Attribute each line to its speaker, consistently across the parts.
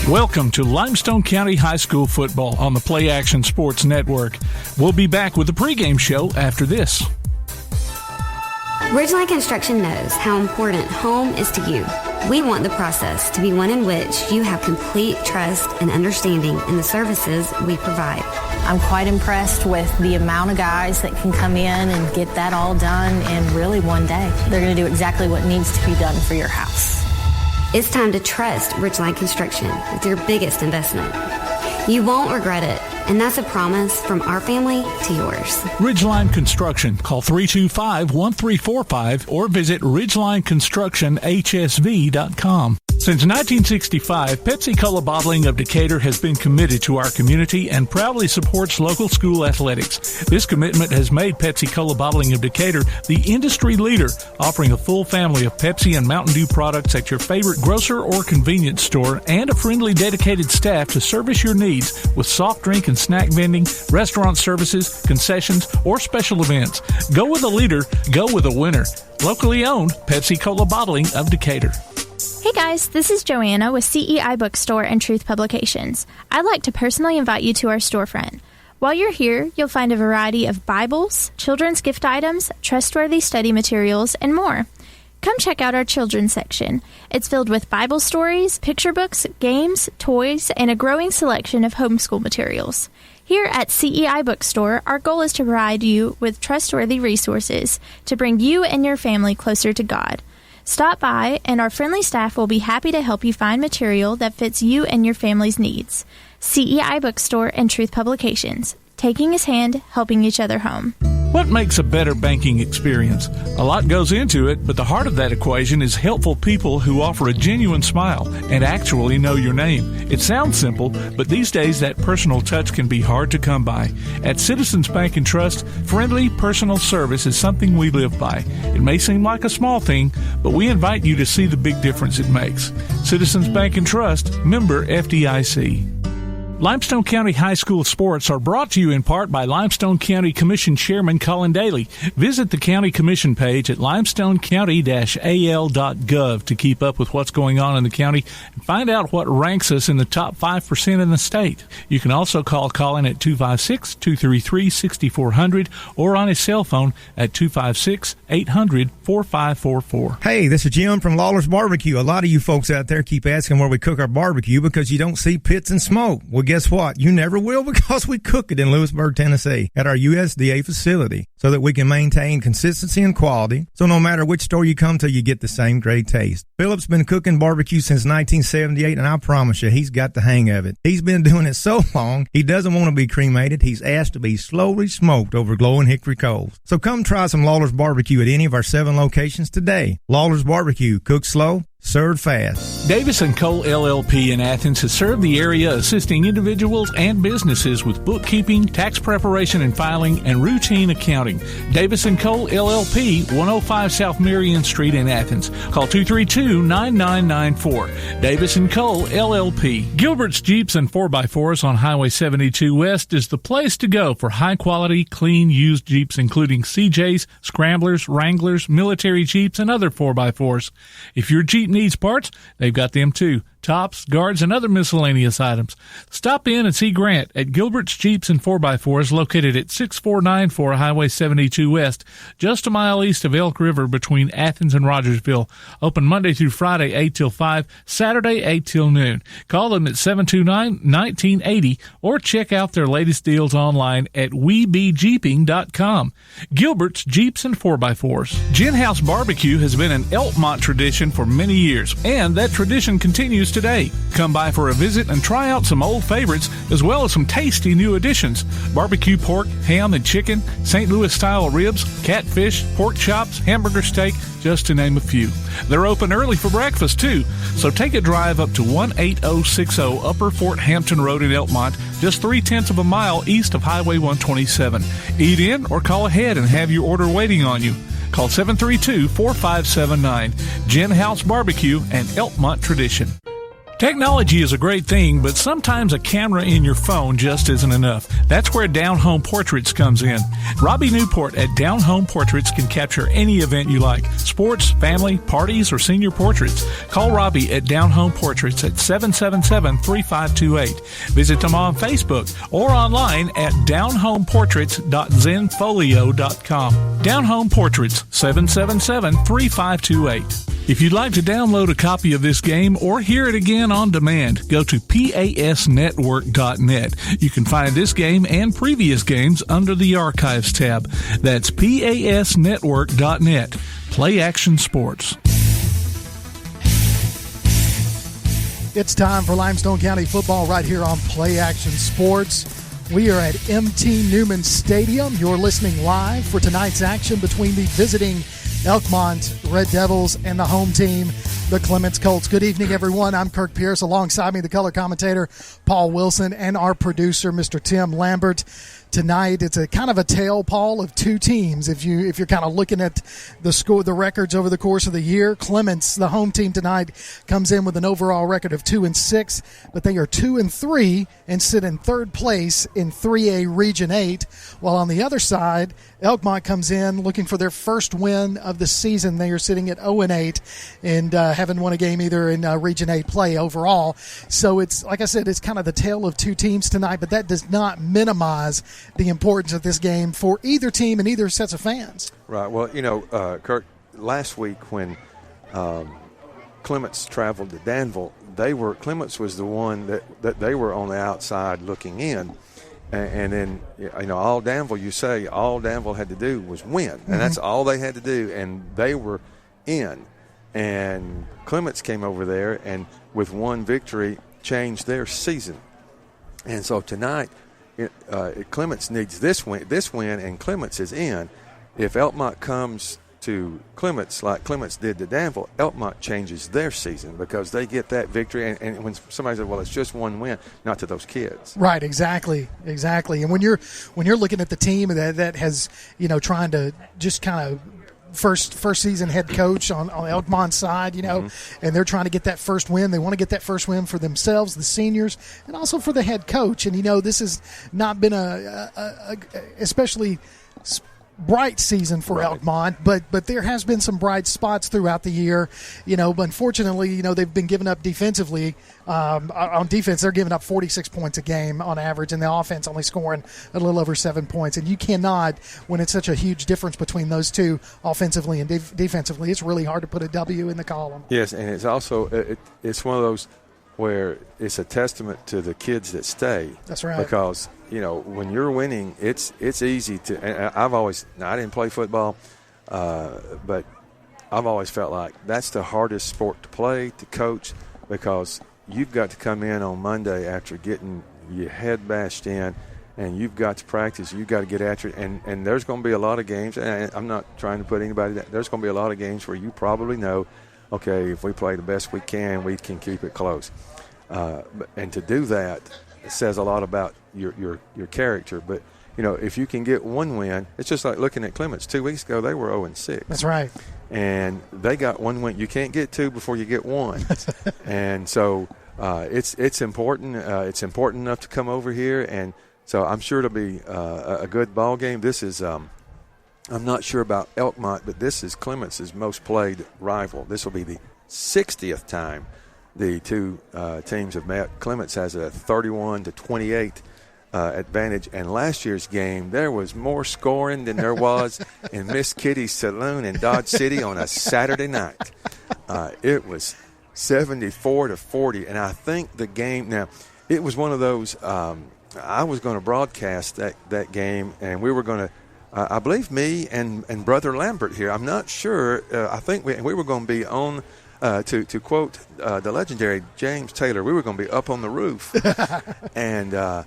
Speaker 1: Welcome to Limestone County High School football on the Play Action Sports Network. We'll be back with the pregame show after this.
Speaker 2: Ridgeline Construction knows how important home is to you. We want the process to be one in which you have complete trust and understanding in the services we provide.
Speaker 3: I'm quite impressed with the amount of guys that can come in and get that all done in really one day. They're going to do exactly what needs to be done for your house.
Speaker 2: It's time to trust Ridgeline Construction with your biggest investment. You won't regret it, and that's a promise from our family to yours.
Speaker 1: Ridgeline Construction. Call 325-1345 or visit ridgelineconstructionhsv.com. Since 1965, Pepsi-Cola Bottling of Decatur has been committed to our community and proudly supports local school athletics. This commitment has made Pepsi-Cola Bottling of Decatur the industry leader, offering a full family of Pepsi and Mountain Dew products at your favorite grocer or convenience store and a friendly, dedicated staff to service your needs with soft drink and snack vending, restaurant services, concessions, or special events. Go with a leader, go with a winner. Locally owned Pepsi-Cola Bottling of Decatur.
Speaker 4: Hey guys, this is Joanna with CEI Bookstore and Truth Publications. I'd like to personally invite you to our storefront. While you're here, you'll find a variety of Bibles, children's gift items, trustworthy study materials, and more. Come check out our children's section. It's filled with Bible stories, picture books, games, toys, and a growing selection of homeschool materials. Here at CEI Bookstore, our goal is to provide you with trustworthy resources to bring you and your family closer to God. Stop by, and our friendly staff will be happy to help you find material that fits you and your family's needs. CEI Bookstore and Truth Publications. Taking his hand, helping each other home.
Speaker 1: What makes a better banking experience? A lot goes into it, but the heart of that equation is helpful people who offer a genuine smile and actually know your name. It sounds simple, but these days that personal touch can be hard to come by. At Citizens Bank and Trust, friendly personal service is something we live by. It may seem like a small thing, but we invite you to see the big difference it makes. Citizens Bank and Trust, member FDIC. Limestone County High School sports are brought to you in part by Limestone County Commission Chairman Colin Daly. Visit the County Commission page at limestonecounty-al.gov to keep up with what's going on in the county and find out what ranks us in the top 5% in the state. You can also call Colin at 256-233-6400 or on his cell phone at 256-800-4544.
Speaker 5: Hey, this is Jim from Lawler's Barbecue. A lot of you folks out there keep asking where we cook our barbecue because you don't see pits and smoke. Well, guess what? You never will because we cook it in Lewisburg, Tennessee at our USDA facility so that we can maintain consistency and quality. So no matter which store you come to, you get the same great taste. Philip's been cooking barbecue since 1978, and I promise you, he's got the hang of it. He's been doing it so long, he doesn't want to be cremated. He's asked to be slowly smoked over glowing hickory coals. So come try some Lawler's Barbecue at any of our 7 locations today. Lawler's Barbecue, cooked slow, served fast.
Speaker 1: Davis & Cole LLP in Athens has served the area assisting individuals and businesses with bookkeeping, tax preparation and filing, and routine accounting. Davis & Cole LLP, 105 South Marion Street in Athens. Call 232-9994. Davis & Cole LLP. Gilbert's Jeeps and 4x4s on Highway 72 West is the place to go for high-quality, clean, used Jeeps, including CJs, Scramblers, Wranglers, military Jeeps, and other 4x4s. If your Jeep needs parts, they've got them too. Tops, guards, and other miscellaneous items. Stop in and see Grant at Gilbert's Jeeps and 4x4s located at 6494 Highway 72 West, just a mile east of Elk River between Athens and Rogersville. Open Monday through Friday 8 till 5, Saturday 8 till noon. Call them at 729-1980 or check out their latest deals online at webejeeping.com. Gilbert's Jeeps and 4x4s. Gin House Barbecue has been an Elkmont tradition for many years, and that tradition continues today. Come by for a visit and try out some old favorites as well as some tasty new additions. Barbecue pork, ham and chicken, St. Louis style ribs, catfish, pork chops, hamburger steak, just to name a few. They're open early for breakfast too, so take a drive up to 18060 Upper Fort Hampton Road in Elkmont, just 0.3 of a mile east of Highway 127. Eat in or call ahead and have your order waiting on you. Call 732-4579. Gin House Barbecue and Elkmont Tradition. Technology is a great thing, but sometimes a camera in your phone just isn't enough. That's where Down Home Portraits comes in. Robbie Newport at Down Home Portraits can capture any event you like. Sports, family, parties, or senior portraits. Call Robbie at Down Home Portraits at 777-3528. Visit them on Facebook or online at downhomeportraits.zenfolio.com. Down Home Portraits, 777-3528. If you'd like to download a copy of this game or hear it again on demand, go to pasnetwork.net. You can find this game and previous games under the Archives tab. That's pasnetwork.net. Play action sports.
Speaker 6: It's time for Limestone County football right here on Play Action Sports. We are at M.T. Newman Stadium. You're listening live for tonight's action between the visiting Elkmont Red Devils and the home team, the Clements Colts. Good evening, everyone. I'm Kirk Pierce. Alongside me, the color commentator, Paul Wilson, and our producer, Mr. Tim Lambert. Tonight, it's a kind of a tale, Paul, of two teams. If you're kind of looking at the records over the course of the year, Clements, the home team tonight, comes in with an overall record of 2-6, but they are 2-3 and sit in third place in 3A Region 8. While on the other side, Elkmont comes in looking for their first win of the season. They are sitting at 0-8 and haven't won a game either in Region 8 play overall. So it's, like I said, it's kind of the tale of two teams tonight, but that does not minimize the importance of this game for either team and either sets of fans.
Speaker 7: Right. Well, Kirk, last week when Clements traveled to Danville, Clements was the one that they were on the outside looking in. And then, all Danville had to do was win. And that's all they had to do. And they were in. And Clements came over there and with one victory changed their season. And so tonight, Clements needs this win, and Clements is in. If Elkmont comes to Clements like Clements did to Danville, Elkmont changes their season because they get that victory. And when somebody says, well, it's just one win, not to those kids. Right, exactly. And when you're looking at the team that has, trying to just kind of first season head coach on Elkmont's side, and they're trying to get that first win. They want to get that first win for themselves, the seniors, and also for the head coach. And, this has not been a especially bright season for Elkmont, but there has been some bright spots throughout the year, but unfortunately, they've been giving up defensively. On defense, they're giving up 46 points a game on average, and the offense only scoring a little over 7 points. And you cannot, when it's such a huge difference between those two, offensively and defensively, it's really hard to put a W in the column. Yes, and it's also it's one of those where it's a testament to the kids that stay. That's right. Because, when you're winning, it's easy to – and I didn't play football, but I've always felt like that's the hardest sport to play, to coach, because you've got to come in on Monday after getting your head bashed in, and you've got to practice. You've got to get after it. And there's going to be a lot of games, and I'm not trying to put anybody – there's going to be a lot of games where you probably know, okay, if we play the best we can keep it close. And to do that says a lot about your character. But, if you can get one win, it's just like looking at Clements. 2 weeks ago, they were 0-6. That's right. And they got one win. You can't get two before you get one. And so it's important. It's important enough to come over here. And so I'm sure it'll be a good ball game. This is I'm not sure about Elkmont, but this is Clements' most played rival. This will be the 60th time the two teams have met. Clements has a 31-28 advantage. And last year's game, there was more scoring than there was in Miss Kitty's Saloon in Dodge City on a Saturday night. It was 74-40. And I think the game – now, it was one of those I was going to broadcast that game, and we were going to I believe me and Brother Lambert here. I'm not sure. I think we were going to be on to quote the legendary James Taylor. We were going to be up on the roof. And now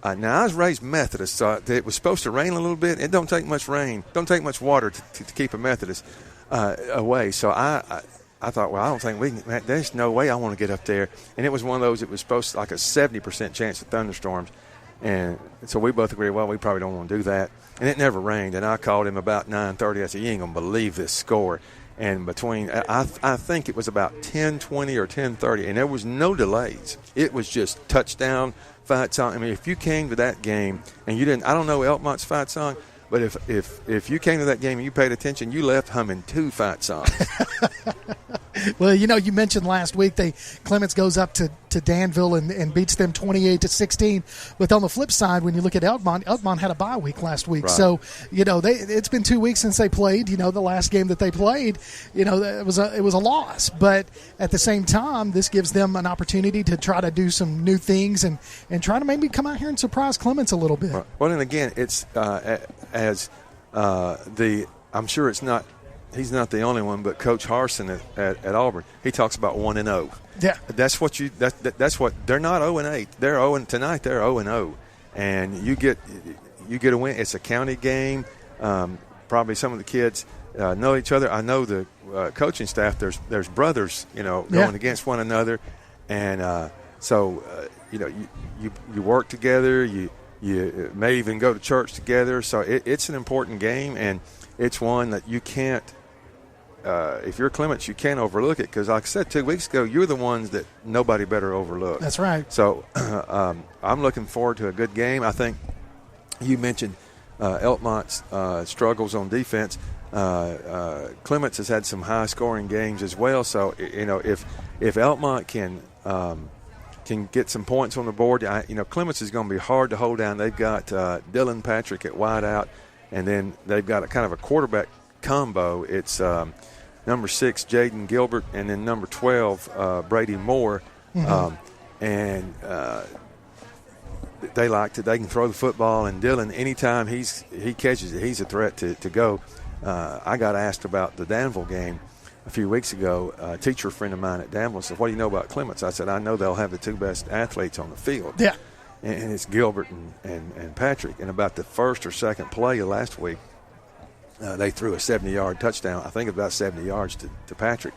Speaker 7: I was raised Methodist, so it was supposed to rain a little bit. It don't take much rain, don't take much water to keep a Methodist away. So I thought, well, I don't think we can. There's no way I want to get up there. And it was one of those. It was supposed to like a 70% chance of thunderstorms. And so we both agreed, well, we probably don't want to do that. And it never rained. And I called him about 9:30. I said, you ain't going to believe this score. And between, I think it was about 10:20 or 10:30, and there was no delays. It was just touchdown, fight song. I mean, if you came to that game and you didn't, I don't know Elkmont's fight song, but if you came to that game and you paid attention, you left humming 2 fight songs.
Speaker 6: Well, you mentioned last week Clements goes up to Danville and beats them 28-16. But on the flip side, when you look at Elkmont had a bye week last week.
Speaker 7: Right.
Speaker 6: So, it's been 2 weeks since they played. The last game that they played, it was a loss. But at the same time, this gives them an opportunity to try to do some new things and try to maybe come out here and surprise Clements a little bit.
Speaker 7: Well, and again, it's I'm sure it's not. He's not the only one, but Coach Harsin at Auburn, he talks about 1-0.
Speaker 6: Yeah,
Speaker 7: that's what they're not 0-8. They're 0 tonight. They're 0-0, and you get a win. It's a county game. Probably some of the kids know each other. I know the coaching staff. There's brothers, going against one another, and so you work together. You may even go to church together. So it's an important game, and it's one that you can't. If you're Clements, you can't overlook it because, like I said 2 weeks ago, you're the ones that nobody better overlook.
Speaker 6: That's right.
Speaker 7: So I'm looking forward to a good game. I think you mentioned Elkmont's struggles on defense. Clements has had some high-scoring games as well. So if Elkmont can get some points on the board, Clements is going to be hard to hold down. They've got Dylan Patrick at wideout, and then they've got a kind of a quarterback combo. It's number 6 Jaden Gilbert and then number 12 Brady Moore, and they can throw the football, and Dylan, anytime he catches it, he's a threat to go. I got asked about the Danville game a few weeks ago. A teacher friend of mine at Danville said, "What do you know about Clements?" I said, "I know they'll have the 2 best athletes on the field."
Speaker 6: Yeah.
Speaker 7: And it's Gilbert and Patrick. And about the first or second play of last week, they threw a 70-yard touchdown. I think about 70 yards to Patrick.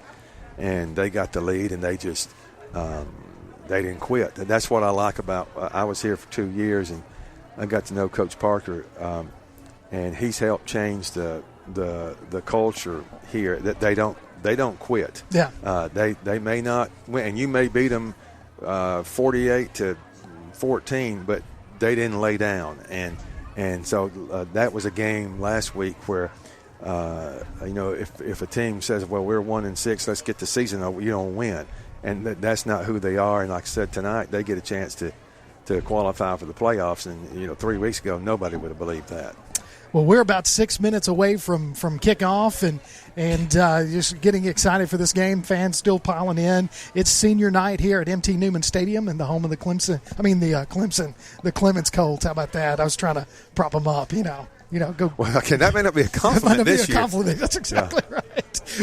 Speaker 7: And they got the lead, and they just they didn't quit. That's what I like about I was here for 2 years, and I got to know Coach Parker, and he's helped change the culture here, that they don't quit.
Speaker 6: Yeah.
Speaker 7: They may not win, and you may beat them 48-14, but they didn't lay down, and so that was a game last week where if a team says, well, we're 1-6, let's get the season over, you don't win, and that's not who they are. And like I said, tonight they get a chance to qualify for the playoffs, and 3 weeks ago nobody would have believed that.
Speaker 6: Well, we're about 6 minutes away from kickoff, and just getting excited for this game. Fans still piling in. It's senior night here at MT Newman Stadium in the home of the Clements Colts. How about that? I was trying to prop them up, Go.
Speaker 7: Well, okay, that may not be a compliment this year.
Speaker 6: That's exactly right.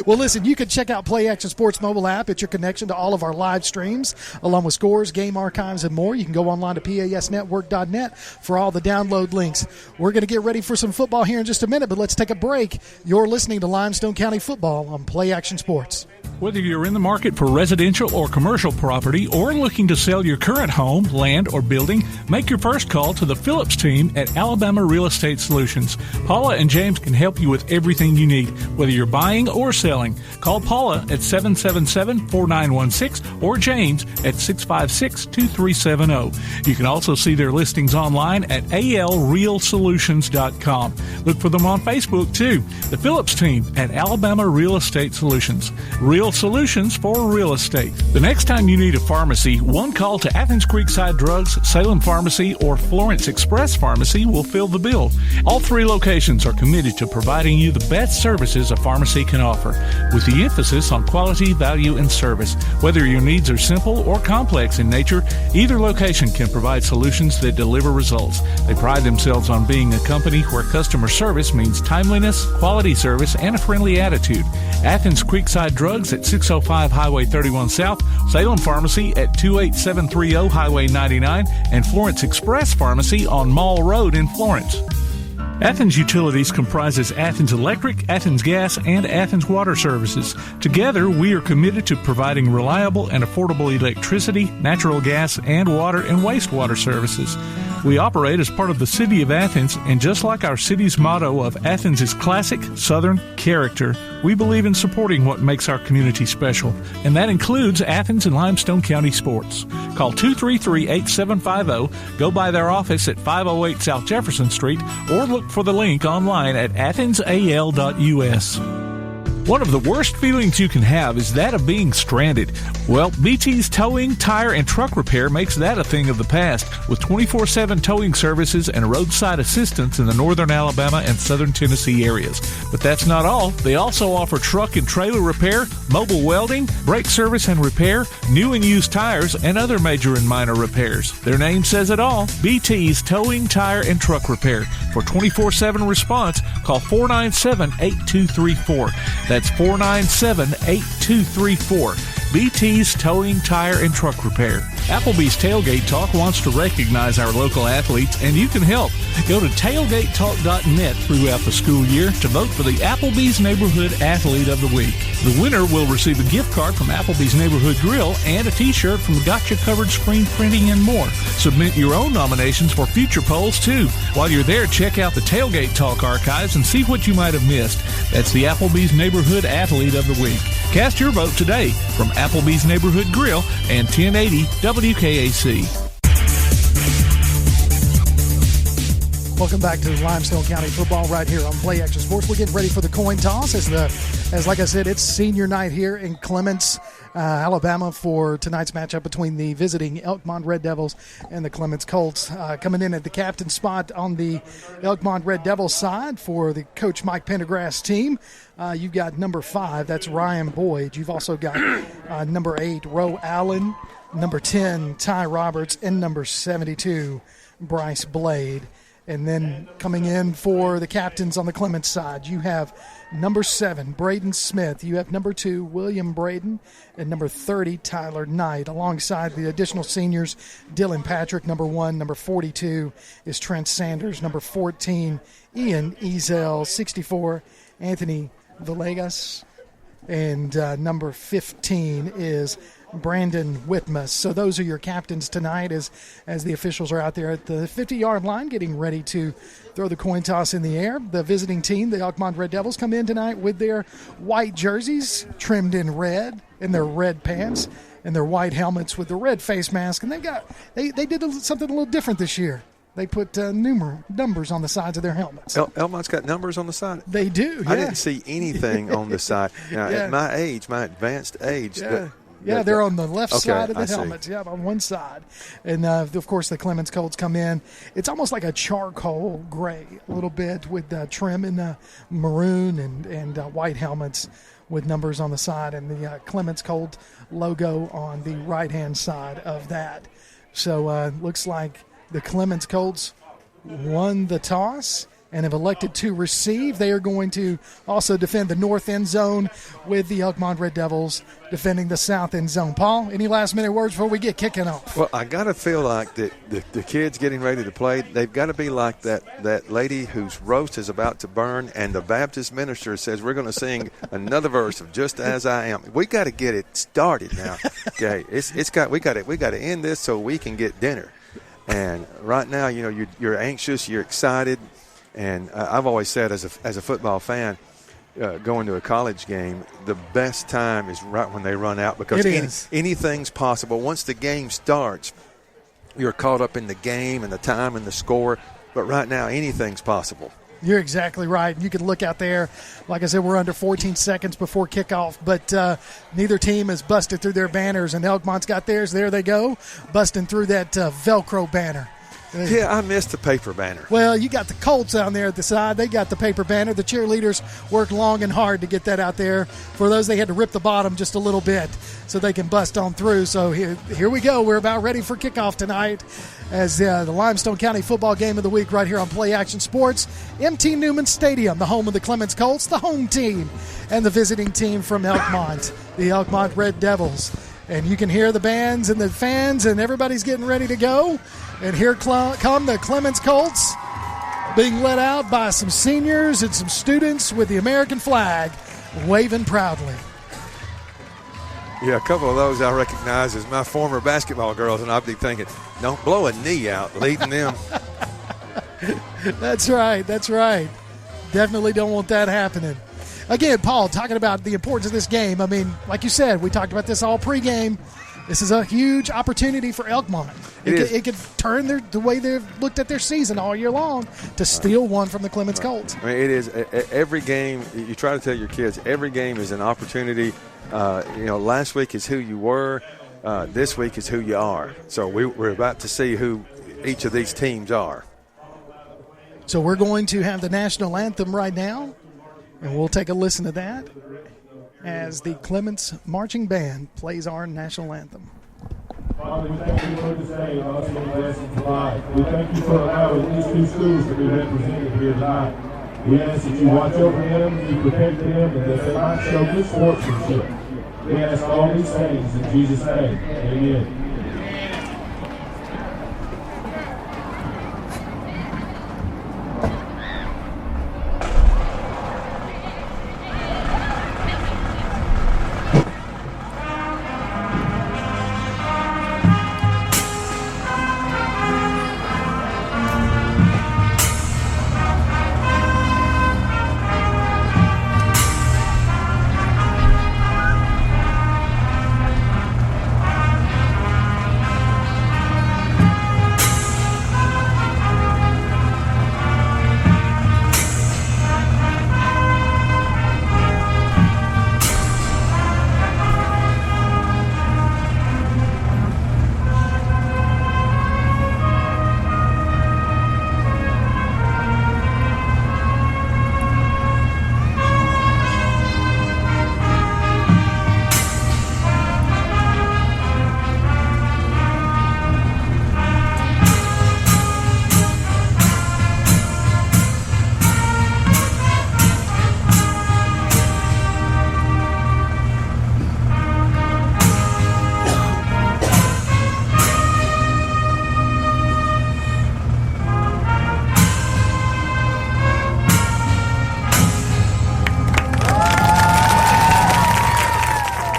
Speaker 6: Well, listen, you can check out Play Action Sports mobile app. It's your connection to all of our live streams, along with scores, game archives, and more. You can go online to pasnetwork.net for all the download links. We're going to get ready for some football here in just a minute, but let's take a break. You're listening to Limestone County Football on Play Action Sports.
Speaker 1: Whether you're in the market for residential or commercial property or looking to sell your current home, land, or building, make your first call to the Phillips team at Alabama Real Estate Solutions. Paula and James can help you with everything you need, whether you're buying or selling. Call Paula at 777-4916 or James at 656-2370. You can also see their listings online at alrealsolutions.com. Look for them on Facebook, too. The Phillips team at Alabama Real Estate Solutions. Real solutions for real estate. The next time you need a pharmacy, one call to Athens Creekside Drugs, Salem Pharmacy, or Florence Express Pharmacy will fill the bill. All 3 locations are committed to providing you the best services a pharmacy can offer, with the emphasis on quality, value, and service. Whether your needs are simple or complex in nature, either location can provide solutions that deliver results. They pride themselves on being a company where customer service means timeliness, quality service, and a friendly attitude. Athens Creekside Drugs at 605 Highway 31 South, Salem Pharmacy at 28730 Highway 99, and Florence Express Pharmacy on Mall Road in Florence. Athens Utilities comprises Athens Electric, Athens Gas, and Athens Water Services. Together, we are committed to providing reliable and affordable electricity, natural gas, and water and wastewater services. We operate as part of the City of Athens, and just like our city's motto of Athens is classic Southern character, we believe in supporting what makes our community special, and that includes Athens and Limestone County sports. Call 233-8750, go by their office at 508 South Jefferson Street, or look for the link online at athensal.us. One of the worst feelings you can have is that of being stranded. Well, BT's Towing, Tire, and Truck Repair makes that a thing of the past, with 24/7 towing services and roadside assistance in the northern Alabama and southern Tennessee areas. But that's not all. They also offer truck and trailer repair, mobile welding, brake service and repair, new and used tires, and other major and minor repairs. Their name says it all, BT's Towing, Tire, and Truck Repair. For 24/7 response, call 497-8234. That's 497-8234. BT's Towing, Tire, and Truck Repair. Applebee's Tailgate Talk wants to recognize our local athletes, and you can help. Go to tailgatetalk.net throughout the school year to vote for the Applebee's Neighborhood Athlete of the Week. The winner will receive a gift card from Applebee's Neighborhood Grill and a t-shirt from Gotcha Covered Screen Printing and more. Submit your own nominations for future polls, too. While you're there, check out the Tailgate Talk archives and see what you might have missed. That's the Applebee's Neighborhood Athlete of the Week. Cast your vote today from Applebee's Neighborhood Grill and 1080 WKAC.
Speaker 6: Welcome back to Limestone County football right here on Play Action Sports. We're getting ready for the coin toss as like I said, it's senior night here in Clements, Alabama for tonight's matchup between the visiting Elkmont Red Devils and the Clements Colts. Coming in at the captain spot on the Elkmont Red Devils side for the coach Mike Pendergrass team. You've got number 5, that's Ryan Boyd. You've also got number 8, Roe Allen, number 10, Ty Roberts, and number 72, Bryce Blade. And then coming in for the captains on the Clements side, you have number 7, Braden Smith. You have number 2, William Braden, and number 30, Tyler Knight. Alongside the additional seniors, Dylan Patrick, number 1. Number 42 is Trent Sanders. Number 14, Ian Ezel. 64, Anthony Villegas. And number 15 is Brandon Whitmus. So those are your captains tonight as the officials are out there at the 50-yard line getting ready to throw the coin toss in the air. The visiting team, the Elkmont Red Devils, come in tonight with their white jerseys trimmed in red and their red pants and their white helmets with the red face mask. And they did something a little different this year. They put numbers on the sides of their helmets.
Speaker 7: Elkmont's got numbers on the side?
Speaker 6: They do, yeah.
Speaker 7: I didn't see anything on the side. Now,
Speaker 6: Yeah.
Speaker 7: At my age, my advanced age,
Speaker 6: Yeah, they're on the left side of the
Speaker 7: I see.
Speaker 6: helmets. Yeah, on one side. And, of course, the Clements Colts come in. It's almost like a charcoal gray a little bit with trim in maroon and white helmets with numbers on the side and the Clements Colt logo on the right-hand side of that. So looks like the Clements Colts won the toss and have elected to receive. They are going to also defend the north end zone with the Elkmont Red Devils defending the south end zone. Paul, any last-minute words before we get kicking off?
Speaker 7: Well, I got to feel like that the kids getting ready to play, they've got to be like that lady whose roast is about to burn, and the Baptist minister says we're going to sing another verse of Just As I Am. We got to get it started now. Okay, we got to end this so we can get dinner. And right now, you're anxious, you're excited. And I've always said as a football fan, going to a college game, the best time is right when they run out because anything's possible. Once the game starts, you're caught up in the game and the time and the score. But right now, anything's possible.
Speaker 6: You're exactly right. You can look out there. Like I said, we're under 14 seconds before kickoff, but neither team has busted through their banners, and Elkmont's got theirs. There they go, busting through that Velcro banner.
Speaker 7: Yeah, I missed the paper banner.
Speaker 6: Well, you got the Colts down there at the side. They got the paper banner. The cheerleaders worked long and hard to get that out there. For those, they had to rip the bottom just a little bit so they can bust on through. So here we go. We're about ready for kickoff tonight as the Limestone County football game of the week right here on Play Action Sports. MT Newman Stadium, the home of the Clements Colts, the home team, and the visiting team from Elkmont, the Elkmont Red Devils. And you can hear the bands and the fans, and everybody's getting ready to go. And here come the Clements Colts, being led out by some seniors and some students with the American flag waving proudly.
Speaker 7: Yeah, a couple of those I recognize as my former basketball girls, and I'd be thinking, don't blow a knee out leading them.
Speaker 6: That's right. Definitely don't want that happening. Again, Paul, talking about the importance of this game. I mean, like you said, we talked about this all pregame. This is a huge opportunity for Elkmont. It could turn the way they've looked at their season all year long to steal one from the Clements Colts.
Speaker 7: I mean, it is every game. You try to tell your kids every game is an opportunity. Last week is who you were. This week is who you are. So we're about to see who each of these teams are.
Speaker 6: So we're going to have the national anthem right now, and we'll take a listen to that as the Clements Marching Band plays our national anthem.
Speaker 8: Father, we thank you for this day and also the blessings of life. We thank you for allowing these two schools to be represented here tonight. We ask that you watch over them, you protect them, and that they might show good sportsmanship. We ask all these things in Jesus' name. Amen.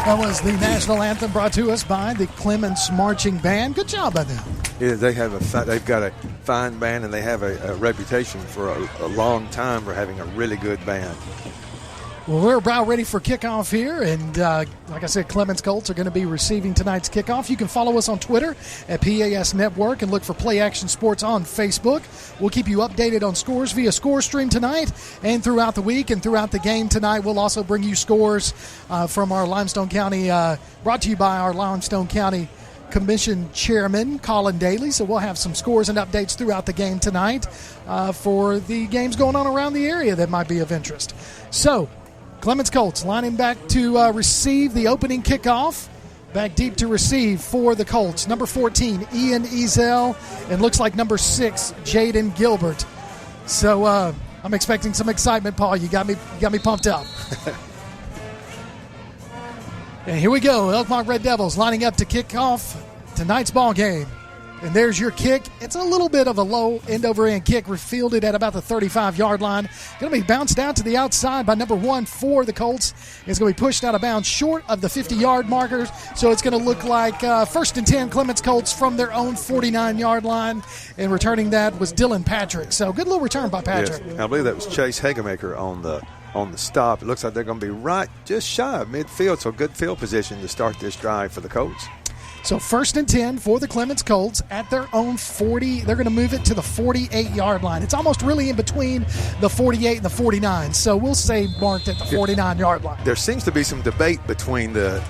Speaker 6: That was the national anthem brought to us by the Clements Marching Band. Good job by them.
Speaker 7: Yeah, they've got a fine band, and they have a reputation for a long time for having a really good band.
Speaker 6: Well, we're about ready for kickoff here, and like I said, Clements Colts are going to be receiving tonight's kickoff. You can follow us on Twitter at PAS Network and look for Play Action Sports on Facebook. We'll keep you updated on scores via ScoreStream tonight and throughout the week and throughout the game tonight. We'll also bring you scores from our Limestone County, brought to you by our Limestone County Commission Chairman, Colin Daly. So we'll have some scores and updates throughout the game tonight for the games going on around the area that might be of interest. So, Clements Colts lining back to receive the opening kickoff. Back deep to receive for the Colts. Number 14, Ian Ezel, and looks like number 6, Jaden Gilbert. So I'm expecting some excitement, Paul. You got me pumped up. And here we go. Elkmont Red Devils lining up to kick off tonight's ball game. And there's your kick. It's a little bit of a low end-over-end kick, fielded at about the 35-yard line. Going to be bounced out to the outside by number 1 for the Colts. It's going to be pushed out of bounds short of the 50-yard markers. So it's going to look like 1st and 10 Clements Colts from their own 49-yard line. And returning that was Dylan Patrick. So good little return by Patrick.
Speaker 7: Yes. I believe that was Chase Hagemaker on the stop. It looks like they're going to be right just shy of midfield. So good field position to start this drive for the Colts.
Speaker 6: So 1st and 10 for the Clements Colts at their own 40. They're going to move it to the 48-yard line. It's almost really in between the 48 and the 49. So we'll say marked at the 49-yard line.
Speaker 7: There seems to be some debate between the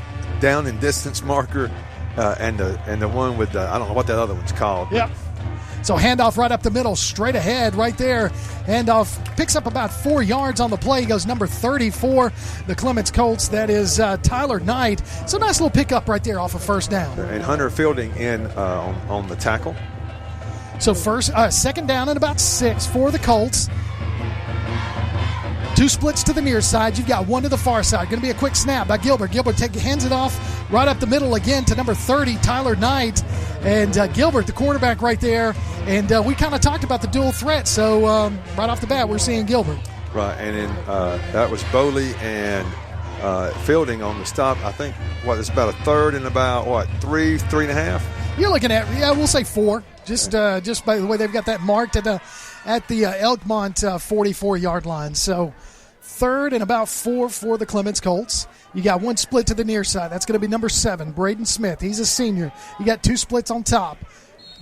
Speaker 7: down and distance marker and the one with the, I don't know what that other one's called.
Speaker 6: Yep. So handoff right up the middle, straight ahead right there. Handoff picks up about 4 yards on the play. Goes number 30 for the Clements Colts. That is Tyler Knight. So nice little pickup right there off of first down.
Speaker 7: And Hunter Fielding in on the tackle.
Speaker 6: So second down and about 6 for the Colts. 2 splits to the near side. You've got 1 to the far side. Going to be a quick snap by Gilbert. Gilbert hands it off right up the middle again to number 30, Tyler Knight. And Gilbert, the quarterback right there. And we kind of talked about the dual threat. So right off the bat, we're seeing Gilbert.
Speaker 7: Right, and then that was Bowley and fielding on the stop. I think, it's about a third and about, 3.5?
Speaker 6: You're looking at, we'll say 4, just by the way they've got that marked at the Elkmont 44-yard line. So third and about 4 for the Clements Colts. You got one split to the near side. That's going to be number 7, Braden Smith. He's a senior. You got 2 splits on top.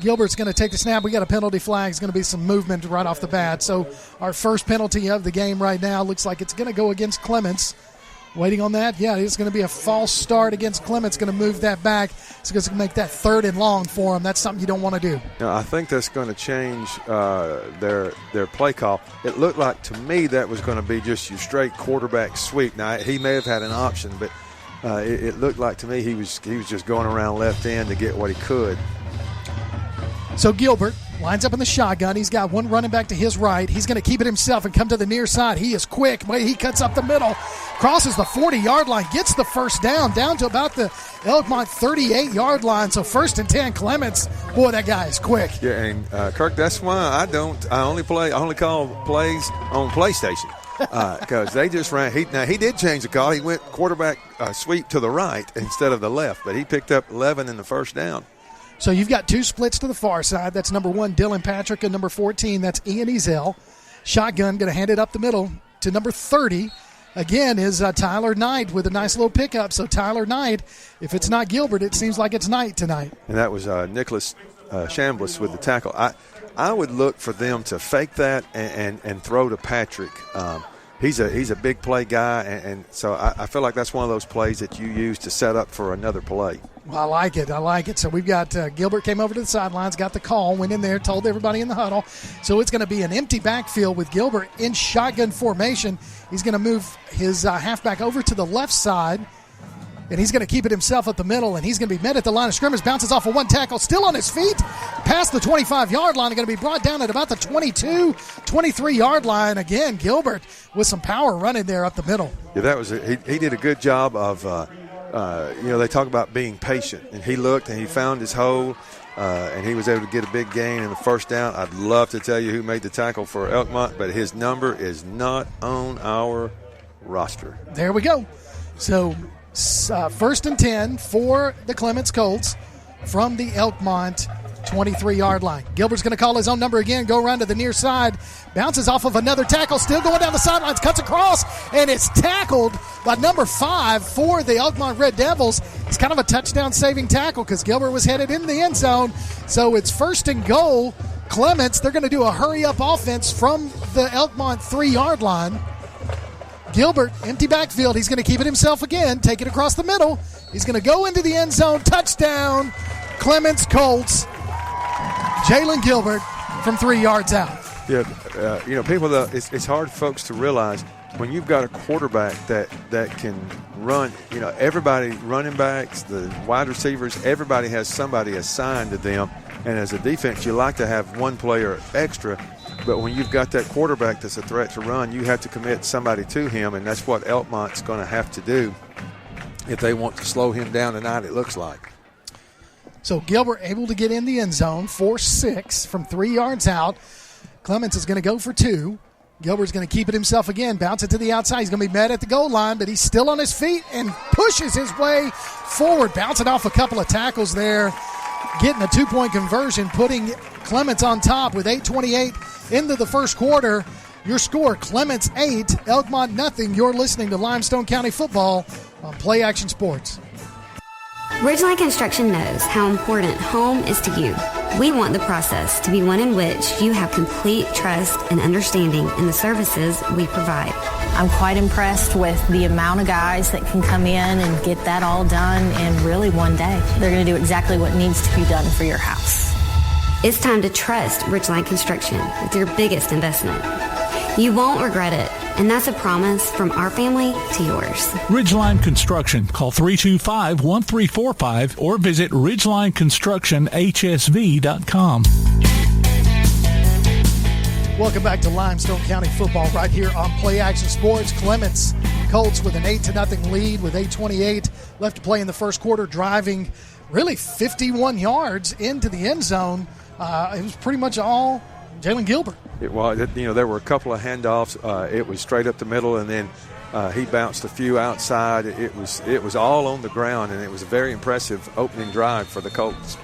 Speaker 6: Gilbert's going to take the snap. We got a penalty flag. It's going to be some movement right off the bat. So our first penalty of the game right now looks like it's going to go against Clements. Waiting on that. Yeah, it's going to be a false start against Clements. Going to move that back. It's going to make that 3rd and long for them. That's something you don't want to do.
Speaker 7: Now, I think that's going to change their play call. It looked like to me that was going to be just your straight quarterback sweep. Now, he may have had an option, but it looked like to me he was just going around left end to get what he could.
Speaker 6: So Gilbert lines up in the shotgun. He's got one running back to his right. He's going to keep it himself and come to the near side. He is quick. He cuts up the middle, crosses the 40-yard line, gets the first down to about the Elkmont 38-yard line. So 1st and 10, Clements. Boy, that guy is quick.
Speaker 7: Yeah, and Kirk, that's why I only call plays on PlayStation. Because they just ran. He did change the call. He went quarterback sweep to the right instead of the left, but he picked up 11 in the first down.
Speaker 6: So you've got 2 splits to the far side. That's number 1, Dylan Patrick, and number 14, that's Ian Ezel. Shotgun going to hand it up the middle to number 30. Again, is Tyler Knight with a nice little pickup. So Tyler Knight, if it's not Gilbert, it seems like it's Knight tonight.
Speaker 7: And that was Nicholas Chambliss with the tackle. I would look for them to fake that and throw to Patrick. He's a big play guy, and so I feel like that's one of those plays that you use to set up for another play.
Speaker 6: Well, I like it. So we've got Gilbert came over to the sidelines, got the call, went in there, told everybody in the huddle. So it's going to be an empty backfield with Gilbert in shotgun formation. He's going to move his halfback over to the left side, and he's going to keep it himself at the middle, and he's going to be met at the line of scrimmage, bounces off of one tackle, still on his feet, past the 25-yard line, and going to be brought down at about the 22, 23-yard line. Again, Gilbert with some power running there up the middle.
Speaker 7: Yeah, that was he did a good job of, they talk about being patient, and he looked and he found his hole, and he was able to get a big gain in the first down. I'd love to tell you who made the tackle for Elkmont, but his number is not on our roster.
Speaker 6: There we go. So 1st and 10 for the Clements Colts from the Elkmont 23-yard line. Gilbert's going to call his own number again, go around to the near side, bounces off of another tackle, still going down the sidelines, cuts across, and it's tackled by number 5 for the Elkmont Red Devils. It's kind of a touchdown-saving tackle because Gilbert was headed in the end zone. So it's 1st and goal. Clements, they're going to do a hurry-up offense from the Elkmont 3-yard line. Gilbert, empty backfield. He's going to keep it himself again, take it across the middle. He's going to go into the end zone. Touchdown, Clements Colts. Jalen Gilbert from 3 yards out.
Speaker 7: Yeah, people, it's hard, folks, to realize when you've got a quarterback that can run, everybody, running backs, the wide receivers, everybody has somebody assigned to them. And as a defense, you like to have one player extra. But when you've got that quarterback that's a threat to run, you have to commit somebody to him, and that's what Elkmont's going to have to do if they want to slow him down tonight, it looks like.
Speaker 6: So Gilbert able to get in the end zone, 4-6 from 3 yards out. Clements is going to go for 2. Gilbert's going to keep it himself again, bounce it to the outside. He's going to be met at the goal line, but he's still on his feet and pushes his way forward, bouncing off a couple of tackles there, getting a 2-point conversion, putting Clements on top with 8:28 into the first quarter. Your score, Clements 8, Elkmont nothing. You're listening to Limestone County Football on Play Action Sports.
Speaker 2: Ridgeline Construction knows how important home is to you. We want the process to be one in which you have complete trust and understanding in the services we provide.
Speaker 3: I'm quite impressed with the amount of guys that can come in and get that all done in really one day. They're going to do exactly what needs to be done for your house.
Speaker 2: It's time to trust Ridgeline Construction with your biggest investment. You won't regret it, and that's a promise from our family to yours.
Speaker 1: Ridgeline Construction. Call 325-1345 or visit ridgelineconstructionhsv.com.
Speaker 6: Welcome back to Limestone County Football right here on Play Action Sports. Clements Colts with an 8-0 lead with 8:28 left to play in the first quarter, driving really 51 yards into the end zone. It was pretty much all Jalen Gilbert.
Speaker 7: It was, there were a couple of handoffs. It was straight up the middle, and then he bounced a few outside. It was all on the ground, and it was a very impressive opening drive for the Colts.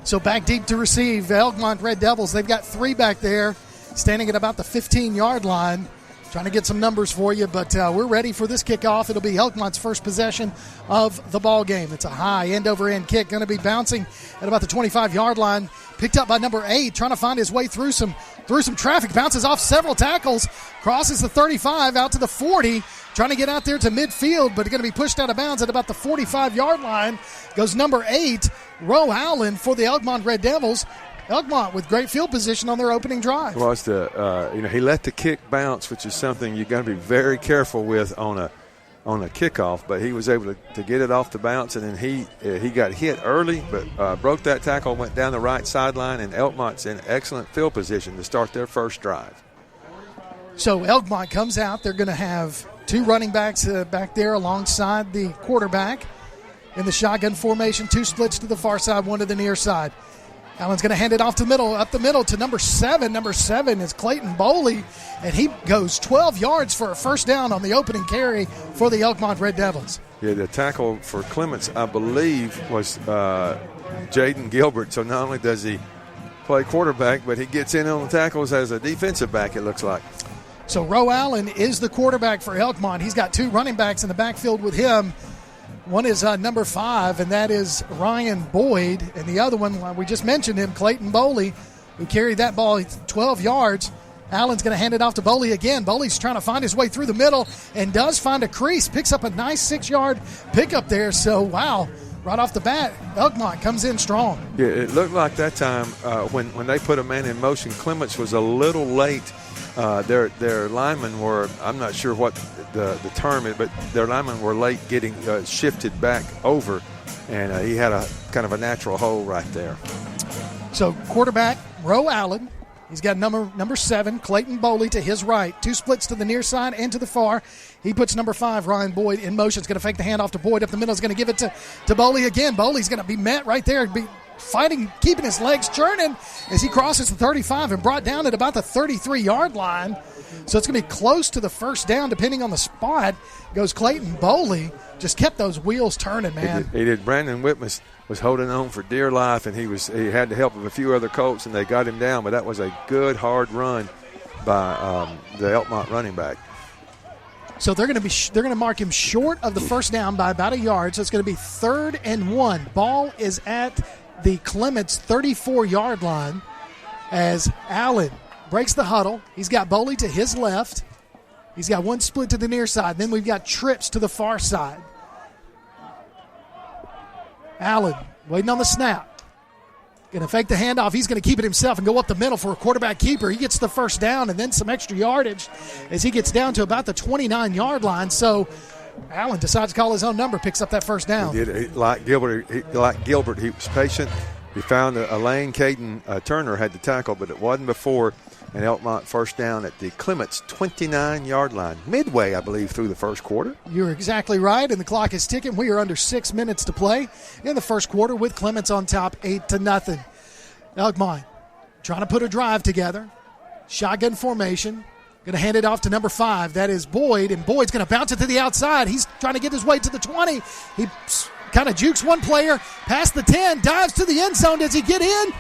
Speaker 6: So back deep to receive, Elkmont Red Devils. They've got 3 back there, standing at about the 15-yard line. Trying to get some numbers for you, but we're ready for this kickoff. It'll be Elkmont's first possession of the ball game. It's a high end-over-end kick, going to be bouncing at about the 25-yard line. Picked up by number 8, trying to find his way through some traffic. Bounces off several tackles, crosses the 35 out to the 40, trying to get out there to midfield, but going to be pushed out of bounds at about the 45-yard line. Goes number 8, Roe Allen for the Elkmont Red Devils. Elkmont with great field position on their opening drive.
Speaker 7: Well, it's he let the kick bounce, which is something you've got to be very careful with on a kickoff. But he was able to get it off the bounce, and then he got hit early, but broke that tackle, went down the right sideline, and Elkmont's in excellent field position to start their first drive.
Speaker 6: So Elkmont comes out. They're going to have 2 running backs back there alongside the quarterback in the shotgun formation. 2 splits to the far side, 1 to the near side. Allen's going to hand it off up the middle to number 7. Number 7 is Clayton Boley, and he goes 12 yards for a first down on the opening carry for the Elkmont Red Devils.
Speaker 7: Yeah, the tackle for Clements, I believe, was Jaden Gilbert. So not only does he play quarterback, but he gets in on the tackles as a defensive back, it looks like.
Speaker 6: So Roe Allen is the quarterback for Elkmont. He's got 2 running backs in the backfield with him. One is number 5, and that is Ryan Boyd. And the other one, we just mentioned him, Clayton Boley, who carried that ball 12 yards. Allen's going to hand it off to Boley again. Boley's trying to find his way through the middle and does find a crease. Picks up a nice 6-yard pickup there. So, wow, right off the bat, Elkmont comes in strong.
Speaker 7: Yeah, it looked like that time when they put a man in motion, Clements was a little late. Their linemen were, I'm not sure what the term is, but their linemen were late getting shifted back over, and he had a kind of a natural hole right there.
Speaker 6: So quarterback, Roe Allen. He's got number 7, Clayton Boley, to his right. 2 splits to the near side and to the far. He puts number 5, Ryan Boyd, in motion. He's going to fake the handoff to Boyd up the middle. He's going to give it to Boley again. Boley's going to be met right there, be fighting, keeping his legs churning as he crosses the 35 and brought down at about the 33-yard line. So it's going to be close to the first down, depending on the spot. Goes Clayton Boley. Just kept those wheels turning, man.
Speaker 7: He did. Brandon Whitmus was holding on for dear life, and he had the help of a few other Colts, and they got him down. But that was a good, hard run by the Elkmont running back.
Speaker 6: So they're going to mark him short of the first down by about a yard. So it's going to be 3rd and 1. Ball is at the Clements 34-yard line as Allen breaks the huddle. He's got Boley to his left. He's got 1 split to the near side. Then we've got trips to the far side. Allen waiting on the snap. Going to fake the handoff. He's going to keep it himself and go up the middle for a quarterback keeper. He gets the first down and then some extra yardage as he gets down to about the 29-yard line. So Allen decides to call his own number, picks up that first down.
Speaker 7: He did. Like Gilbert, he was patient. He found a lane. Caden Turner had the tackle, but it wasn't before. And Elkmont first down at the Clements 29-yard line, midway, I believe, through the first quarter.
Speaker 6: You're exactly right, and the clock is ticking. We are under 6 minutes to play in the first quarter with Clements on top 8-0. Elkmont trying to put a drive together. Shotgun formation. Going to hand it off to number 5. That is Boyd, and Boyd's going to bounce it to the outside. He's trying to get his way to the 20. He kind of jukes one player past the 10, dives to the end zone. Does he get in?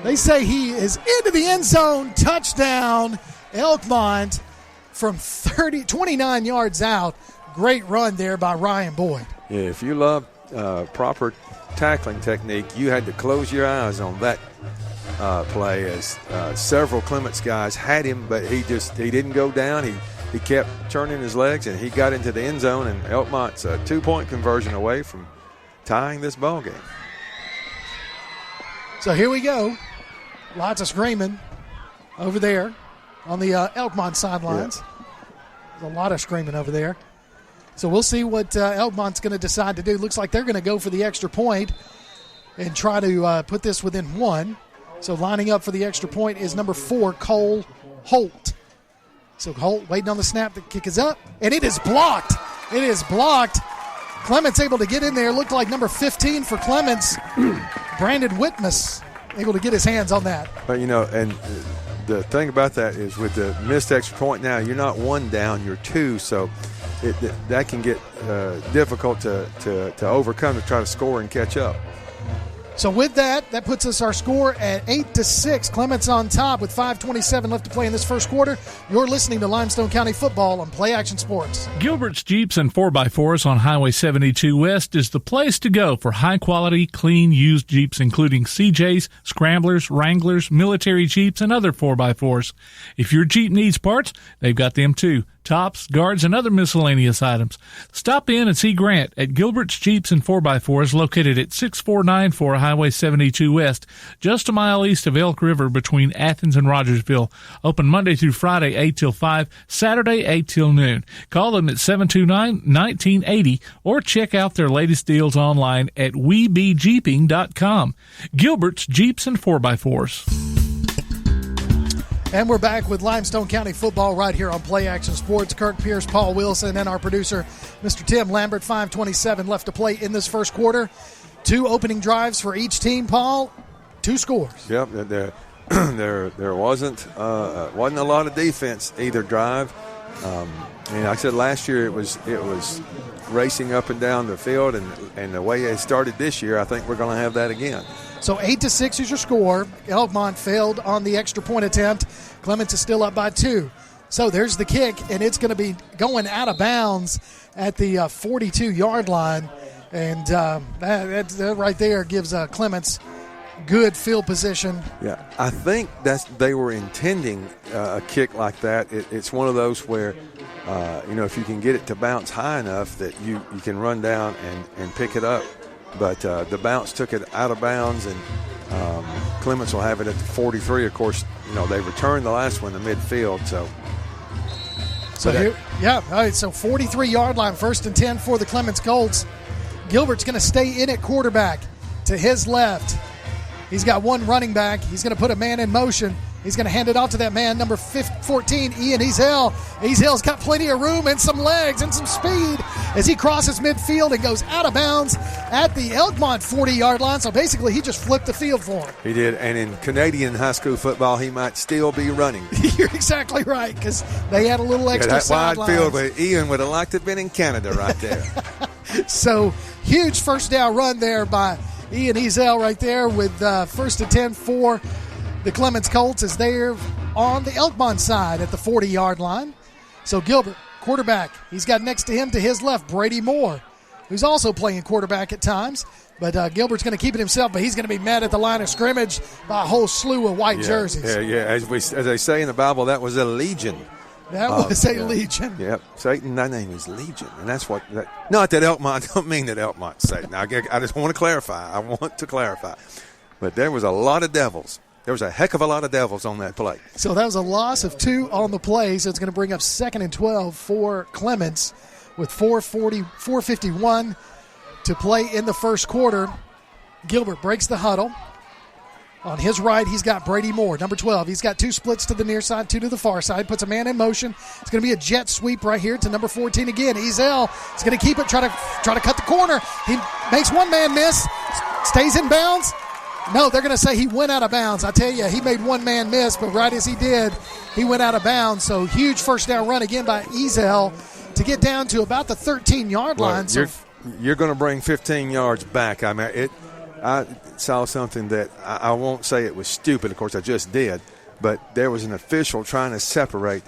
Speaker 6: They say he is into the end zone. Touchdown, Elkmont from 29 yards out. Great run there by Ryan Boyd.
Speaker 7: Yeah, if you love proper tackling technique, you had to close your eyes on that play as several Clements guys had him, but he didn't go down. He kept turning his legs, and he got into the end zone, and Elkmont's a 2-point conversion away from tying this ball game.
Speaker 6: So here we go. Lots of screaming over there on the Elkmont sidelines. Yeah. There's a lot of screaming over there. So we'll see what Elkmont's going to decide to do. Looks like they're going to go for the extra point and try to put this within 1. So lining up for the extra point is number 4, Cole Holt. So Holt waiting on the snap. The kick is up, and it is blocked. It is blocked. Clements able to get in there. Looked like number 15 for Clements, Brandon Whitmus, able to get his hands on that.
Speaker 7: But, and the thing about that is with the missed extra point now, you're not 1 down, you're 2, so that can get difficult to overcome, to try to score and catch up.
Speaker 6: So with that puts us our score at 8-6. Clements on top with 5:27 left to play in this first quarter. You're listening to Limestone County Football on Play Action Sports.
Speaker 1: Gilbert's Jeeps and 4x4s on Highway 72 West is the place to go for high-quality, clean, used Jeeps, including CJs, Scramblers, Wranglers, military Jeeps, and other 4x4s. If your Jeep needs parts, they've got them too. Tops, guards, and other miscellaneous items. Stop in and see Grant at Gilbert's Jeeps and 4x4s located at 6494 Highway 72 West, just a mile east of Elk River between Athens and Rogersville. Open Monday through Friday, 8 till 5, Saturday, 8 till noon. Call them at 729-1980 or check out their latest deals online at webejeeping.com. Gilbert's Jeeps and 4x4s.
Speaker 6: And we're back with Limestone County football right here on Play Action Sports. Kirk Pierce, Paul Wilson, and our producer, Mr. Tim Lambert. 5:27 left to play in this first quarter. 2 opening drives for each team, Paul. 2 scores.
Speaker 7: Yep, there wasn't a lot of defense either drive. Like I said, last year it was racing up and down the field, and the way it started this year, I think we're going to have that again.
Speaker 6: So 8-6 is your score. Elkmont failed on the extra point attempt. Clements is still up by 2. So there's the kick, and it's going to be going out of bounds at the 42-yard line. And that right there gives Clements good field position.
Speaker 7: Yeah, I think they were intending a kick like that. It's one of those where, if you can get it to bounce high enough that you can run down and pick it up. But the bounce took it out of bounds, and Clements will have it at the 43. Of course, they returned the last one to midfield. So
Speaker 6: here, all right, so 43-yard line, 1st and 10 for the Clements Colts. Gilbert's going to stay in at quarterback to his left. He's got 1 running back. He's going to put a man in motion. He's going to hand it off to that man, number 14, Ian Ezel. Ezel's got plenty of room and some legs and some speed as he crosses midfield and goes out of bounds at the Elkmont 40-yard line. So basically, he just flipped the field for him.
Speaker 7: He did, and in Canadian high school football, he might still be running.
Speaker 6: You're exactly right, because they had a little extra
Speaker 7: that wide field,
Speaker 6: lines.
Speaker 7: Ian would have liked to have been in Canada right there.
Speaker 6: So huge first down run there by Ian Ezel right there with 1st and 10 for the Clements Colts is there on the Elkmont side at the 40-yard line. So Gilbert, quarterback, he's got next to him to his left Brady Moore, who's also playing quarterback at times. But Gilbert's going to keep it himself, but he's going to be met at the line of scrimmage by a whole slew of white jerseys.
Speaker 7: Yeah. As they say in the Bible, that was a legion.
Speaker 6: That was a legion.
Speaker 7: Yep. Satan, thy name is Legion. And that's what not that Elkmont, I don't mean that Elkmont's Satan. I just want to clarify. But there was a lot of devils. There was a heck of a lot of devils on that play.
Speaker 6: So that was a loss of 2 on the play. So it's going to bring up 2nd and 12 for Clements with 4:51 to play in the first quarter. Gilbert breaks the huddle. On his right, he's got Brady Moore, number 12. He's got 2 splits to the near side, 2 to the far side. Puts a man in motion. It's going to be a jet sweep right here to number 14 again. Ezel is going to keep it, try to cut the corner. He makes one man miss, stays in bounds. No, they're going to say he went out of bounds. I tell you, he made one man miss, but right as he did, he went out of bounds. So huge first down run again by Ezel to get down to about the 13-yard line.
Speaker 7: So you're going to bring 15 yards back. I mean, I saw something that I won't say it was stupid. Of course, I just did. But there was an official trying to separate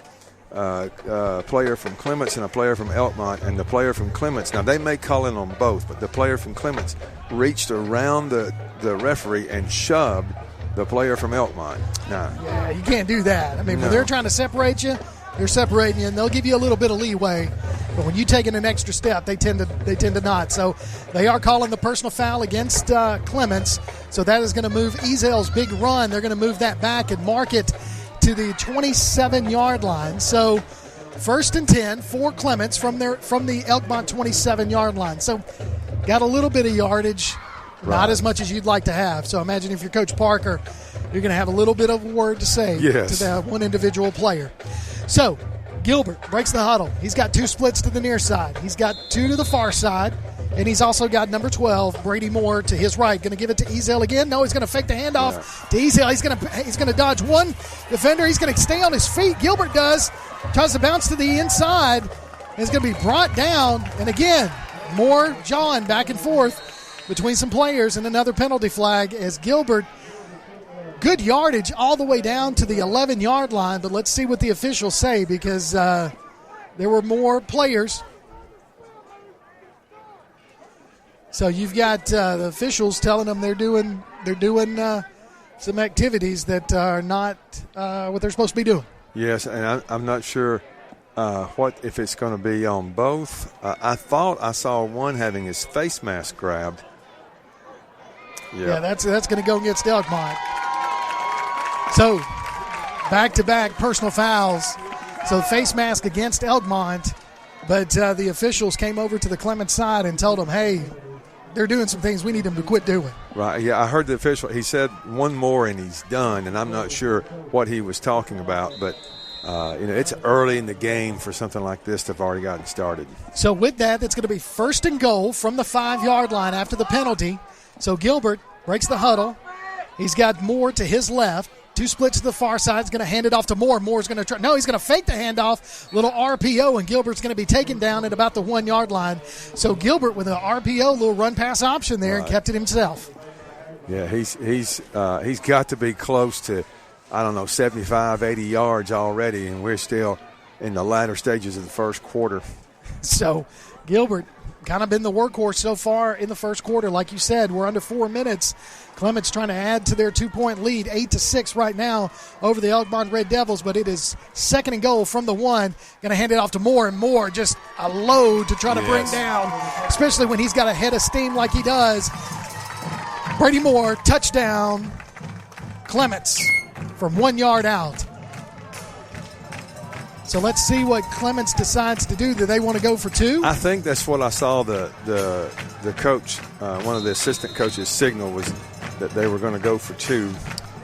Speaker 7: a player from Clements and a player from Elkmont. And the player from Clements, now they may call in on both, but the player from Clements reached around the referee and shoved the player from Elkmont.
Speaker 6: Yeah, you can't do that. I mean, when they're trying to separate you, they're separating you, and they'll give you a little bit of leeway. But when you're taking an extra step, they tend to not. So they are calling the personal foul against Clements. So that is going to move Ezel's big run. They're going to move that back and mark it to the 27-yard line. So 1st and 10 for Clements from the Elkmont 27-yard line. So got a little bit of yardage, not as much as you'd like to have. So imagine if you're Coach Parker, you're going to have a little bit of a word to say to that one individual player. So Gilbert breaks the huddle. He's got 2 splits to the near side. He's got 2 to the far side. And he's also got number 12, Brady Moore, to his right. Going to give it to Ezell again. No, he's going to fake the handoff to Ezell. He's going to dodge one defender. He's going to stay on his feet. Gilbert does. Tries to bounce to the inside. It's going to be brought down. And again, Moore, John, back and forth between some players, and another penalty flag as Gilbert, good yardage all the way down to the 11-yard line. But let's see what the officials say, because there were more players. So you've got the officials telling them they're doing some activities that are not what they're supposed to be doing.
Speaker 7: Yes, and I'm not sure what if it's going to be on both. I thought I saw one having his face mask grabbed.
Speaker 6: Yeah, that's going to go against Elkmont. So back-to-back personal fouls. So face mask against Elkmont, but the officials came over to the Clements side and told them, hey, they're doing some things we need them to quit doing.
Speaker 7: Right, yeah, I heard the official. He said one more and he's done, and I'm not sure what he was talking about, but, it's early in the game for something like this to have already gotten started.
Speaker 6: So with that, it's going to be 1st and goal from the 5-yard line after the penalty. So Gilbert breaks the huddle. He's got Moore to his left. 2 splits to the far side. He's going to hand it off to Moore. Moore's going to try. No, he's going to fake the handoff. Little RPO, and Gilbert's going to be taken down at about the 1-yard line. So Gilbert with an RPO, little run pass option there, and kept it himself.
Speaker 7: Yeah, he's got to be close to, 75, 80 yards already, and we're still in the latter stages of the first quarter.
Speaker 6: So Gilbert kind of been the workhorse so far in the first quarter. Like you said, we're under 4 minutes. Clements trying to add to their 2-point lead, 8-6 right now over the Elkmont Red Devils, but it is 2nd and goal from the 1. Going to hand it off to Moore, and Moore just a load to try to bring down, especially when he's got a head of steam like he does. Brady Moore, touchdown, Clements from 1 yard out. So let's see what Clements decides to do. Do they want to go for 2?
Speaker 7: I think that's what I saw the coach, one of the assistant coaches, signal was that they were going to go for 2.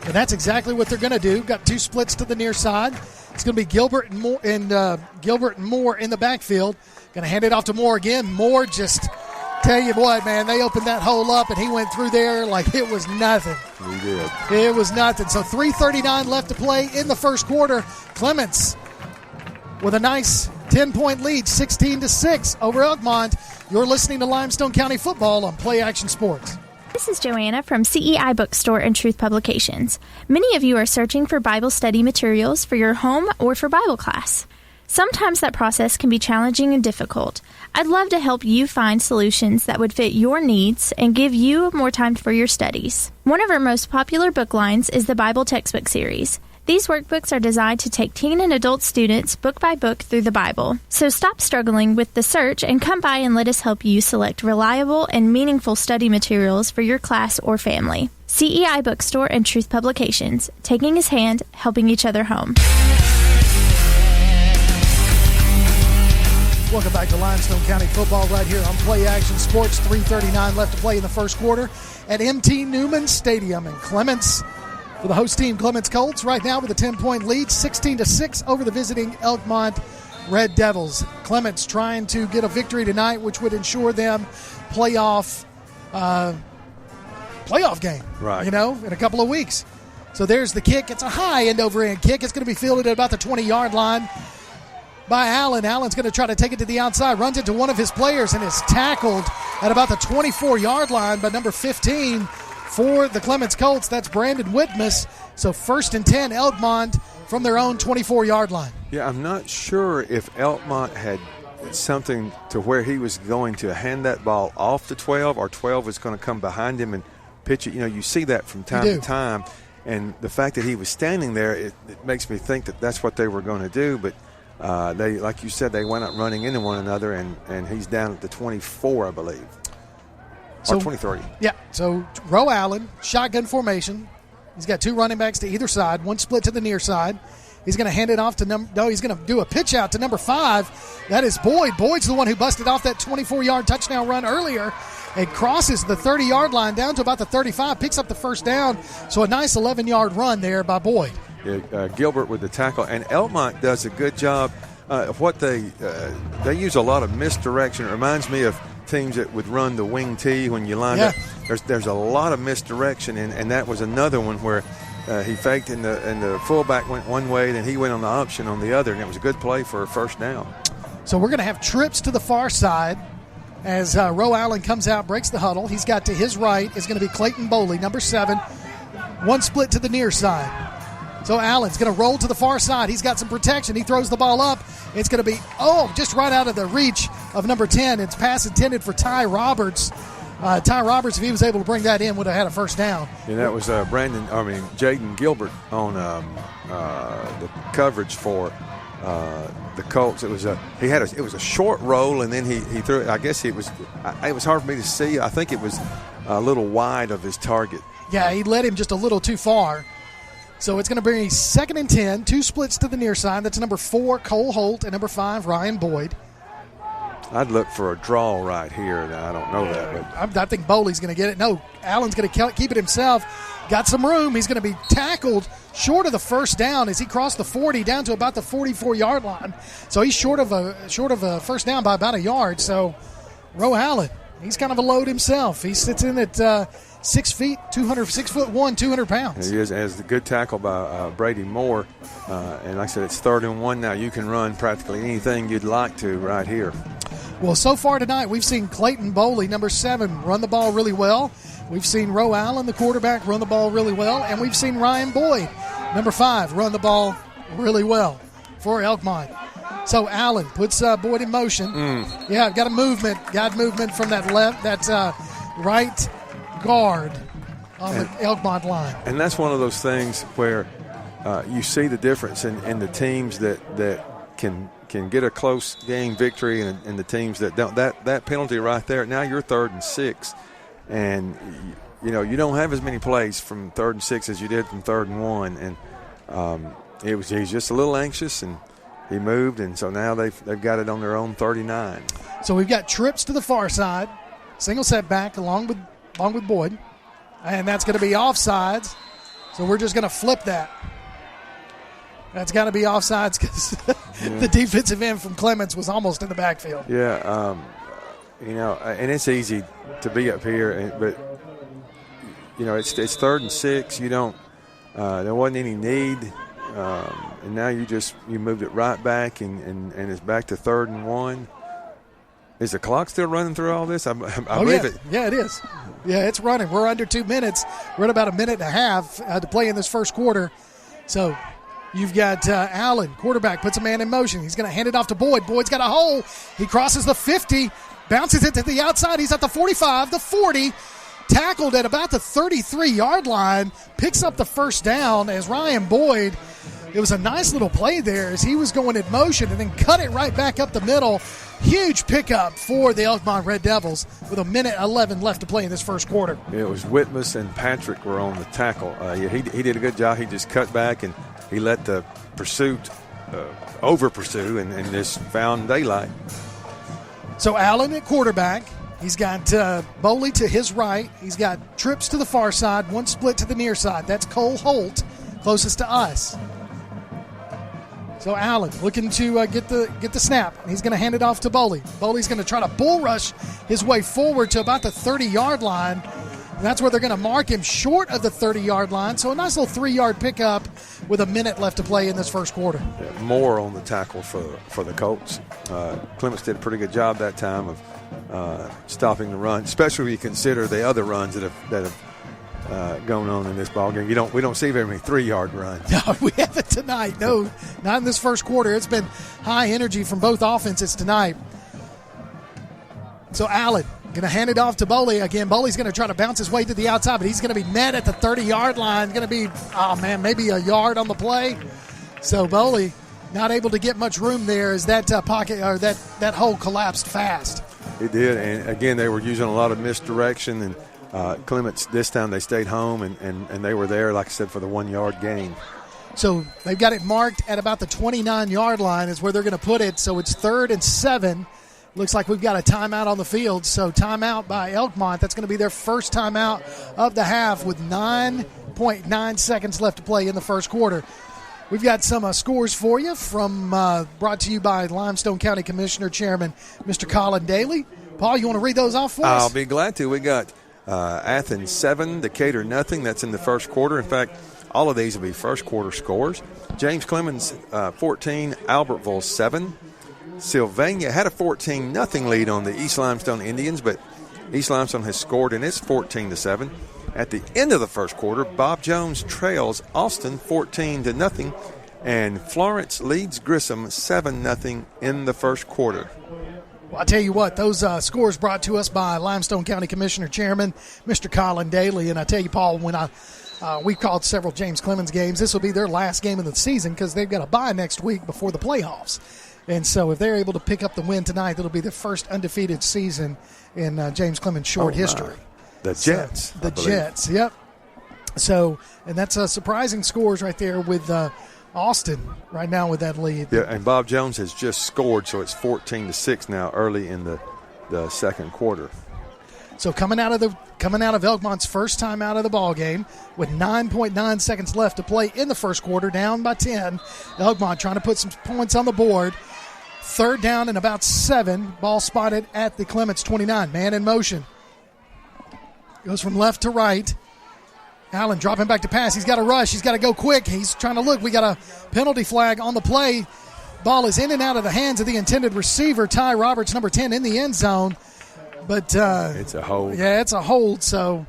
Speaker 6: And that's exactly what they're going to do. Got 2 splits to the near side. It's going to be Gilbert and Moore in the backfield. Going to hand it off to Moore again. Moore just, tell you what, man, they opened that hole up and he went through there like it was nothing.
Speaker 7: He did.
Speaker 6: It was nothing. So 3:39 left to play in the first quarter. Clements with a nice 10-point lead, 16-6 over Elkmont. You're listening to Limestone County Football on Play Action Sports.
Speaker 4: This is Joanna from CEI Bookstore and Truth Publications. Many of you are searching for Bible study materials for your home or for Bible class. Sometimes that process can be challenging and difficult. I'd love to help you find solutions that would fit your needs and give you more time for your studies. One of our most popular book lines is the Bible Textbook Series. These workbooks are designed to take teen and adult students book by book through the Bible. So stop struggling with the search and come by and let us help you select reliable and meaningful study materials for your class or family. CEI Bookstore and Truth Publications, taking his hand, helping each other home.
Speaker 6: Welcome back to Limestone County Football right here on Play Action Sports. 3:39 left to play in the first quarter at MT Newman Stadium in Clements. For the host team, Clements Colts, right now with a 10-point lead, 16-6 over the visiting Elkmont Red Devils. Clements trying to get a victory tonight, which would ensure them playoff game,
Speaker 7: right?
Speaker 6: In a couple of weeks. So there's the kick. It's a high end-over-end kick. It's going to be fielded at about the 20-yard line by Allen. Allen's going to try to take it to the outside, runs into one of his players, and is tackled at about the 24-yard line by number 15 for the Clements Colts. That's Brandon Whitmus. So 1st and 10, Elkmont from their own 24-yard line.
Speaker 7: Yeah, I'm not sure if Elkmont had something to where he was going to hand that ball off the 12 or 12 was going to come behind him and pitch it. You see that from time to time. And the fact that he was standing there, it makes me think that that's what they were going to do. But they, like you said, they went out running into one another, and he's down at the 24, I believe. Or 23.
Speaker 6: Yeah, so Roe Allen, shotgun formation. He's got 2 running backs to either side, 1 split to the near side. He's going to hand it off to he's going to do a pitch out to number 5. That is Boyd. Boyd's the one who busted off that 24-yard touchdown run earlier and crosses the 30-yard line down to about the 35, picks up the first down. So a nice 11-yard run there by Boyd.
Speaker 7: Yeah, Gilbert with the tackle. And Elkmont does a good job of what they use a lot of misdirection. It reminds me of teams that would run the wing tee when you line up. There's a lot of misdirection, and that was another one where he faked and the fullback went one way, then he went on the option on the other, and it was a good play for a first down.
Speaker 6: So we're going to have trips to the far side as Roe Allen comes out, breaks the huddle. He's got to his right is going to be Clayton Boley, number 7. One split to the near side. So Allen's going to roll to the far side. He's got some protection. He throws the ball up. It's going to be, just right out of the reach of number 10. It's pass intended for Ty Roberts. Ty Roberts, if he was able to bring that in, would have had a first down.
Speaker 7: And that was Jaden Gilbert on the coverage for the Colts. It was a short roll, and then he threw it. I guess it was hard for me to see. I think it was a little wide of his target.
Speaker 6: Yeah, he led him just a little too far. So it's going to bring 2nd and 10, 2 splits to the near side. That's number 4, Cole Holt, and number 5, Ryan Boyd.
Speaker 7: I'd look for a draw right here. I don't know that. But
Speaker 6: I think Boley's going to get it. No, Allen's going to keep it himself. Got some room. He's going to be tackled short of the first down as he crossed the 40 down to about the 44-yard line. So he's short of a first down by about a yard. So Roe Allen, he's kind of a load himself. He sits in at 6 feet, 6'1", 200 pounds.
Speaker 7: He is, as the good tackle by Brady Moore. And like I said, it's 3rd and 1 now. You can run practically anything you'd like to right here.
Speaker 6: Well, so far tonight, we've seen Clayton Boley, number 7, run the ball really well. We've seen Roe Allen, the quarterback, run the ball really well. And we've seen Ryan Boyd, number 5, run the ball really well for Elkmont. So Allen puts Boyd in motion. Yeah, got movement from that right guard on the Elkmont line.
Speaker 7: And that's one of those things where you see the difference in the teams that can get a close game victory and the teams that don't. That penalty right there, now you're 3rd and 6, and you don't have as many plays from 3rd and 6 as you did from 3rd and 1, and he's just a little anxious, and he moved, and so now they've got it on their own 39.
Speaker 6: So we've got trips to the far side, single setback along with Boyd, and that's going to be offsides. So we're just going to flip that. That's got to be offsides because the defensive end from Clements was almost in the backfield.
Speaker 7: Yeah, and it's easy to be up here, but it's 3rd and 6. You don't. There wasn't any need, and now you moved it right back, and it's back to 3rd and 1. Is the clock still running through all this? I believe it.
Speaker 6: Yeah, it is. Yeah, it's running. We're under 2 minutes. We're at about a minute and a half to play in this first quarter. So you've got Allen, quarterback, puts a man in motion. He's going to hand it off to Boyd. Boyd's got a hole. He crosses the 50, bounces it to the outside. He's at the 45, the 40, tackled at about the 33-yard line, picks up the first down as Ryan Boyd. It was a nice little play there as he was going in motion and then cut it right back up the middle. Huge pickup for the Elkmont Red Devils with a minute 11 left to play in this first quarter.
Speaker 7: It was Whitmus and Patrick were on the tackle. He did a good job. He just cut back and he let the pursuit over-pursue and just found daylight.
Speaker 6: So Allen at quarterback. He's got Boley to his right. He's got trips to the far side, one split to the near side. That's Cole Holt, closest to us. So Allen looking to get the snap. He's going to hand it off to Boley. Boley's going to try to bull rush his way forward to about the 30-yard line. And that's where they're going to mark him short of the 30-yard line. So a nice little 3-yard pickup with a minute left to play in this first quarter.
Speaker 7: Yeah, more on the tackle for the Colts. Clements did a pretty good job that time of stopping the run, especially when you consider the other runs that have going on in this ball game. We don't see very many 3-yard runs.
Speaker 6: No, we haven't tonight. No, not in this first quarter. It's been high energy from both offenses tonight. So Allen going to hand it off to Boley again. Boley's going to try to bounce his way to the outside, but he's going to be met at the 30-yard line. Going to be, maybe a yard on the play. So Boley not able to get much room there as that pocket or that hole collapsed fast.
Speaker 7: It did, and again they were using a lot of misdirection, and Clements this time they stayed home and they were there, like I said, for the 1-yard gain.
Speaker 6: So they've got it marked at about the 29-yard line is where they're going to put it. So it's 3rd and 7. Looks like we've got a timeout on the field. So timeout by Elkmont. That's going to be their first timeout of the half with 9.9 seconds left to play in the first quarter. We've got some scores for you from brought to you by Limestone County Commissioner Chairman Mr. Colin Daly. Paul, you want to read those off for us?
Speaker 7: I'll be glad to. We got Athens 7, Decatur nothing. That's in the first quarter. In fact, all of these will be first quarter scores. James Clements 14, Albertville 7. Sylvania had a 14-0 lead on the East Limestone Indians, but East Limestone has scored, and it's 14-7. At the end of the first quarter, Bob Jones trails Austin 14-0, and Florence leads Grissom 7-0 in the first quarter.
Speaker 6: Well, I'll tell you what, those scores brought to us by Limestone County Commissioner Chairman Mr. Colin Daly. And I tell you, Paul, when we called several James Clemens games, this will be their last game of the season because they've got a bye next week before the playoffs. And so if they're able to pick up the win tonight, that'll be the first undefeated season in James Clemens' short history.
Speaker 7: The Jets.
Speaker 6: The Jets, yep. So, and that's surprising scores right there with Austin right now with that lead.
Speaker 7: Yeah, and Bob Jones has just scored, so it's 14-6 now early in the second quarter.
Speaker 6: So coming out of Elkmont's first time out of the ball game with 9.9 seconds left to play in the first quarter, down by 10. Elkmont trying to put some points on the board. Third down and about 7. Ball spotted at the Clements 29. Man in motion. Goes from left to right. Allen dropping back to pass. He's got to rush. He's got to go quick. He's trying to look. We got a penalty flag on the play. Ball is in and out of the hands of the intended receiver, Ty Roberts, number 10, in the end zone. But
Speaker 7: it's a hold.
Speaker 6: Yeah, it's a hold. So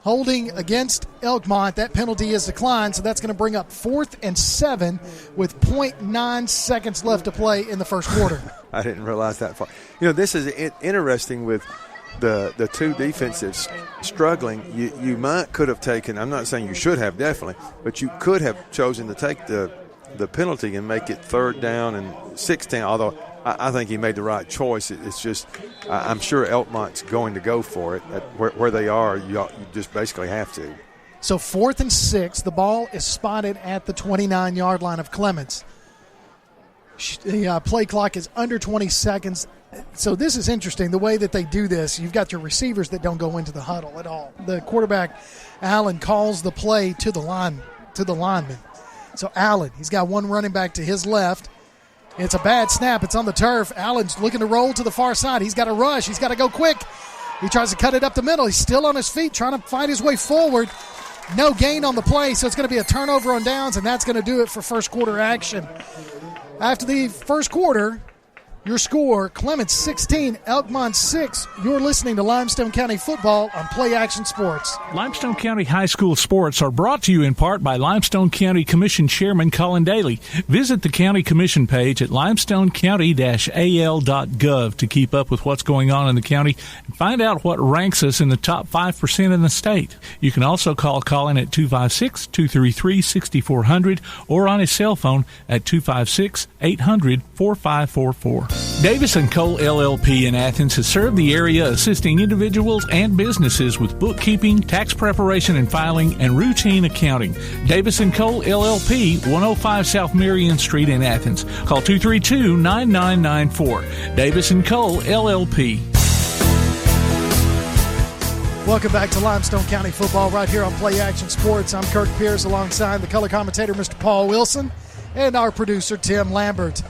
Speaker 6: holding against Elkmont. That penalty is declined, so that's going to bring up 4th and 7 with 0.9 seconds left to play in the first quarter.
Speaker 7: I didn't realize that far. This is interesting with the two defensives struggling. You could have taken, I'm not saying you should have definitely, but you could have chosen to take the penalty and make it 3rd down and 16, although I think he made the right choice. It's just I'm sure Elkmont's going to go for it. Where they are, you just basically have to.
Speaker 6: So 4th and 6, the ball is spotted at the 29-yard line of Clements. The play clock is under 20 seconds. So this is interesting, the way that they do this. You've got your receivers that don't go into the huddle at all. The quarterback, Allen, calls the play to the lineman. So Allen, he's got one running back to his left. It's a bad snap. It's on the turf. Allen's looking to roll to the far side. He's got to rush. He's got to go quick. He tries to cut it up the middle. He's still on his feet trying to fight his way forward. No gain on the play, so it's going to be a turnover on downs, and that's going to do it for first quarter action. After the first quarter, your score, Clements 16, Elkmont 6. You're listening to Limestone County Football on Play Action Sports.
Speaker 1: Limestone County High School sports are brought to you in part by Limestone County Commission Chairman Colin Daly. Visit the County Commission page at limestonecounty-al.gov to keep up with what's going on in the county and find out what ranks us in the top 5% in the state. You can also call Colin at 256-233-6400 or on his cell phone at 256-800-4544. Davis & Cole LLP in Athens has served the area assisting individuals and businesses with bookkeeping, tax preparation and filing, and routine accounting. Davis & Cole LLP, 105 South Marion Street in Athens. Call 232-9994. Davis & Cole LLP.
Speaker 6: Welcome back to Limestone County Football right here on Play Action Sports. I'm Kirk Pierce alongside the color commentator, Mr. Paul Wilson, and our producer, Tim Lambert.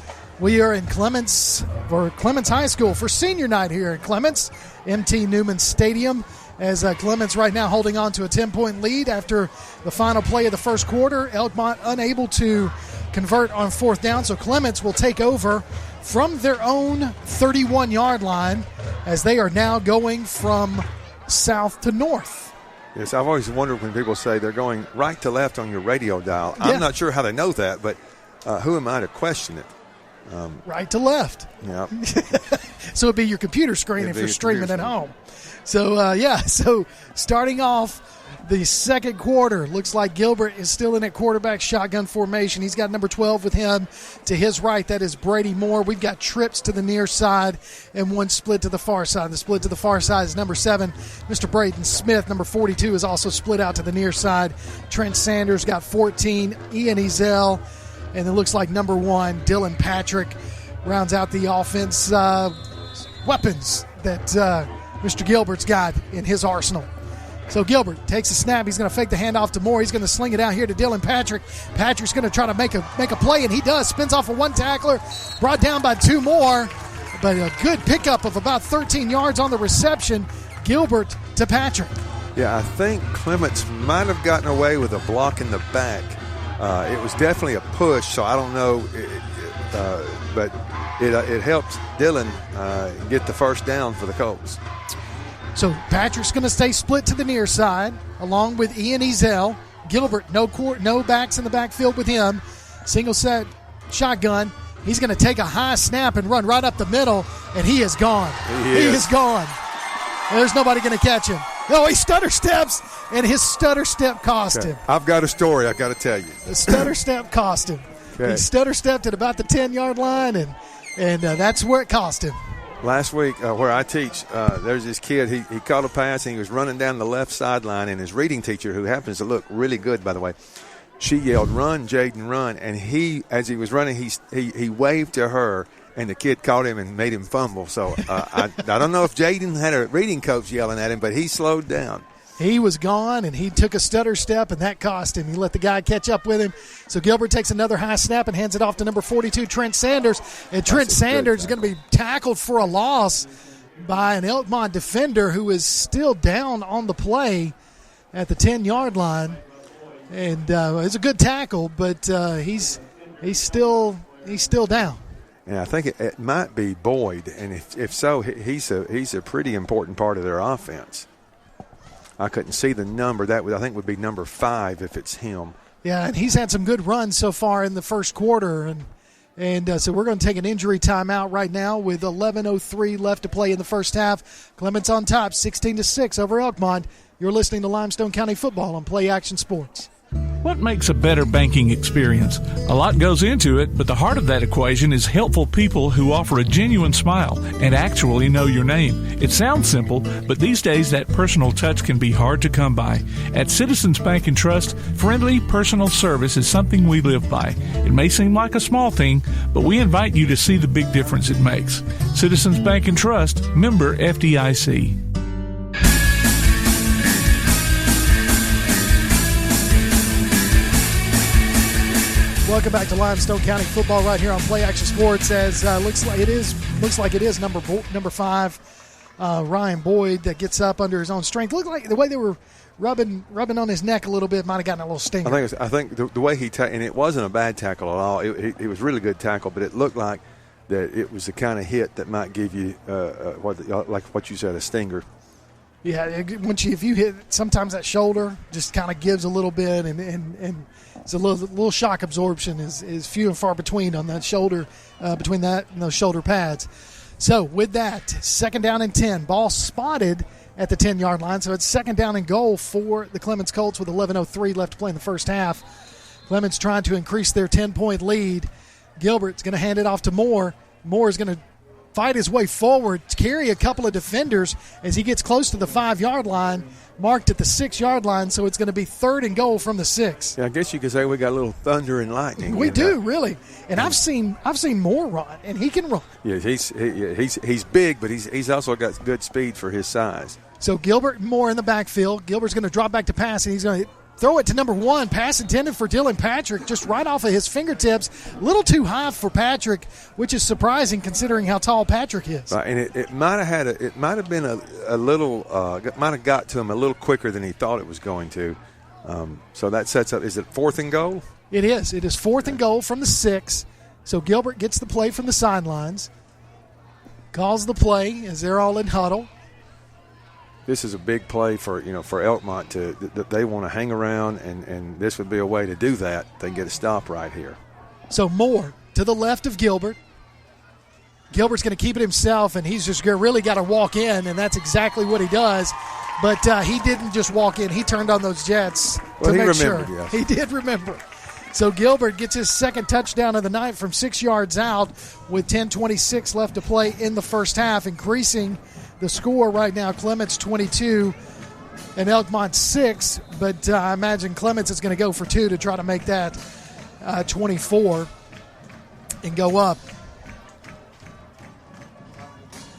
Speaker 6: We are in Clements High School for senior night here at Clements, MT Newman Stadium, as Clements right now holding on to a 10-point lead after the final play of the first quarter. Elkmont unable to convert on 4th down, so Clements will take over from their own 31-yard line as they are now going from south to north.
Speaker 7: Yes, I've always wondered when people say they're going right to left on your radio dial. Yeah. I'm not sure how they know that, but who am I to question it?
Speaker 6: Right to left.
Speaker 7: Yeah.
Speaker 6: So it'd be your computer screen if you're streaming at home. So, so starting off the second quarter, looks like Gilbert is still in at quarterback shotgun formation. He's got number 12 with him to his right. That is Brady Moore. We've got trips to the near side and one split to the far side. The split to the far side is number 7, Mr. Braden Smith. Number 42 is also split out to the near side. Trent Sanders got 14, Ian Ezel. And it looks like number 1, Dylan Patrick, rounds out the offense weapons that Mr. Gilbert's got in his arsenal. So Gilbert takes a snap. He's going to fake the handoff to Moore. He's going to sling it out here to Dylan Patrick. Patrick's going to try to make a play, and he does. Spins off of one tackler, brought down by 2 more. but a good pickup of about 13 yards on the reception. Gilbert to Patrick.
Speaker 7: Yeah, I think Clements might have gotten away with a block in the back. It was definitely a push, so I don't know, but it helped Dylan get the first down for the Colts.
Speaker 6: So Patrick's going to stay split to the near side, along with Ian Ezel. Gilbert, no backs in the backfield with him. Single set shotgun. He's going to take a high snap and run right up the middle, and he is gone. He is gone. There's nobody going to catch him. No, he stutter steps, and his stutter step cost him.
Speaker 7: I've got a story I got to tell you.
Speaker 6: The stutter step cost him. Okay. He stutter stepped at about the 10-yard line, and that's where it cost him.
Speaker 7: Last week, where I teach, there's this kid. He caught a pass, and he was running down the left sideline, and his reading teacher, who happens to look really good, by the way, she yelled, "Run, Jaden, run!" And he, as he was running, he waved to her, and the kid caught him and made him fumble. So I don't know if Jaden had a reading coach yelling at him, but he slowed down.
Speaker 6: He was gone, and he took a stutter step, and that cost him. He let the guy catch up with him. So Gilbert takes another high snap and hands it off to number 42, Trent Sanders. And Trent Sanders is going to be tackled for a loss by an Elkmont defender who is still down on the play at the 10-yard line. And it's a good tackle, but he's still down.
Speaker 7: Yeah, I think it might be Boyd, and if so, he's a pretty important part of their offense. I couldn't see the number. That I think would be number 5 if it's him.
Speaker 6: Yeah, and he's had some good runs so far in the first quarter, and so we're going to take an injury timeout right now with 11:03 left to play in the first half. Clements on top, 16-6 over Elkmont. You're listening to Limestone County Football on Play Action Sports.
Speaker 1: What makes a better banking experience? A lot goes into it, but the heart of that equation is helpful people who offer a genuine smile and actually know your name. It sounds simple, but these days that personal touch can be hard to come by. At Citizens Bank and Trust, friendly personal service is something we live by. It may seem like a small thing, but we invite you to see the big difference it makes. Citizens Bank and Trust, member FDIC.
Speaker 6: Welcome back to Limestone County Football right here on Play Action Sports. As looks like it is number 5, Ryan Boyd, that gets up under his own strength. Looked like the way they were rubbing on his neck a little bit might have gotten a little stinger.
Speaker 7: I think the way he and it wasn't a bad tackle at all. It was really good tackle, but it looked like that it was the kind of hit that might give you like what you said, a stinger.
Speaker 6: Yeah, if you hit, sometimes that shoulder just kind of gives a little bit, and it's a little shock absorption is few and far between on that shoulder, between that and those shoulder pads. So with that, second down and 10, ball spotted at the 10-yard line. So it's second down and goal for the Clements Colts with 11:03 left to play in the first half. Clements trying to increase their 10-point lead. Gilbert's going to hand it off to Moore. Moore is going to fight his way forward, carry a couple of defenders as he gets close to the 5-yard line, marked at the 6-yard line, so it's going to be third and goal from the 6.
Speaker 7: Yeah, I guess you could say we got a little thunder and lightning.
Speaker 6: We do, really. And I've seen Moore run, and he can run.
Speaker 7: Yeah, he's big, but he's also got good speed for his size.
Speaker 6: So Gilbert and Moore in the backfield. Gilbert's going to drop back to pass, and he's going to throw it to number 1. Pass intended for Dylan Patrick, just right off of his fingertips. A little too high for Patrick, which is surprising considering how tall Patrick is.
Speaker 7: Right, and it might have been a little might have got to him a little quicker than he thought it was going to. So that sets up. Is it 4th and goal?
Speaker 6: It is. It is 4th and goal from the 6. So Gilbert gets the play from the sidelines, calls the play as they're all in huddle.
Speaker 7: This is a big play for Elkmont that they want to hang around, and this would be a way to do that. They get a stop right here.
Speaker 6: So Moore to the left of Gilbert. Gilbert's going to keep it himself, and he's just really got to walk in, and that's exactly what he does. But he didn't just walk in. He turned on those jets to make sure. Yes. He did remember. So Gilbert gets his second touchdown of the night from 6 yards out with 10:26 left to play in the first half, increasing the score right now. Clements 22 and Elkmont 6, but I imagine Clements is going to go for 2 to try to make that 24 and go up.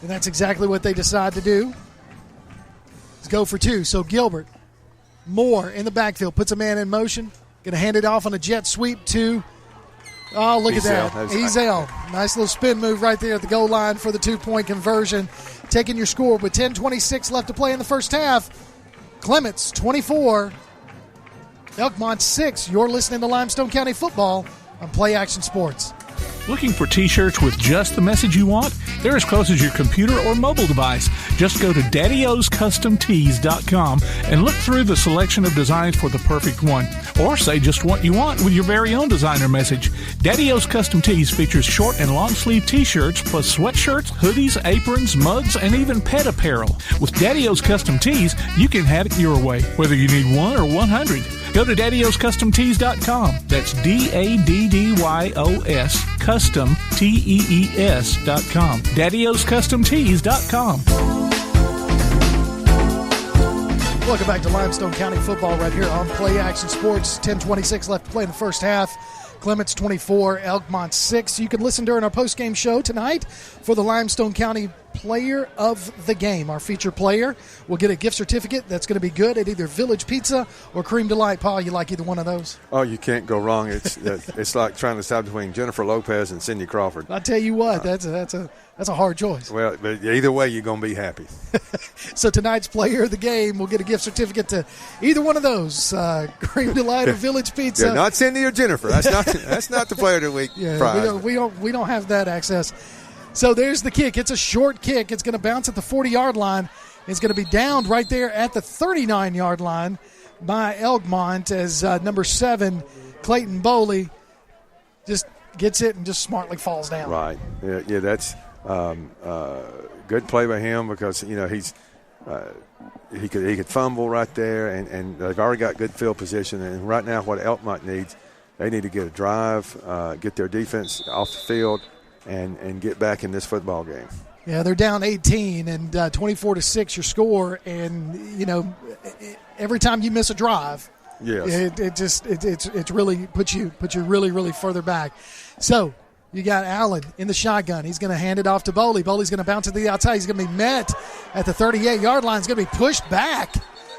Speaker 6: And that's exactly what they decide to do. Let's go for 2. So Gilbert, Moore in the backfield, puts a man in motion. Going to hand it off on a jet sweep to Oh, look at that.
Speaker 7: Ezel.
Speaker 6: Ezel. Nice little spin move right there at the goal line for the 2-point conversion. Taking your score with 10:26 left to play in the first half. Clements 24, Elkmont 6. You're listening to Limestone County Football on Play Action Sports.
Speaker 1: Looking for t-shirts with just the message you want? They're as close as your computer or mobile device. Just go to daddyoscustomtees.com and look through the selection of designs for the perfect one. Or say just what you want with your very own designer message. Daddy O's Custom Tees features short and long sleeve t-shirts plus sweatshirts, hoodies, aprons, mugs, and even pet apparel. With Daddy O's Custom Tees, you can have it your way, whether you need 1 or 100. Go to daddyoscustomtees.com. That's DADDYOS Custom TEES.com. daddyoscustomtees.com.
Speaker 6: Welcome back to Limestone County Football right here on Play Action Sports. 10:26 left to play in the first half. Clements 24, Elkmont 6. You can listen during our post-game show tonight for the Limestone County Player of the Game. Our featured player will get a gift certificate that's going to be good at either Village Pizza or Cream Delight. Paul, you like either one of those?
Speaker 7: Oh, you can't go wrong. It's like trying to decide between Jennifer Lopez and Cindy Crawford.
Speaker 6: I tell you what, that's a hard choice.
Speaker 7: Well, but either way, you're going to be happy.
Speaker 6: So tonight's Player of the Game will get a gift certificate to either one of those, Cream Delight or Village Pizza.
Speaker 7: Yeah, not Cindy or Jennifer. That's not the Player of the Week prize.
Speaker 6: We don't have that access. So there's the kick. It's a short kick. It's going to bounce at the 40-yard line. It's going to be downed right there at the 39-yard line by Elkmont as number 7, Clayton Bowley, just gets it and just smartly falls down.
Speaker 7: Right. Yeah, that's good play by him because he's he could fumble right there, and they've already got good field position. And right now, what Elkmont needs, they need to get a drive, get their defense off the field, and get back in this football game.
Speaker 6: Yeah, they're down 18 and 24-6 your score, and every time you miss a drive,
Speaker 7: yes,
Speaker 6: it really puts you really, really further back. So you got Allen in the shotgun. He's going to hand it off to Bowley. Bowley's going to bounce it to the outside. He's going to be met at the 38-yard line. He's going to be pushed back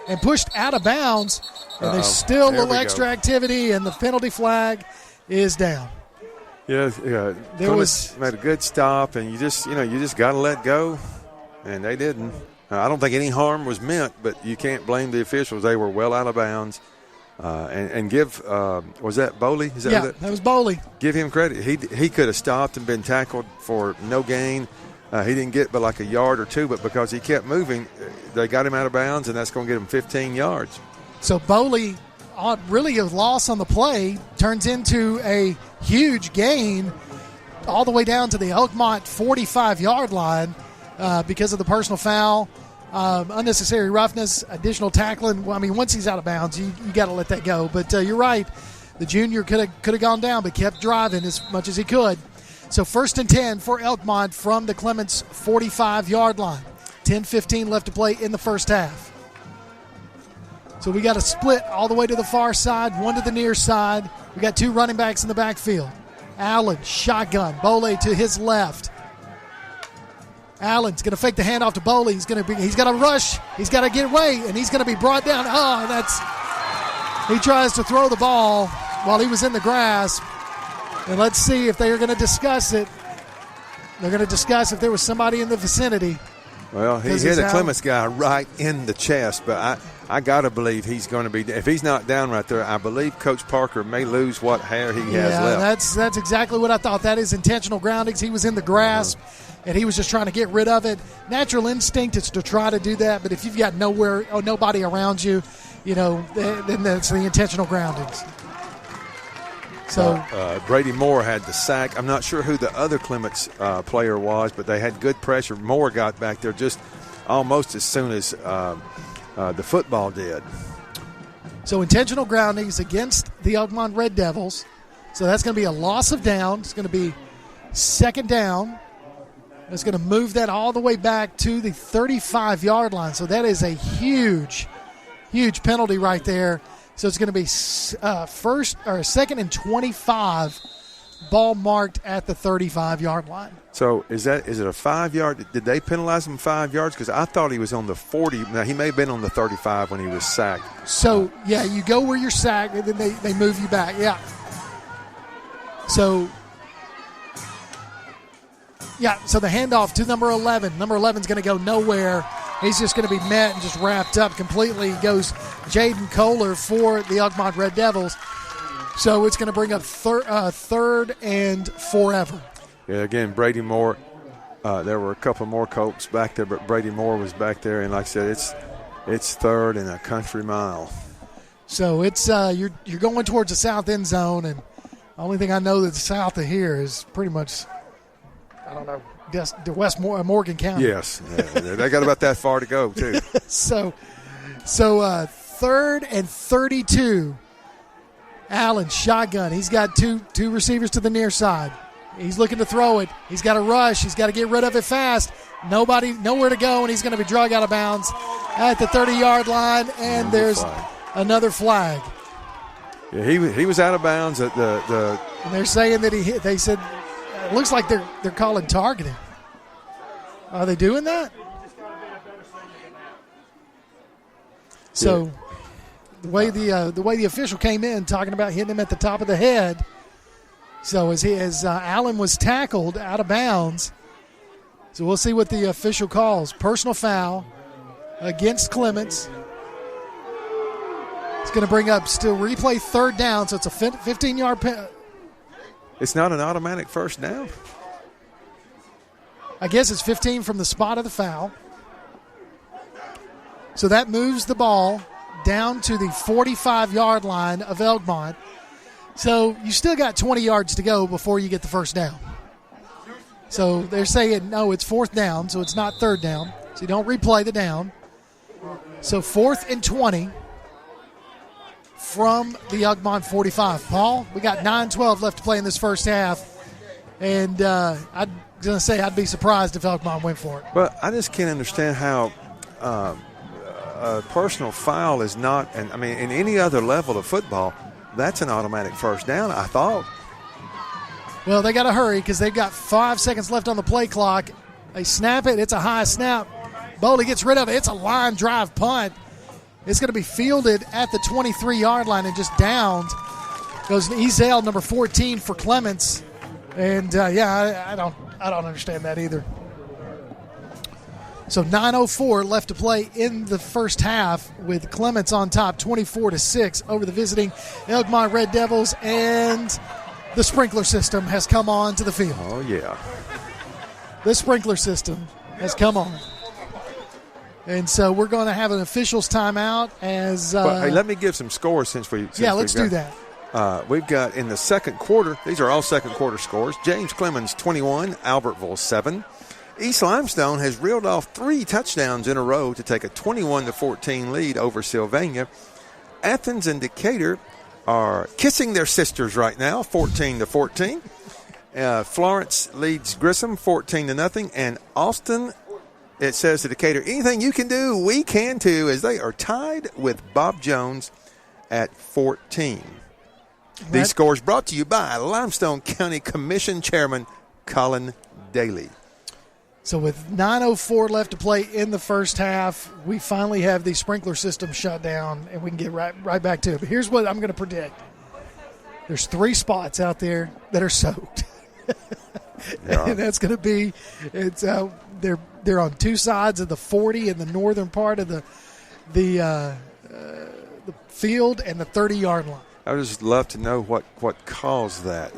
Speaker 6: and pushed out of bounds. And there's still a little extra activity, and the penalty flag is down.
Speaker 7: Yeah.
Speaker 6: There was
Speaker 7: made a good stop, and you just got to let go, and they didn't. I don't think any harm was meant, but you can't blame the officials. They were well out of bounds. And give was that Bowley?
Speaker 6: That was Bowley.
Speaker 7: Give him credit. He could have stopped and been tackled for no gain. He didn't get but like a yard or two, but because he kept moving, they got him out of bounds, and that's going to get him 15 yards.
Speaker 6: So Bowley, really a loss on the play, turns into a huge gain all the way down to the Elkmont 45-yard line because of the personal foul. Unnecessary roughness, additional tackling. Well, I mean, once he's out of bounds, you got to let that go. But you're right. The junior could have gone down, but kept driving as much as he could. So 1st and 10 for Elkmont from the Clements 45-yard line. 10:15 left to play in the first half. So we got a split all the way to the far side, one to the near side. We got 2 running backs in the backfield. Allen, shotgun. Bowley to his left. Allen's going to fake the handoff to Bowley. He's got to rush. He's got to get away, and he's going to be brought down. He tries to throw the ball while he was in the grass. And let's see if they are going to discuss it. They're going to discuss if there was somebody in the vicinity.
Speaker 7: Well, he hit a Clements guy right in the chest, but I got to believe he's going to be – if he's not down right there, I believe Coach Parker may lose what hair he has left.
Speaker 6: That's exactly what I thought. That is intentional groundings. He was in the grasp, and he was just trying to get rid of it. Natural instinct is to try to do that, but if you've got nobody around you, then that's the intentional groundings. So
Speaker 7: Brady Moore had the sack. I'm not sure who the other Clements player was, but they had good pressure. Moore got back there just almost as soon as the football did.
Speaker 6: So intentional groundings against the Elkmont Red Devils. So that's going to be a loss of down. It's going to be 2nd down. It's going to move that all the way back to the 35-yard line. So that is a huge, huge penalty right there. So it's going to be 2nd and 25, ball marked at the 35-yard line.
Speaker 7: So is it a 5-yard? Did they penalize him 5 yards? Because I thought he was on the 40. Now, he may have been on the 35 when he was sacked.
Speaker 6: So, you go where you're sacked, and then they move you back. Yeah. So the handoff to number 11. Number 11 is going to go nowhere. He's just going to be met and just wrapped up completely. Goes Jaden Kohler for the Elkmont Red Devils. So it's going to bring up third and forever.
Speaker 7: Yeah, again, Brady Moore. There were a couple more Colts back there, but Brady Moore was back there. And like I said, it's third and a country mile.
Speaker 6: So it's you're going towards the south end zone, and the only thing I know that's south of here is pretty much, I don't know, just the West Morgan County.
Speaker 7: Yes, yeah, they got about that far to go too.
Speaker 6: So third and 32. Allen shotgun. He's got two receivers to the near side. He's looking to throw it. He's got to rush. He's got to get rid of it fast. Nowhere to go, and he's going to be dragged out of bounds at the 30-yard line. And there's another flag.
Speaker 7: Yeah, he was out of bounds at the.
Speaker 6: And they're saying that he hit. They said it looks like they're calling targeting. Are they doing that? So. Yeah. The way the official came in talking about hitting him at the top of the head. So as Allen was tackled out of bounds. So we'll see what the official calls. Personal foul against Clements. It's going to bring up still replay third down. So it's a 15-yard penalty.
Speaker 7: It's not an automatic first down.
Speaker 6: I guess it's 15 from the spot of the foul. So that moves the ball down to the 45-yard line of Elkmont. So you still got 20 yards to go before you get the first down. So they're saying, no, it's fourth down, so it's not third down. So you don't replay the down. So 4th and 20 from the Elkmont 45. Paul, we got 9:12 left to play in this first half. And I'm going to say I'd be surprised if Elkmont went for it.
Speaker 7: But I just can't understand how a personal foul is not, and I mean, in any other level of football, that's an automatic first down, I thought.
Speaker 6: Well, they got to hurry because they've got 5 seconds left on the play clock. They snap it. It's a high snap. Boley gets rid of it. It's a line drive punt. It's going to be fielded at the 23-yard line and just downed. Goes Ezel, number 14 for Clements. And, I don't understand that either. So 9:04 left to play in the first half with Clements on top 24-6 over the visiting Elkmont Red Devils, and the sprinkler system has come on to the field.
Speaker 7: Oh, yeah.
Speaker 6: The sprinkler system has come on. And so we're going to have an officials timeout as
Speaker 7: hey, let me give some scores since
Speaker 6: let's do that.
Speaker 7: We've got in the second quarter, these are all second quarter scores. James Clemens 21, Albertville 7. East Limestone has reeled off 3 touchdowns in a row to take a 21-14 lead over Sylvania. Athens and Decatur are kissing their sisters right now, 14-14. Florence leads Grissom 14-0, and Austin, it says to Decatur, anything you can do, we can too, as they are tied with Bob Jones at 14. These scores brought to you by Limestone County Commission Chairman Colin Daly.
Speaker 6: So with 9:04 left to play in the first half, we finally have the sprinkler system shut down, and we can get right back to it. But here's what I'm going to predict. There's 3 spots out there that are soaked. Yeah. And that's going to be they're on 2 sides of the 40 in the northern part of the field and the 30-yard line.
Speaker 7: I would just love to know what caused that.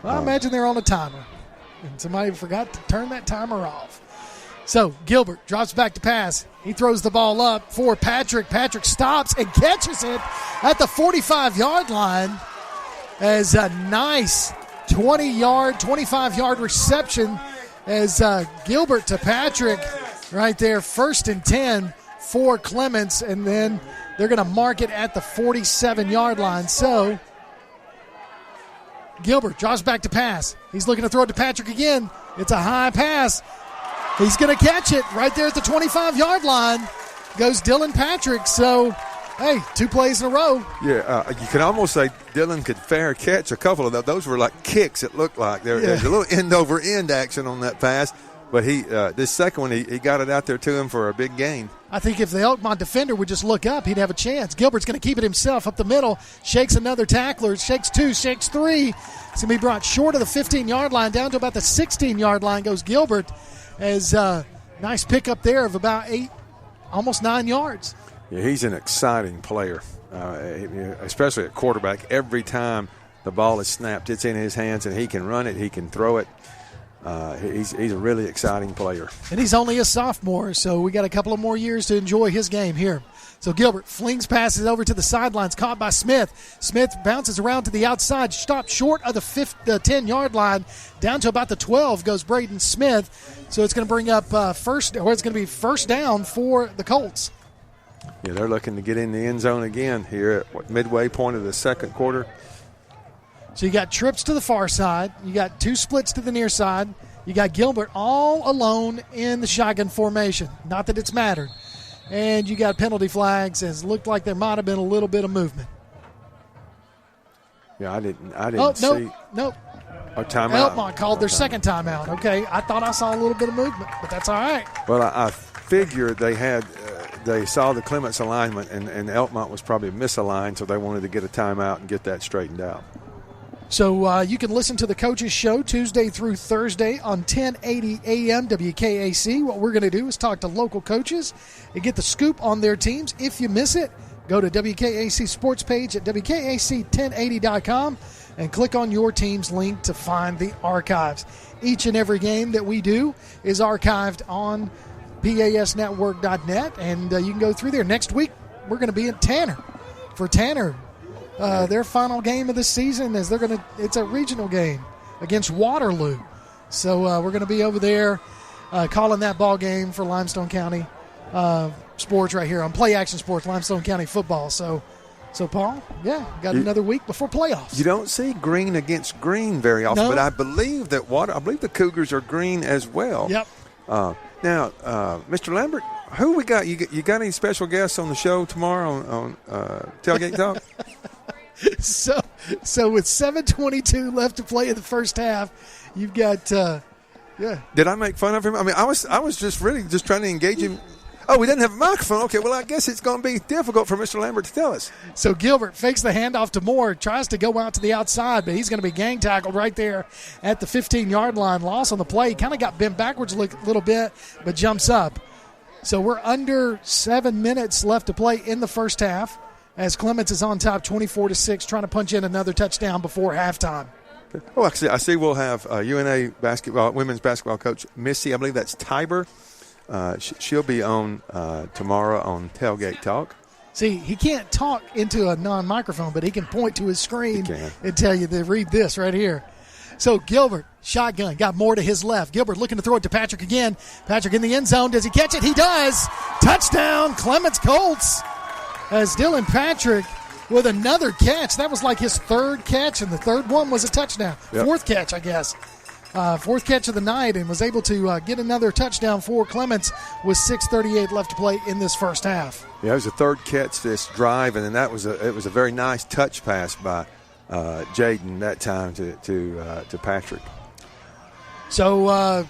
Speaker 6: I imagine they're on a timer. And somebody forgot to turn that timer off. So Gilbert drops back to pass. He throws the ball up for Patrick. Patrick stops and catches it at the 45-yard line as a nice 25-yard reception as Gilbert to Patrick right there. 1st and 10 for Clements, and then they're going to mark it at the 47-yard line. So Gilbert drops back to pass. He's looking to throw it to Patrick again. It's a high pass. He's going to catch it right there at the 25-yard line. Goes Dylan Patrick. So, hey, 2 plays in a row.
Speaker 7: Yeah, you can almost say Dylan could fair catch a couple of those. Those were like kicks, it looked like. There's a little end-over-end action on that pass. But this second one, he got it out there to him for a big gain.
Speaker 6: I think if the Elkmont defender would just look up, he'd have a chance. Gilbert's going to keep it himself up the middle. Shakes another tackler. Shakes two. Shakes three. It's going to be brought short of the 15-yard line, down to about the 16-yard line goes Gilbert. As nice pickup there of about 8, almost 9 yards.
Speaker 7: Yeah, he's an exciting player, especially at quarterback. Every time the ball is snapped, it's in his hands, and he can run it. He can throw it. He's a really exciting player.
Speaker 6: And he's only a sophomore, so we got a couple of more years to enjoy his game here. So Gilbert flings passes over to the sidelines, caught by Smith. Smith bounces around to the outside, stopped short of the 10-yard line, down to about the 12 goes Braden Smith. So it's going to bring up it's going to be first down for the Colts.
Speaker 7: Yeah, they're looking to get in the end zone again here at midway point of the second quarter.
Speaker 6: So you got trips to the far side. You got 2 splits to the near side. You got Gilbert all alone in the shotgun formation. Not that it's mattered. And you got penalty flags, as it looked like there might have been a little bit of movement.
Speaker 7: Yeah, I didn't see.
Speaker 6: Nope.
Speaker 7: A timeout.
Speaker 6: Elkmont called their second timeout. Okay, I thought I saw a little bit of movement, but that's all right.
Speaker 7: Well, I figured they saw the Clements alignment, and Elkmont was probably misaligned, so they wanted to get a timeout and get that straightened out.
Speaker 6: So you can listen to the Coaches Show Tuesday through Thursday on 1080 AM WKAC. What we're going to do is talk to local coaches and get the scoop on their teams. If you miss it, go to WKAC Sports page at WKAC1080.com and click on your team's link to find the archives. Each and every game that we do is archived on PASnetwork.net, and you can go through there. Next week, we're going to be in Tanner for Tanner. Their final game of the season is it's a regional game against Waterloo. So we're going to be over there calling that ball game for Limestone County sports right here on Play Action Sports, Limestone County football. So Paul, got another week before playoffs.
Speaker 7: You don't see green against green very often, but I believe the Cougars are green as well.
Speaker 6: Yep.
Speaker 7: Now, Mr. Lambert, who we got? You got any special guests on the show tomorrow on Tailgate Talk?
Speaker 6: So with 7:22 left to play in the first half, you've got
Speaker 7: Did I make fun of him? I mean, I was just really just trying to engage him. Oh, we didn't have a microphone. Okay, well, I guess it's going to be difficult for Mr. Lambert to tell us.
Speaker 6: So Gilbert fakes the handoff to Moore, tries to go out to the outside, but he's going to be gang tackled right there at the 15-yard line. Loss on the play. He kind of got bent backwards a little bit, but jumps up. So we're under 7 minutes left to play in the first half, as Clements is on top 24-6, trying to punch in another touchdown before halftime.
Speaker 7: Oh, actually, I see we'll have UNA women's basketball coach Missy. I believe that's Tiber. She'll be on tomorrow on Tailgate Talk.
Speaker 6: See, he can't talk into a non-microphone, but he can point to his screen and tell you to read this right here. So Gilbert, shotgun, got more to his left. Gilbert looking to throw it to Patrick again. Patrick in the end zone. Does he catch it? He does. Touchdown, Clements Colts. As Dylan Patrick with another catch. That was like his third catch, and the third one was a touchdown.
Speaker 7: Yep.
Speaker 6: Fourth catch, I guess. Fourth catch of the night, and was able to get another touchdown for Clements with 6:38 left to play in this first half.
Speaker 7: Yeah, it was the third catch this drive, and then it was a very nice touch pass by Jaden that time to Patrick.
Speaker 6: So,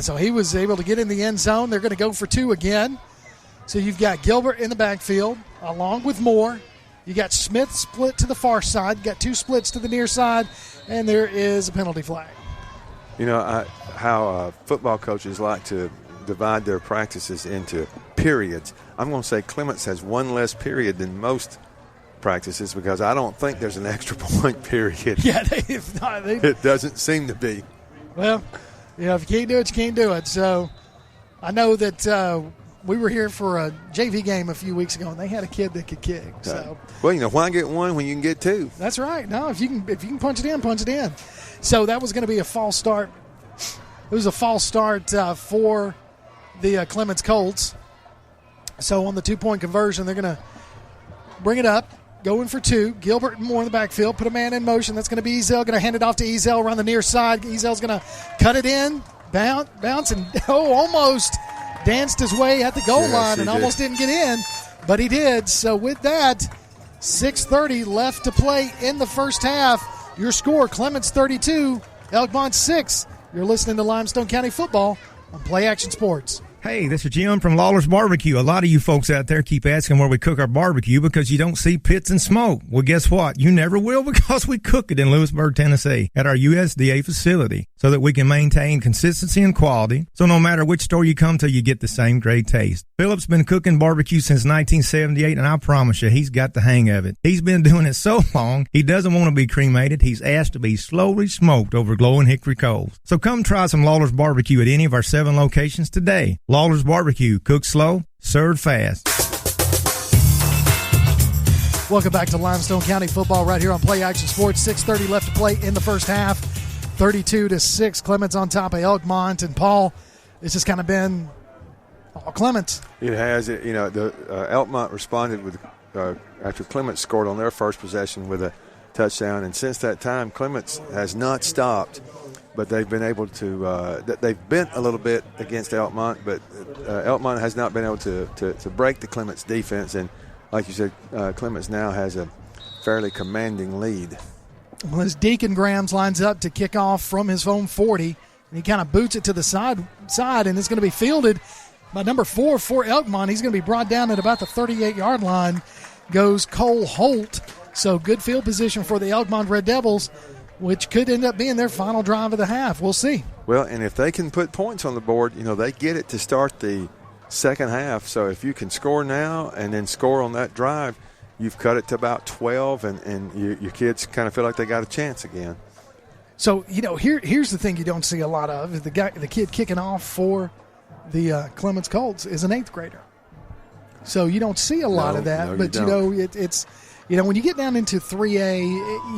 Speaker 6: so he was able to get in the end zone. They're going to go for two again. So you've got Gilbert in the backfield along with Moore. You got Smith split to the far side. You got two splits to the near side, and there is a penalty flag.
Speaker 7: You know how football coaches like to divide their practices into periods. I'm going to say Clements has one less period than most practices because I don't think there's an extra point period.
Speaker 6: Yeah, if not,
Speaker 7: it doesn't seem to be.
Speaker 6: Well, if you can't do it, you can't do it. So I know that we were here for a JV game a few weeks ago, and they had a kid that could kick. So,
Speaker 7: well, why get one when you can get two?
Speaker 6: That's right. No, if you can punch it in, punch it in. So that was going to be a false start. It was a false start for the Clements Colts. So on the 2-point conversion, they're going to bring it up, going for two. Gilbert and Moore in the backfield, put a man in motion. That's going to be Ezel. Going to hand it off to Ezel around the near side. Ezel's going to cut it in, bounce, and almost danced his way at the goal line and almost didn't get in, but he did. So with that, 6:30 left to play in the first half. Your score, Clements 32, Elkmont 6. You're listening to Limestone County Football on Play Action Sports.
Speaker 5: Hey, this is Jim from Lawler's Barbecue. A lot of you folks out there keep asking where we cook our barbecue because you don't see pits and smoke. Well, guess what? You never will because we cook it in Lewisburg, Tennessee at our USDA facility so that we can maintain consistency and quality. So no matter which store you come to, you get the same great taste. Philip's been cooking barbecue since 1978, and I promise you, he's got the hang of it. He's been doing it so long, he doesn't want to be cremated. He's asked to be slowly smoked over glowing hickory coals. So come try some Lawler's Barbecue at any of our 7 locations today. Lawler's Barbecue, cooked slow, served fast.
Speaker 6: Welcome back to Limestone County Football right here on Play Action Sports. 6:30 left to play in the first half. 32-6, Clements on top of Elkmont. And Paul, it's just kind of been all Clements.
Speaker 7: It has. The Elkmont responded with after Clements scored on their first possession with a touchdown, and since that time, Clements has not stopped. But they've been able to they've bent a little bit against Elkmont, but Elkmont has not been able to break the Clements defense. And like you said, Clements now has a fairly commanding lead.
Speaker 6: Well, as Deacon Grams lines up to kick off from his own 40, and he kind of boots it to the side, and it's going to be fielded by number 4 for Elkmont. He's going to be brought down at about the 38-yard line. Goes Cole Holt. So good field position for the Elkmont Red Devils, which could end up being their final drive of the half. We'll see.
Speaker 7: Well, and if they can put points on the board, they get it to start the second half. So if you can score now and then score on that drive, you've cut it to about 12, and your kids kind of feel like they got a chance again.
Speaker 6: So, here's the thing you don't see a lot of. The kid kicking off for the Clements Colts is an 8th grader. So you don't see a lot of that. But, it's when you get down into 3A,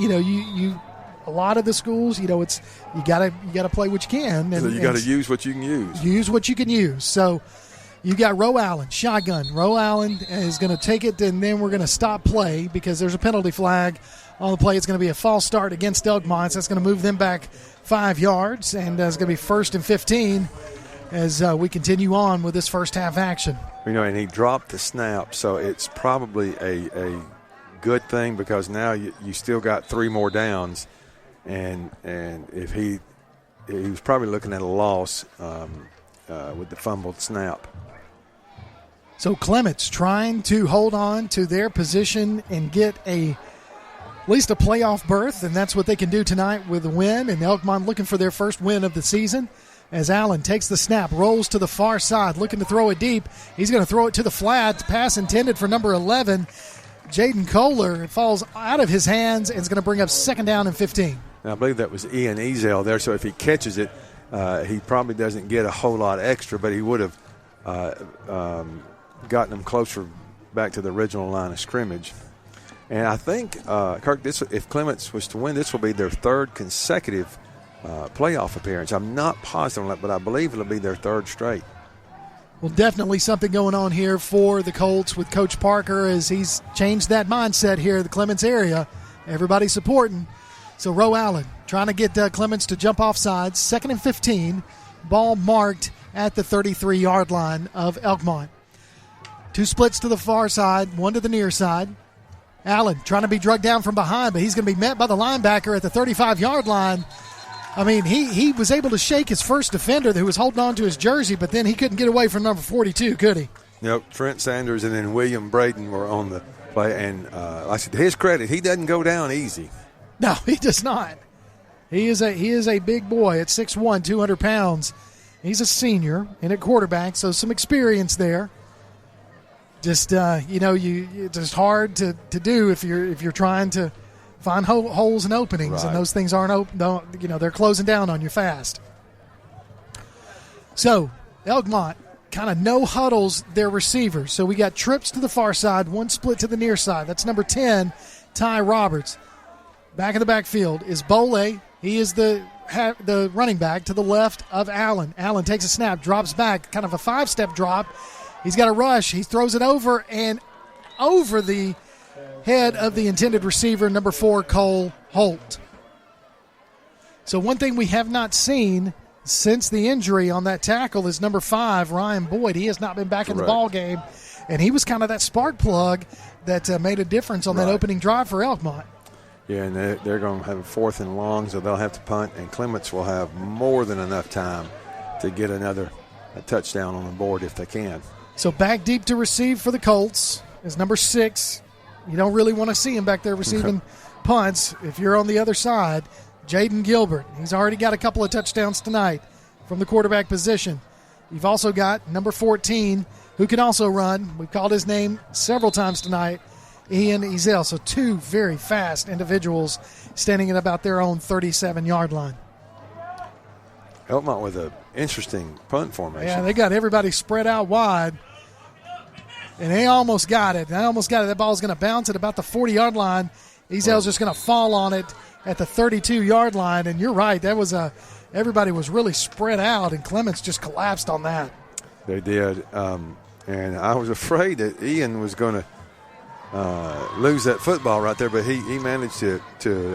Speaker 6: you a lot of the schools, it's you gotta play what you can, and
Speaker 7: so you got to use what you can use.
Speaker 6: Use what you can use. So you got Roe Allen, shotgun. Roe Allen is going to take it, and then we're going to stop play because there's a penalty flag on the play. It's going to be a false start against Elkmont. So that's going to move them back 5 yards, and it's going to be 1st and 15 as we continue on with this first half action.
Speaker 7: And he dropped the snap, so it's probably a good thing because now you still got 3 more downs. And if he was probably looking at a loss with the fumbled snap.
Speaker 6: So Clements trying to hold on to their position and get at least a playoff berth, and that's what they can do tonight with a win. And Elkmont looking for their first win of the season as Allen takes the snap, rolls to the far side, looking to throw it deep. He's going to throw it to the flat. Pass intended for number 11, Jaden Kohler. It falls out of his hands and it's going to bring up 2nd down and 15.
Speaker 7: Now, I believe that was Ian Ezel there, so if he catches it, he probably doesn't get a whole lot extra, but he would have gotten them closer back to the original line of scrimmage. And I think, Kirk, if Clements was to win, this will be their 3rd consecutive playoff appearance. I'm not positive on that, but I believe it'll be their 3rd straight.
Speaker 6: Well, definitely something going on here for the Colts with Coach Parker as he's changed that mindset here in the Clements area. Everybody supporting. So Roe Allen trying to get Clements to jump off sides. 2nd and 15. Ball marked at the 33-yard line of Elkmont. 2 splits to the far side, 1 to the near side. Allen trying to be drugged down from behind, but he's going to be met by the linebacker at the 35-yard line. I mean, he was able to shake his first defender who was holding on to his jersey, but then he couldn't get away from number 42, could he?
Speaker 7: Nope. Trent Sanders and then William Braden were on the play. And like I said, to his credit, he doesn't go down easy.
Speaker 6: No, he does not. He is a big boy at 6'1", 200 pounds. He's a senior and a quarterback, so some experience there. Just it's just hard to do if you're trying to find holes and openings, right. And those things aren't open. They're closing down on you fast. So Elkmont kind of no huddles their receivers. So we got trips to the far side, 1 split to the near side. That's number 10, Ty Roberts. Back in the backfield is Bole. He is the running back to the left of Allen. Allen takes a snap, drops back, kind of a 5-step drop. He's got a rush. He throws it over the head of the intended receiver, number 4, Cole Holt. So one thing we have not seen since the injury on that tackle is number 5, Ryan Boyd. He has not been back in the ball game, and he was kind of that spark plug that made a difference on that opening drive for Elkmont.
Speaker 7: Yeah, and they're going to have a 4th and long, so they'll have to punt, and Clements will have more than enough time to get a touchdown on the board if they can.
Speaker 6: So back deep to receive for the Colts is number 6. You don't really want to see him back there receiving punts. If you're on the other side, Jaden Gilbert. He's already got a couple of touchdowns tonight from the quarterback position. You've also got number 14, who can also run. We've called his name several times tonight, Ian Ezel. So 2 very fast individuals standing at about their own 37-yard line.
Speaker 7: Elkmont with an interesting punt formation.
Speaker 6: Yeah, they got everybody spread out wide. And they almost got it. That ball's going to bounce at about the 40-yard line. Ezel's just going to fall on it at the 32-yard line. And you're right. That was everybody was really spread out, and Clements just collapsed on that.
Speaker 7: They did. And I was afraid that Ian was going to lose that football right there, but he managed to,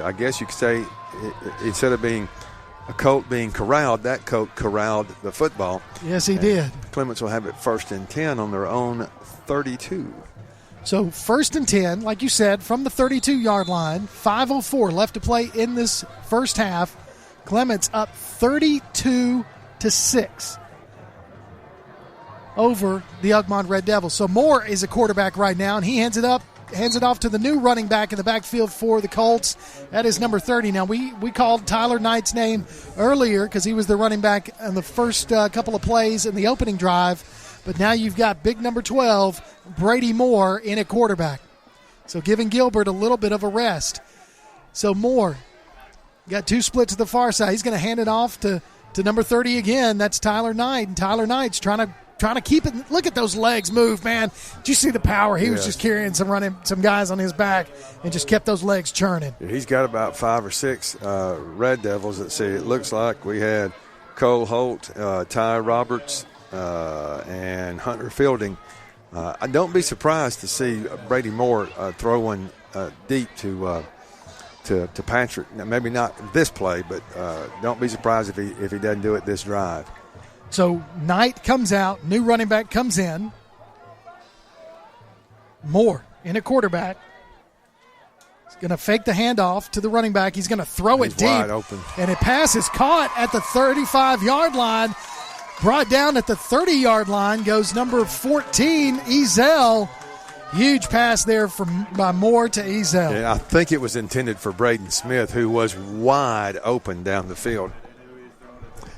Speaker 7: I guess you could say, instead of being a Colt being corralled, that Colt corralled the football.
Speaker 6: Yes, he did.
Speaker 7: Clements will have it 1st and 10 on their own 32.
Speaker 6: So 1st and 10, like you said, from the 32-yard line, 5:04 left to play in this first half. Clements up 32-6 over the Elkmont Red Devils. So Moore is a quarterback right now, and he hands it off to the new running back in the backfield for the Colts. That is number 30. Now, we called Tyler Knight's name earlier because he was the running back in the first couple of plays in the opening drive. But now you've got big number 12, Brady Moore, in at quarterback. So giving Gilbert a little bit of a rest. So Moore got 2 split to the far side. He's going to hand it off to number 30 again. That's Tyler Knight. And Tyler Knight's trying to keep it. Look at those legs move, man. Did you see the power? He was just carrying some guys on his back and just kept those legs churning.
Speaker 7: Yeah, he's got about 5 or 6 Red Devils. Let's see. It looks like we had Cole Holt, Ty Roberts, and Hunter Fielding. I don't be surprised to see Brady Moore throwing deep to Patrick. Now, maybe not this play, but don't be surprised if he doesn't do it this drive.
Speaker 6: So Knight comes out, new running back comes in. Moore in a quarterback. He's going to fake the handoff to the running back. He's going to throw it deep.
Speaker 7: Wide open.
Speaker 6: And a pass is caught at the 35-yard line. Brought down at the 30-yard line goes number 14, Ezel. Huge pass there by Moore to Ezel.
Speaker 7: Yeah, I think it was intended for Braden Smith, who was wide open down the field.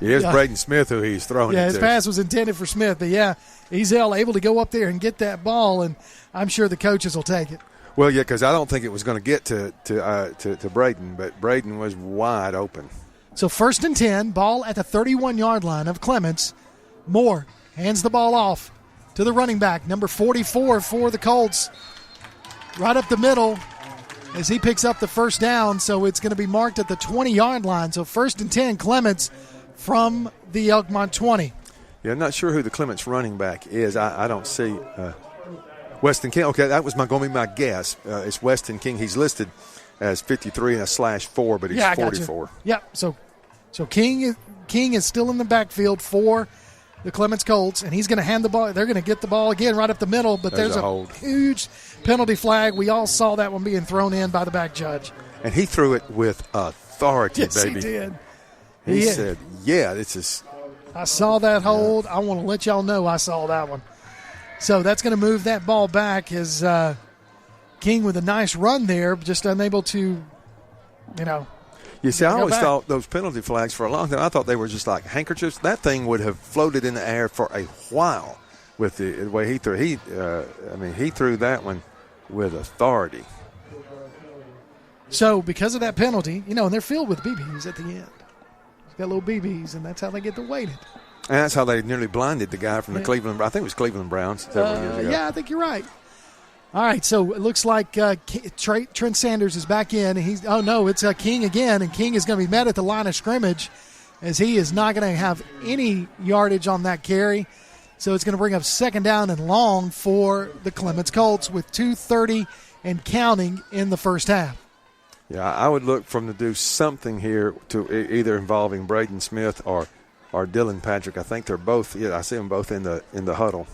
Speaker 7: It is Braden Smith who he's throwing it to.
Speaker 6: Yeah, his pass was intended for Smith. But, yeah, Ezel able to go up there and get that ball, and I'm sure the coaches will take it.
Speaker 7: Well, yeah, because I don't think it was going to get to Braden, but Braden was wide open.
Speaker 6: So 1st and 10, ball at the 31-yard line of Clements. Moore hands the ball off to the running back, number 44 for the Colts. Right up the middle as he picks up the first down, so it's going to be marked at the 20-yard line. So 1st and 10, Clements from the Elkmont 20.
Speaker 7: Yeah, I'm not sure who the Clements running back is. I don't see Weston King. Okay, that was going to be my guess. It's Weston King. He's listed as 53 and a /4, but he's 44.
Speaker 6: Yeah, so King is still in the backfield for the Clements Colts, and he's going to hand the ball. They're going to get the ball again right up the middle, but there's a huge penalty flag. We all saw that one being thrown in by the back judge.
Speaker 7: And he threw it with authority,
Speaker 6: yes,
Speaker 7: baby.
Speaker 6: He did.
Speaker 7: He said, yeah, this is.
Speaker 6: I saw that hold. I want to let y'all know I saw that one. So that's going to move that ball back as King with a nice run there, just unable to,
Speaker 7: You see, I always thought those penalty flags for a long time, I thought they were just like handkerchiefs. That thing would have floated in the air for a while with the way he threw. He threw that one with authority.
Speaker 6: So because of that penalty, and they're filled with BBs at the end. He's got little BBs, and that's how they get to weight it.
Speaker 7: And that's how they nearly blinded the guy from the Cleveland. I think it was Cleveland Browns several years ago.
Speaker 6: Yeah, I think you're right. All right, so it looks like Trent Sanders is back in. It's King again, and King is going to be met at the line of scrimmage as he is not going to have any yardage on that carry. So it's going to bring up 2nd down and long for the Clements Colts with 2:30 and counting in the first half.
Speaker 7: Yeah, I would look for them to do something here to either involving Braden Smith or Dylan Patrick. I think they're both. Yeah, I see them both in the huddle.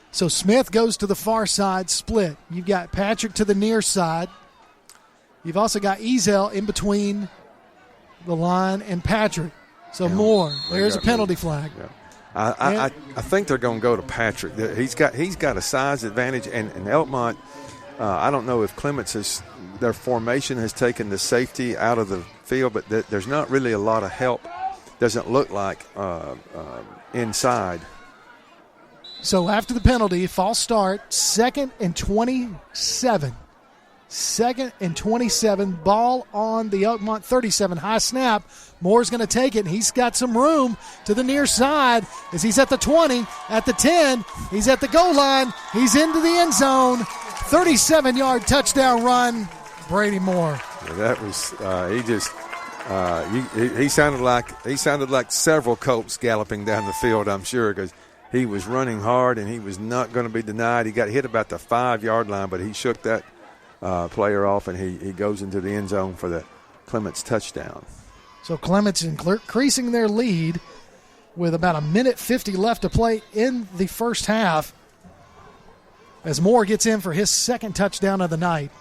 Speaker 6: So Smith goes to the far side split. You've got Patrick to the near side. You've also got Ezel in between the line and Patrick. So Moore, there's a penalty flag.
Speaker 7: Yeah. I think they're going to go to Patrick. He's got a size advantage, and Elkmont. I don't know if Clements their formation has taken the safety out of the field, but there's not really a lot of help. Doesn't look like inside.
Speaker 6: So after the penalty, false start, 2nd and 27. 2nd and 27. Ball on the Elkmont 37. High snap. Moore's going to take it. He's got some room to the near side as he's at the 20, at the 10. He's at the goal line. He's into the end zone. 37-yard touchdown run, Brady Moore.
Speaker 7: Yeah, that was he sounded like several colts galloping down the field, I'm sure, because he was running hard and he was not going to be denied. He got hit about the 5-yard line, but he shook that player off, and he goes into the end zone for the Clements touchdown.
Speaker 6: So Clements increasing their lead with about 1:50 left to play in the first half as Moore gets in for his second touchdown of the night.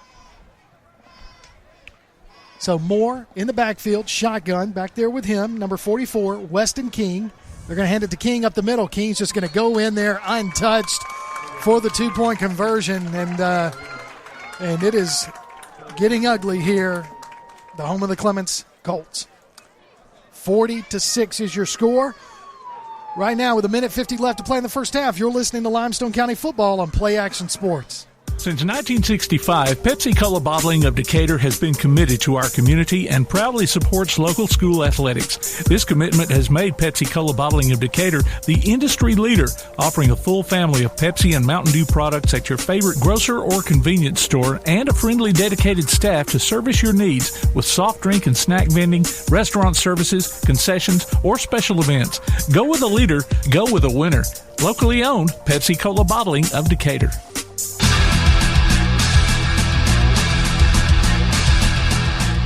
Speaker 6: So Moore in the backfield, shotgun back there with him, number 44, Weston King. They're going to hand it to King up the middle. King's just going to go in there untouched for the 2-point conversion, and it is getting ugly here, the home of the Clements Colts. 40-6 is your score. Right now, with 1:50 left to play in the first half, you're listening to Limestone County Football on Play Action Sports.
Speaker 1: Since 1965, Pepsi-Cola Bottling of Decatur has been committed to our community and proudly supports local school athletics. This commitment has made Pepsi-Cola Bottling of Decatur the industry leader, offering a full family of Pepsi and Mountain Dew products at your favorite grocer or convenience store, and a friendly, dedicated staff to service your needs with soft drink and snack vending, restaurant services, concessions, or special events. Go with a leader, go with a winner. Locally owned, Pepsi-Cola Bottling of Decatur.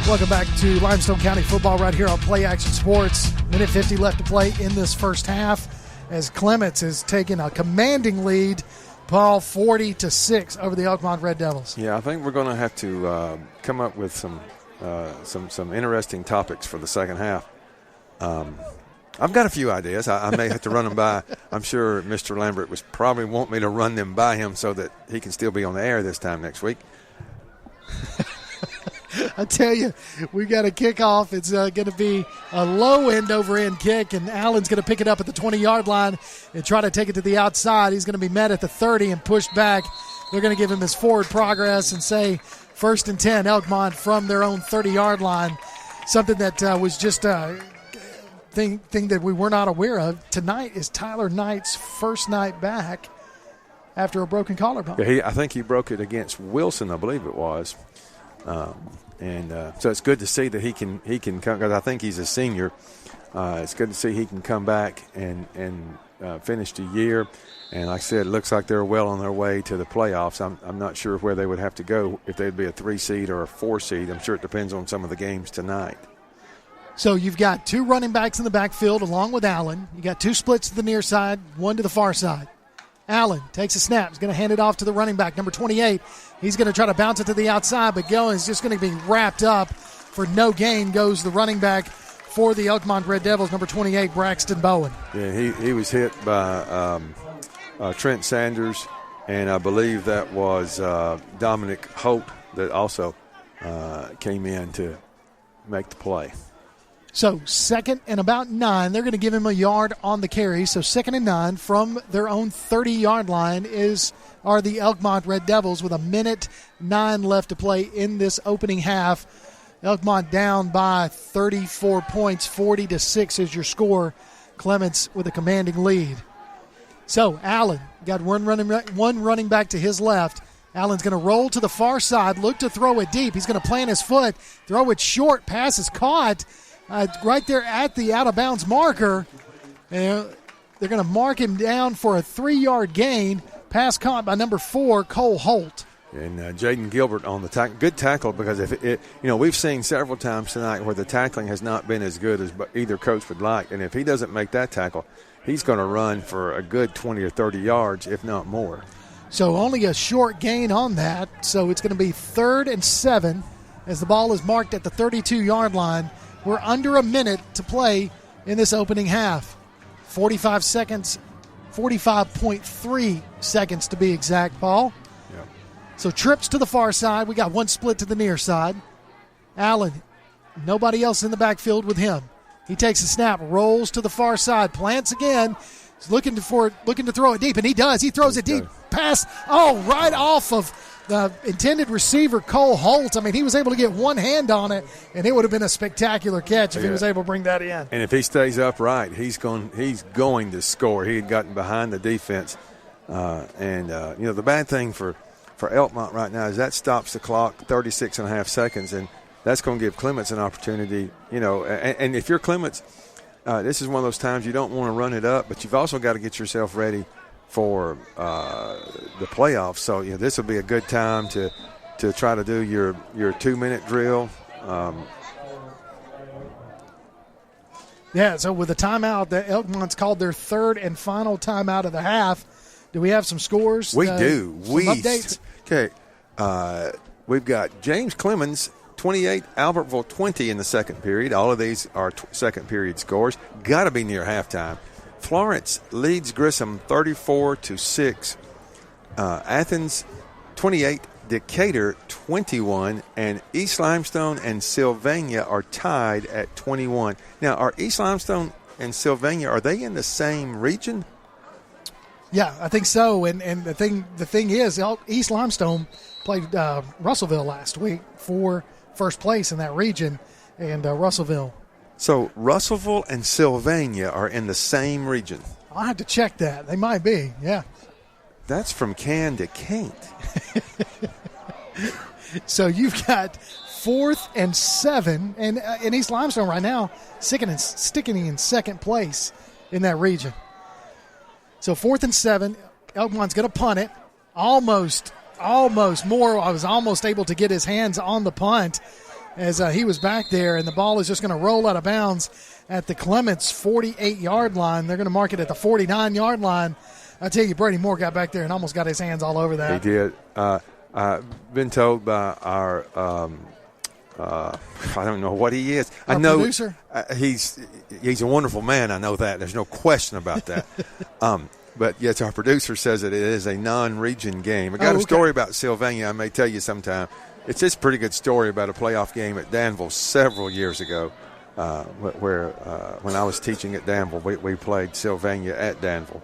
Speaker 6: Welcome back to Limestone County Football right here on Play Action Sports. 1:50 left to play in this first half as Clements has taken a commanding lead, Paul, 40-6 over the Elkmont Red Devils.
Speaker 7: Yeah, I think we're going to have to come up with some interesting topics for the second half. I've got a few ideas. I may have to run them by. I'm sure Mr. Lambert was probably want me to run them by him so that he can still be on the air this time next week.
Speaker 6: I tell you, we got a kickoff. It's going to be a low end-over-end kick, and Allen's going to pick it up at the 20-yard line and try to take it to the outside. He's going to be met at the 30 and pushed back. They're going to give him his forward progress and say 1st and 10, Elkmont from their own 30-yard line. Something that was just a thing that we were not aware of. Tonight is Tyler Knight's first night back after a broken collarbone.
Speaker 7: Yeah, I think he broke it against Wilson, I believe it was. So it's good to see that he can come, because I think he's a senior. It's good to see he can come back and finish the year. And like I said, it looks like they're well on their way to the playoffs. I'm not sure where they would have to go, if they'd be a 3-seed or a 4-seed. I'm sure it depends on some of the games tonight.
Speaker 6: So you've got two running backs in the backfield along with Allen. You got two splits to the near side, one to the far side. Allen takes a snap. He's going to hand it off to the running back, number 28. He's going to try to bounce it to the outside, but is just going to be wrapped up for no gain. Goes the running back for the Elkmont Red Devils, number 28, Braxton Bowen.
Speaker 7: Yeah, he was hit by Trent Sanders, and I believe that was Dominic Holt that also came in to make the play.
Speaker 6: So 2nd and about 9. They're going to give him a yard on the carry. So 2nd and 9 from their own 30-yard line are the Elkmont Red Devils with 1:09 left to play in this opening half. Elkmont down by 34 points, 40-6 is your score. Clements with a commanding lead. So Allen got one running back to his left. Allen's going to roll to the far side, look to throw it deep. He's going to plant his foot, throw it short. Pass is caught right there at the out-of-bounds marker. And they're going to mark him down for a 3-yard gain. Pass caught by number 4, Cole Holt.
Speaker 7: And Jaden Gilbert on the tackle. Good tackle, because we've seen several times tonight where the tackling has not been as good as either coach would like. And if he doesn't make that tackle, he's going to run for a good 20 or 30 yards, if not more.
Speaker 6: So only a short gain on that. So it's going to be 3rd and 7 as the ball is marked at the 32-yard line. We're under a minute to play in this opening half. 45 seconds, 45.3 seconds to be exact, Paul.
Speaker 7: Yep.
Speaker 6: So trips to the far side. We got one split to the near side. Allen, nobody else in the backfield with him. He takes a snap, rolls to the far side, plants again. He's looking to throw it deep, and he does. He throws it deep. Pass, right off of the intended receiver, Cole Holt. I mean, he was able to get one hand on it, and it would have been a spectacular catch if he was able to bring that in.
Speaker 7: And if he stays upright, he's going to score. He had gotten behind the defense. The bad thing for Elkmont right now is that stops the clock 36.5 seconds, and that's going to give Clements an opportunity. And if you're Clements, this is one of those times you don't want to run it up, but you've also got to get yourself ready for the playoffs. So this will be a good time to try to do your 2-minute drill.
Speaker 6: So with the timeout, the Elkmont's called their third and final timeout of the half. Do we have some scores?
Speaker 7: We do.
Speaker 6: Some updates?
Speaker 7: Okay. We've got James Clemens, 28, Albertville 20 in the second period. All of these are second period scores. Got to be near halftime. Florence leads Grissom 34-6. Athens 28, Decatur 21, and East Limestone and Sylvania are tied at 21. Now, are East Limestone and Sylvania, are they in the same region?
Speaker 6: Yeah, I think so. And the thing is, East Limestone played Russellville last week for first place in that region, and Russellville.
Speaker 7: So Russellville and Sylvania are in the same region.
Speaker 6: I'll have to check that. They might be, yeah.
Speaker 7: That's from can to can't.
Speaker 6: So you've got 4th and 7, and in East Limestone right now, sticking in second place in that region. So 4th and 7, Elkmont's going to punt it. Almost. Moore was almost able to get his hands on the punt as he was back there, and the ball is just going to roll out of bounds at the Clements 48-yard line. They're going to mark it at the 49-yard line. I tell you, Brady Moore got back there and almost got his hands all over that.
Speaker 7: He did. I've been told by our I don't know what he is.
Speaker 6: Our producer?
Speaker 7: He's a wonderful man. I know that. There's no question about that. But, yes, our producer says that it is a non-region game. I got a story about Sylvania I may tell you sometime. It's just a pretty good story about a playoff game at Danville several years ago where when I was teaching at Danville, we played Sylvania at Danville.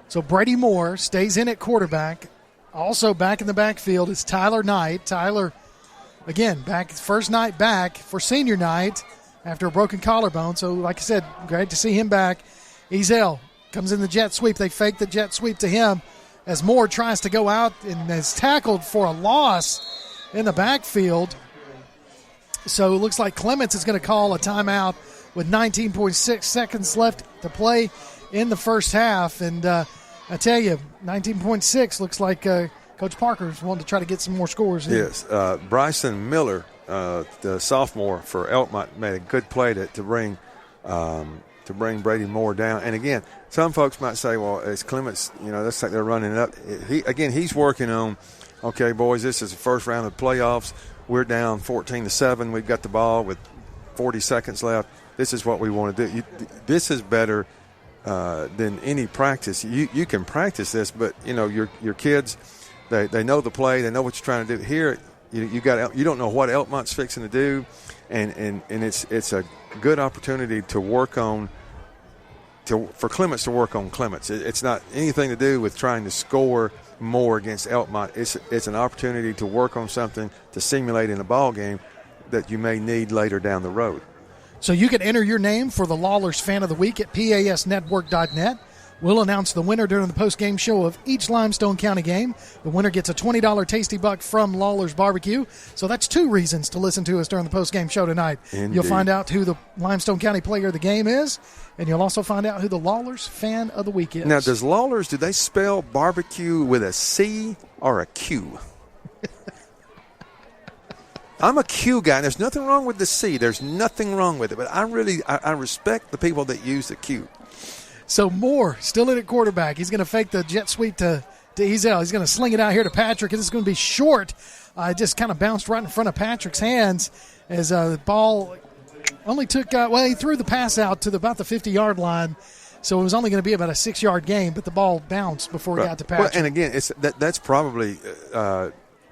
Speaker 6: So Brady Moore stays in at quarterback. Also back in the backfield is Tyler Knight. Tyler, again, back first night back for senior night after a broken collarbone. So, like I said, great to see him back. Ezel comes in the jet sweep. They fake the jet sweep to him as Moore tries to go out and is tackled for a loss in the backfield. So it looks like Clements is going to call a timeout with 19.6 seconds left to play in the first half. And I tell you, 19.6 looks like Coach Parker's wanting to try to get some more scores in.
Speaker 7: Yes. Bryson Miller, the sophomore for Elkmont, made a good play to bring Brady Moore down. And again, some folks might say, well, it's Clements, that's like they're running it up. He's working on, okay, boys, this is the first round of the playoffs. We're down 14-7. We've got the ball with 40 seconds left. This is what we want to do. This is better than any practice. You can practice this, but, your kids, they know the play. They know what you're trying to do. Here, you don't know what Elkmont's fixing to do, and it's a good opportunity to work on for Clements to work on Clements. It's not anything to do with trying to score more against Elkmont. It's an opportunity to work on something to simulate in a ball game that you may need later down the road.
Speaker 6: So you can enter your name for the Lawlers Fan of the Week at PASnetwork.net. We'll announce the winner during the post-game show of each Limestone County game. The winner gets a $20 Tasty Buck from Lawler's Barbecue. So that's 2 reasons to listen to us during the post-game show tonight.
Speaker 7: Indeed.
Speaker 6: You'll find out who the Limestone County player of the game is, and you'll also find out who the Lawlers Fan of the Week is.
Speaker 7: Now, does Lawlers, do they spell barbecue with a C or a Q? I'm a Q guy. There's nothing wrong with the C. There's nothing wrong with it. But I respect the people that use the Q.
Speaker 6: So Moore still in at quarterback. He's going to fake the jet sweep to He's going to sling it out here to Patrick. This is going to be short. It just kind of bounced right in front of Patrick's hands as the ball only took he threw the pass out to about the 50-yard line. So it was only going to be about a 6-yard gain, but the ball bounced before it got to Patrick.
Speaker 7: Well, and again, that's probably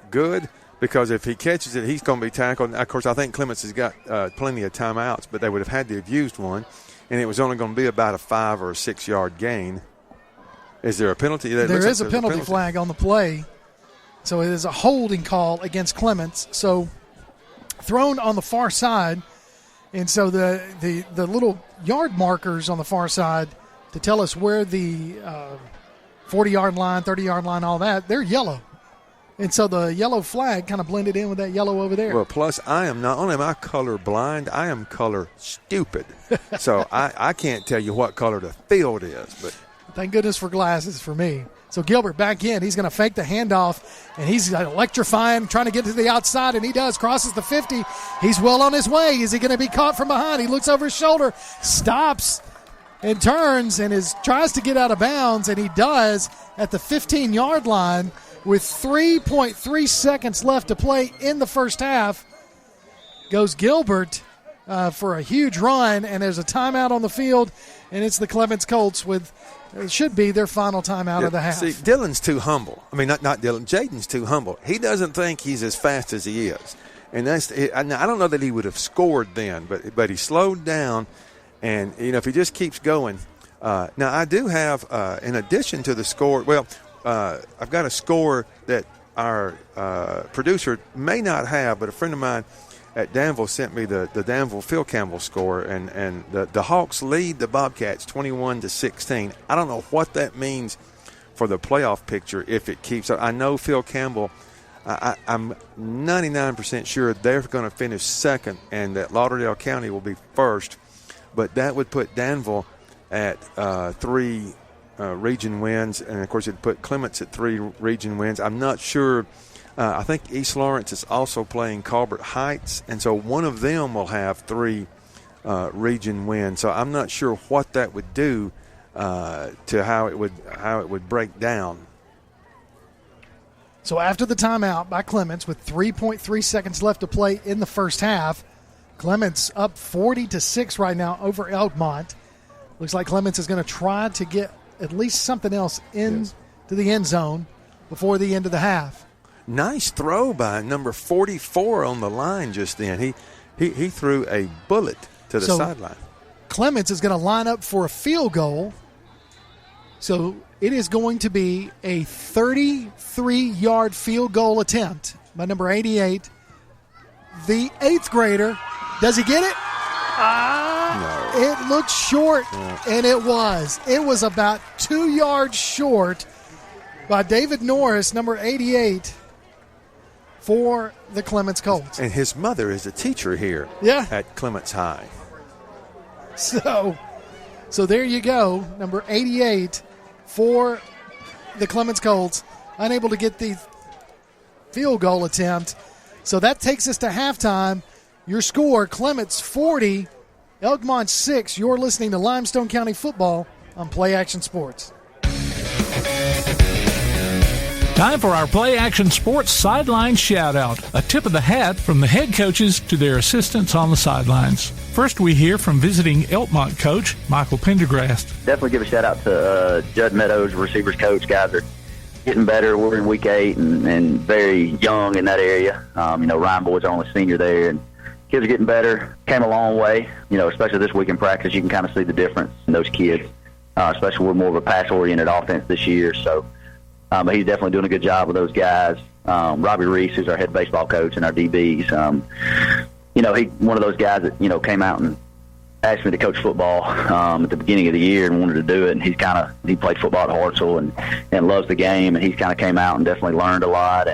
Speaker 7: good, because if he catches it, he's going to be tackled. Of course, I think Clements has got plenty of timeouts, but they would have had to have used one, and it was only going to be about a 5 or a 6-yard gain. Is there a penalty?
Speaker 6: There is a penalty flag on the play. So it is a holding call against Clements. So thrown on the far side, and so the little yard markers on the far side to tell us where the 40-yard line, 30-yard line, all that, they're yellow. And so the yellow flag kind of blended in with that yellow over there.
Speaker 7: Well, plus I am not only am I color blind, I am color stupid. So I can't tell you what color the field is. But
Speaker 6: thank goodness for glasses for me. So Gilbert back in. He's going to fake the handoff, and he's electrifying, trying to get to the outside, and he does. Crosses the 50. He's well on his way. Is he going to be caught from behind? He looks over his shoulder, stops, and turns, and tries to get out of bounds, and he does at the 15-yard line with 3.3 seconds left to play in the first half. Goes Gilbert for a huge run, and there's a timeout on the field, and it's the Clements Colts with it should be their final timeout of the half.
Speaker 7: See, Dylan's too humble. I mean, not Dylan. Jaden's too humble. He doesn't think he's as fast as he is. And I don't know that he would have scored then, but he slowed down. And, if he just keeps going. Now, I do have, in addition to the score, I've got a score that our producer may not have, but a friend of mine at Danville sent me the Danville Phil Campbell score, and the Hawks lead the Bobcats 21-16. I don't know what that means for the playoff picture if it keeps up. I know Phil Campbell, I'm 99% sure they're going to finish second and that Lauderdale County will be first, but that would put Danville at 3 region wins, and of course it'd put Clements at 3 region wins. I'm not sure. I think East Lawrence is also playing Colbert Heights, and so one of them will have 3 region wins. So I'm not sure what that would do to how it would break down.
Speaker 6: So after the timeout by Clements with 3.3 seconds left to play in the first half, Clements up 40-6 right now over Elkmont. Looks like Clements is going to try to get at least something else into the end zone before the end of the half.
Speaker 7: Nice throw by number 44 on the line just then. He threw a bullet to the sideline.
Speaker 6: Clements is going to line up for a field goal. So it is going to be a 33-yard field goal attempt by number 88. The 8th grader. Does he get it?
Speaker 7: No.
Speaker 6: It looked short, and it was. It was about 2 yards short by David Norris, number 88, for the Clements Colts.
Speaker 7: And his mother is a teacher here at Clements High.
Speaker 6: So there you go, number 88 for the Clements Colts, unable to get the field goal attempt. So that takes us to halftime. Your score, Clements 40, Elkmont 6. You're listening to Limestone County Football on Play Action Sports.
Speaker 1: Time for our Play Action Sports Sideline Shout-Out, a tip of the hat from the head coaches to their assistants on the sidelines. First, we hear from visiting Elkmont coach, Michael Pendergrast.
Speaker 9: Definitely give a shout-out to Judd Meadows, receivers coach. Guys are getting better. We're in week 8 and very young in that area. Ryan Boyd's our only senior there, and kids are getting better. Came a long way, especially this week in practice. You can kind of see the difference in those kids, especially we're more of a pass-oriented offense this year, so but he's definitely doing a good job with those guys. Robbie Reese, who's our head baseball coach, and our DBs. He one of those guys that came out and asked me to coach football at the beginning of the year and wanted to do it. And he played football at Hartselle and loves the game. And he's kind of came out and definitely learned a lot.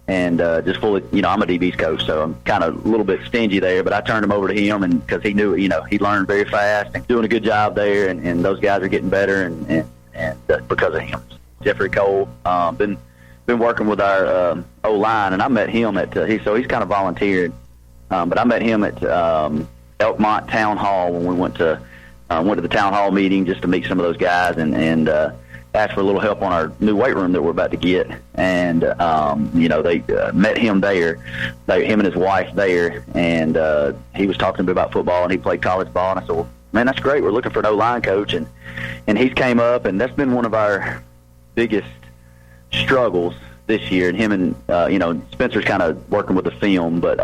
Speaker 9: And just fully, I'm a DB's coach, so I'm kind of a little bit stingy there. But I turned him over to him, and because he knew, he learned very fast and doing a good job there. And those guys are getting better, and because of him. Jeffrey Cole, been working with our O-line, and I met him he's kind of volunteered, but I met him at Elkmont Town Hall when we went to the Town Hall meeting just to meet some of those guys, and asked for a little help on our new weight room that we're about to get. And, they met him there, him and his wife there, and he was talking to me about football, and he played college ball. And I said, well, man, that's great. We're looking for an O-line coach. And he's came up, and that's been one of our biggest struggles this year. And him and, Spencer's kind of working with the film, but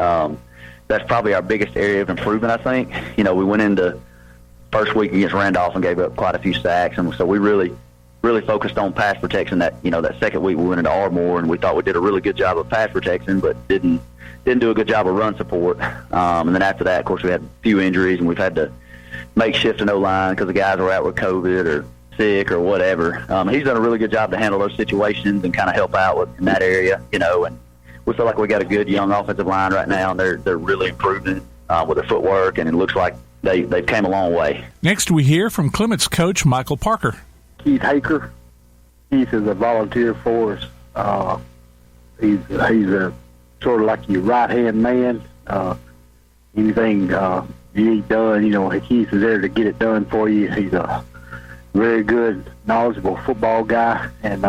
Speaker 9: that's probably our biggest area of improvement, I think. We went into first week against Randolph and gave up quite a few sacks, and so we really focused on pass protection. That second week we went into Ardmore, and we thought we did a really good job of pass protection, but didn't do a good job of run support. And then after that, of course, we had a few injuries, and we've had to make shift in O-line because the guys were out with COVID or sick or whatever. He's done a really good job to handle those situations and kind of help out in that area, and we feel like we got a good young offensive line right now, and they're really improving with their footwork, and it looks like they've came a long way.
Speaker 1: Next, we hear from Clements coach Michael Parker.
Speaker 10: Keith Haker. Keith is a volunteer for us. He's a sort of like your right-hand man. Anything you need done, Keith is there to get it done for you. He's a very good, knowledgeable football guy, and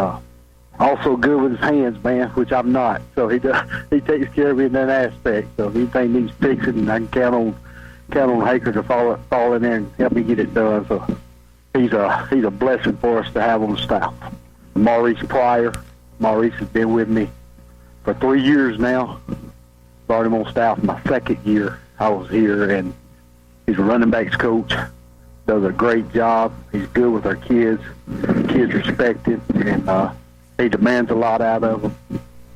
Speaker 10: also good with his hands, man, which I'm not. So he takes care of me in that aspect. So if anything needs fixing, I can count on Haker to fall in there and help me get it done. So he's a blessing for us to have on the staff. Maurice Pryor. Maurice has been with me for 3 years now. Brought him on staff my second year I was here, and he's a running backs coach. Does a great job. He's good with our kids. Kids respect him, and he demands a lot out of them.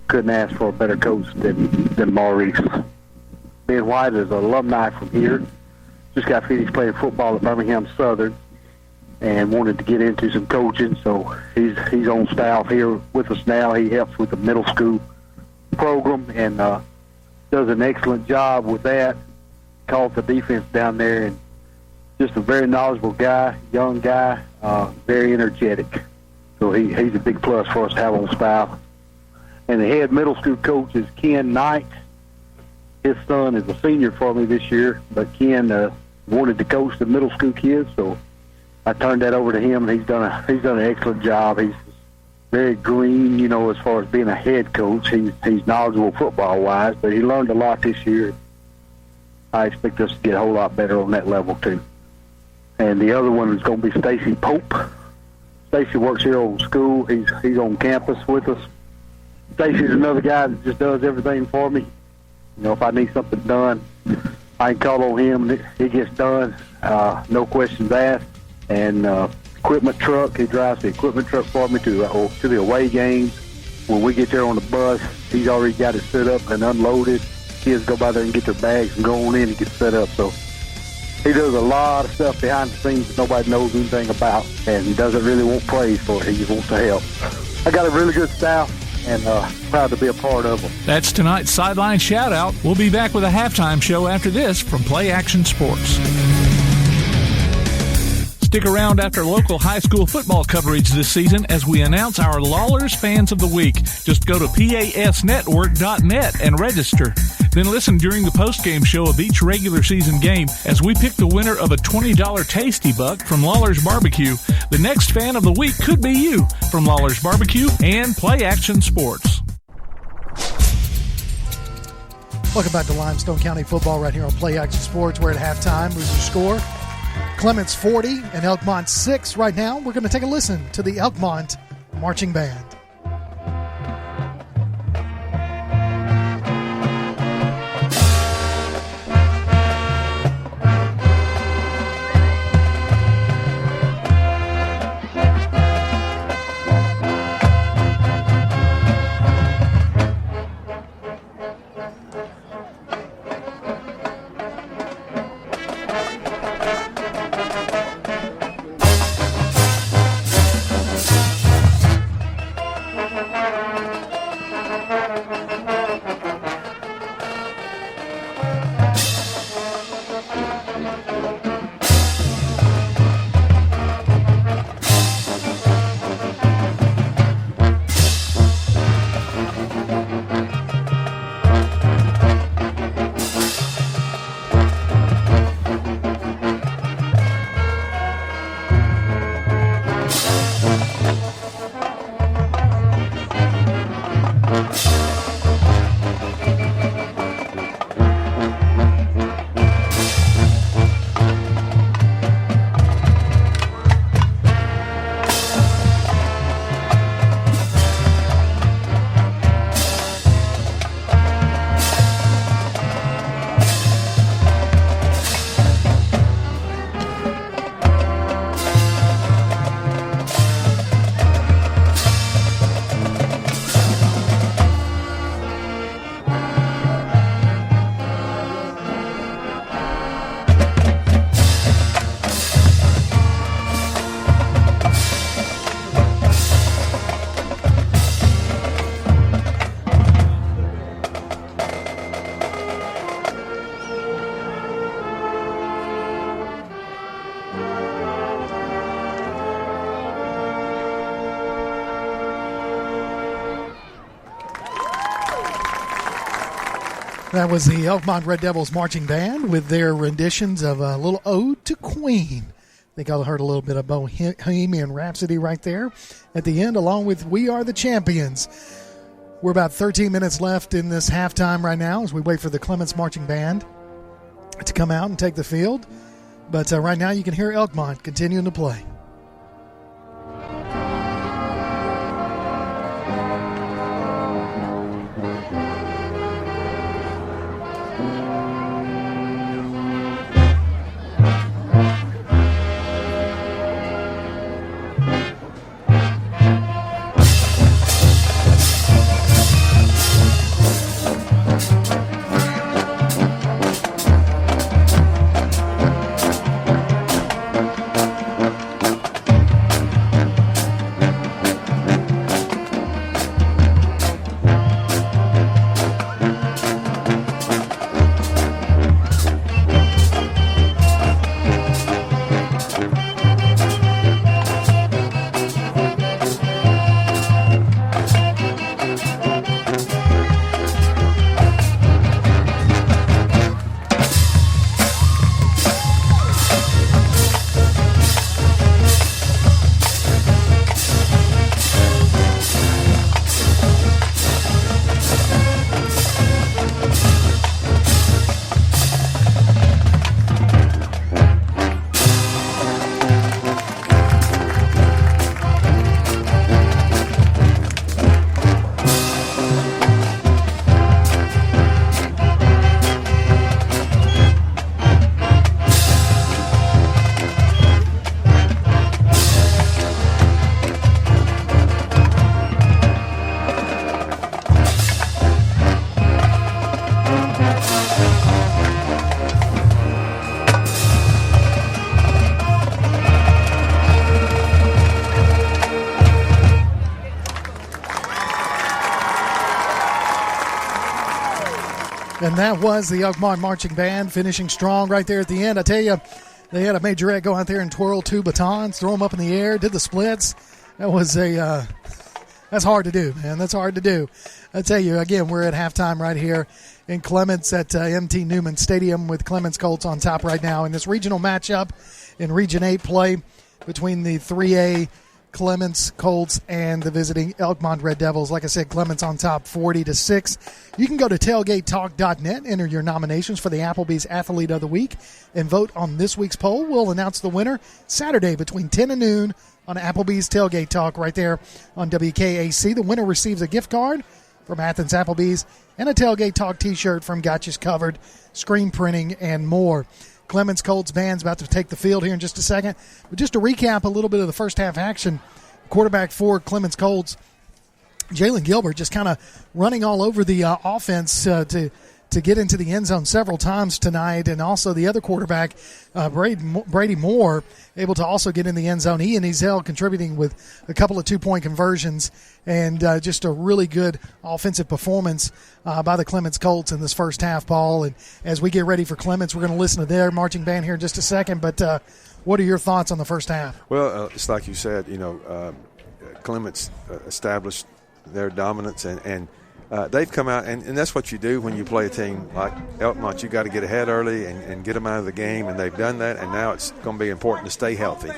Speaker 10: Couldn't ask for a better coach than Maurice. Ben White is an alumni from here. Just got finished playing football at Birmingham Southern and wanted to get into some coaching, so he's on staff here with us now. He helps with the middle school program and does an excellent job with that. Calls the defense down there, and just a very knowledgeable guy, young guy, very energetic. So he's a big plus for us to have on staff. And the head middle school coach is Ken Knight. His son is a senior for me this year, but Ken wanted to coach the middle school kids, so I turned that over to him, and he's done an excellent job. He's very green, as far as being a head coach. He's knowledgeable football-wise, but he learned a lot this year. I expect us to get a whole lot better on that level, too. And the other one is going to be Stacy Pope. Stacy works here on school. He's on campus with us. Stacy's another guy that just does everything for me. If I need something done, I can call on him, and it gets done. No questions asked. And equipment truck, he drives the equipment truck for me to the away games. When we get there on the bus, he's already got it set up and unloaded. Kids go by there and get their bags and go on in and get set up. So he does a lot of stuff behind the scenes that nobody knows anything about, and he doesn't really want praise for it. He just wants to help. I got a really good staff, and proud to be a part of them.
Speaker 1: That's tonight's Sideline Shoutout. We'll be back with a halftime show after this from Play Action Sports. Stick around after local high school football coverage this season as we announce our Lawlers Fans of the Week. Just go to pasnetwork.net and register. Then listen during the postgame show of each regular season game as we pick the winner of a $20 Tasty Buck from Lawler's Barbecue. The next Fan of the Week could be you from Lawler's Barbecue and Play Action Sports.
Speaker 6: Welcome back to Limestone County football right here on Play Action Sports. We're at halftime. Here's your score. Clements 40 and Elkmont 6 right now. We're going to take a listen to the Elkmont Marching Band. That was the Elkmont Red Devils Marching Band with their renditions of a little Ode to Queen. I think I heard a little bit of Bohemian Rhapsody right there at the end, along with We Are the Champions. We're about 13 minutes left in this halftime right now as we wait for the Clements Marching Band to come out and take the field. But right now you can hear Elkmont continuing to play. And that was the Elkmont Marching Band finishing strong right there at the end. I tell you, they had a majorette go out there and twirl 2 batons, throw them up in the air, did the splits. That was that's hard to do, man. That's hard to do. I tell you, again, we're at halftime right here in Clements at MT Newman Stadium with Clements Colts on top right now in this regional matchup in Region 8 play between the 3A Clements Colts and the visiting Elkmont Red Devils. Like I said, Clements on top 40-6. You can go to tailgatetalk.net, enter your nominations for the Applebee's Athlete of the Week, and vote on this week's poll. We'll announce the winner Saturday between 10 and noon on Applebee's Tailgate Talk right there on WKAC. The winner receives a gift card from Athens Applebee's and a Tailgate Talk t-shirt from Gotcha's Covered, screen printing, and more. Clements Colts band's about to take the field here in just a second. But just to recap a little bit of the first half action, quarterback for Clements Colts, Jalen Gilbert, just kind of running all over the offense to get into the end zone several times tonight. And also the other quarterback, Brady Moore, able to also get in the end zone. He and Ezel contributing with a couple of 2-point conversions and just a really good offensive performance by the Clements Colts in this first half, Paul. And as we get ready for Clements, we're going to listen to their marching band here in just a second. But what are your thoughts on the first half?
Speaker 7: Well, it's like you said, Clements established their dominance, and they've come out, and that's what you do when you play a team like Elkmont. You got to get ahead early and get them out of the game, and they've done that, and now it's going to be important to stay healthy.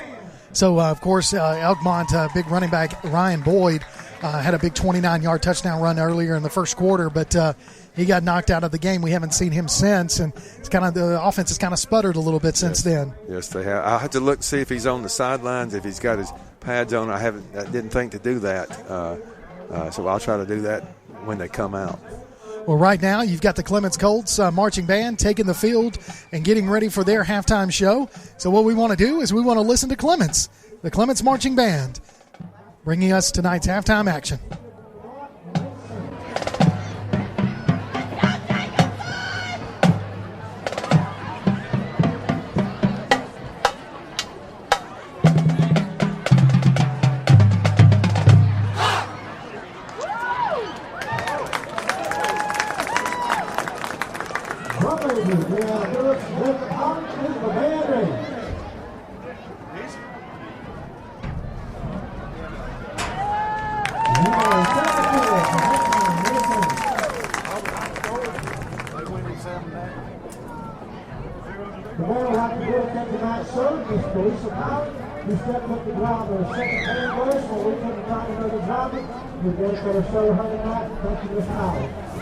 Speaker 7: So,
Speaker 6: of course, Elkmont, big running back Ryan Boyd had a big 29-yard touchdown run earlier in the first quarter, but he got knocked out of the game. We haven't seen him since, and it's kind of the offense has kind of sputtered a little bit since then.
Speaker 7: Yes, they have. I'll have to look see if he's on the sidelines, if he's got his pads on. I didn't think to do that, so I'll try to do that when they come out.
Speaker 6: Well, right now you've got the Clements Colts marching band taking the field and getting ready for their halftime show. So what we want to do is we want to listen to Clements, the Clements marching band, bringing us tonight's halftime action.
Speaker 8: Lisa Powell, who stepped up to drive her second ambulance while we couldn't find another driver. We're going to show her tonight. Thank you, Miss Powell.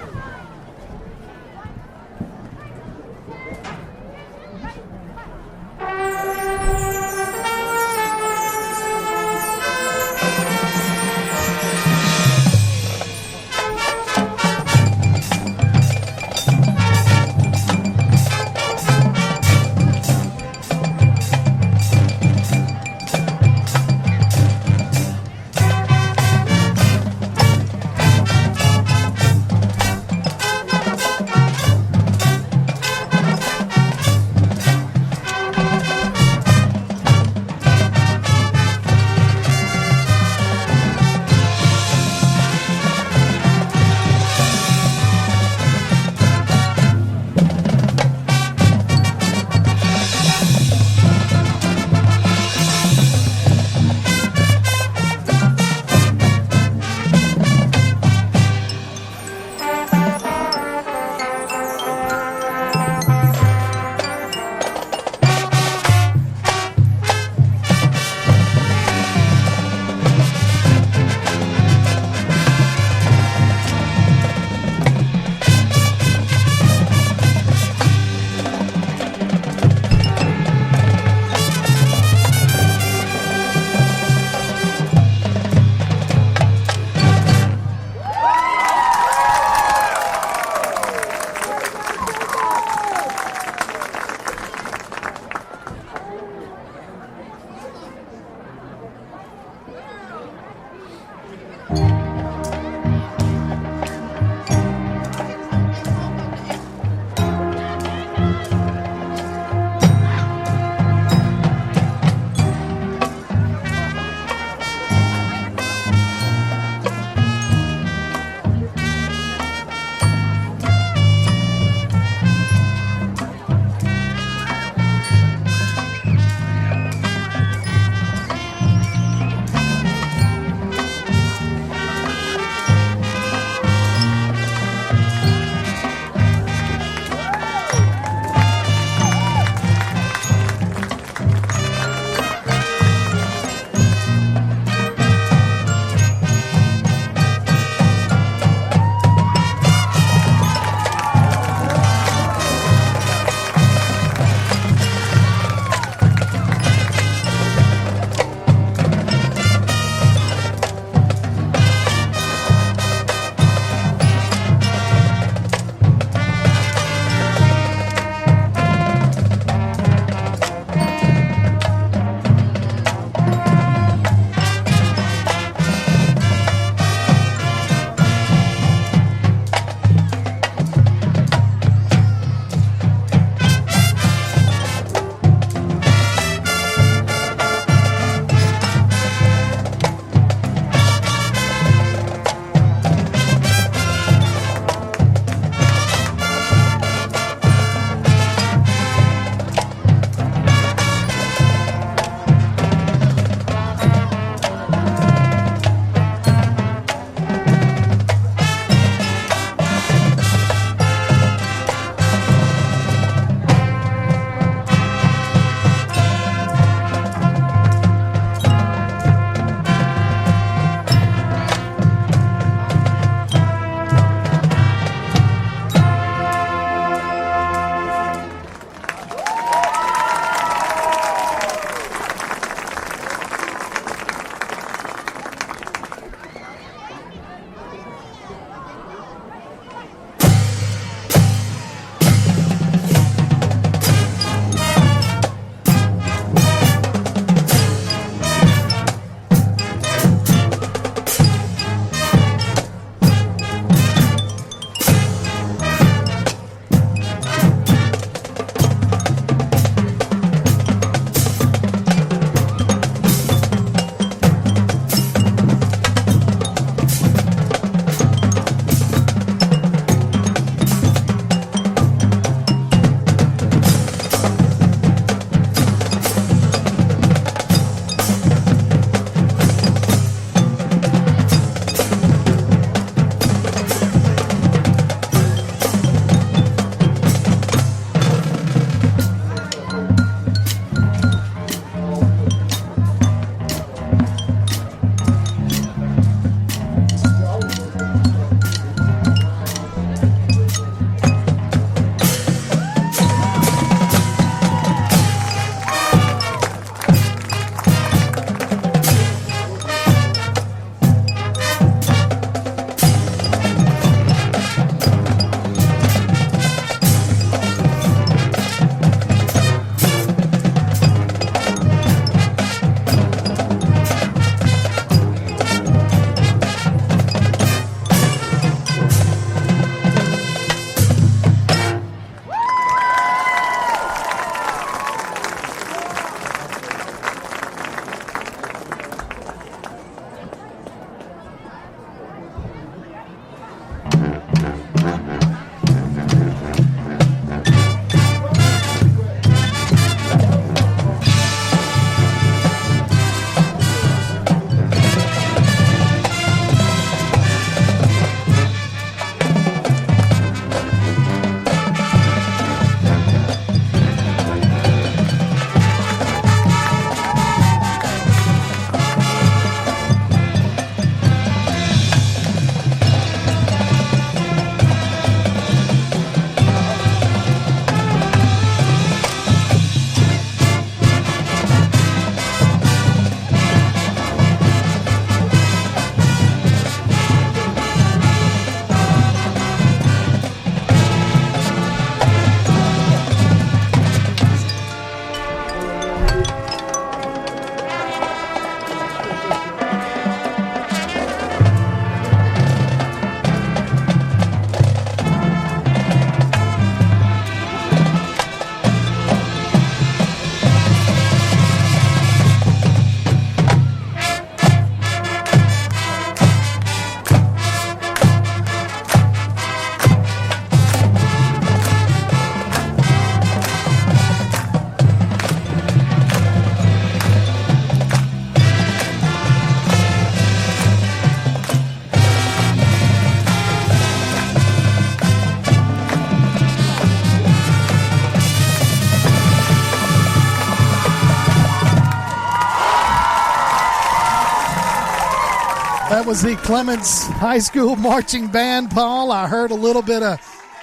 Speaker 6: That was the Clements High School Marching Band, Paul. I heard a little bit of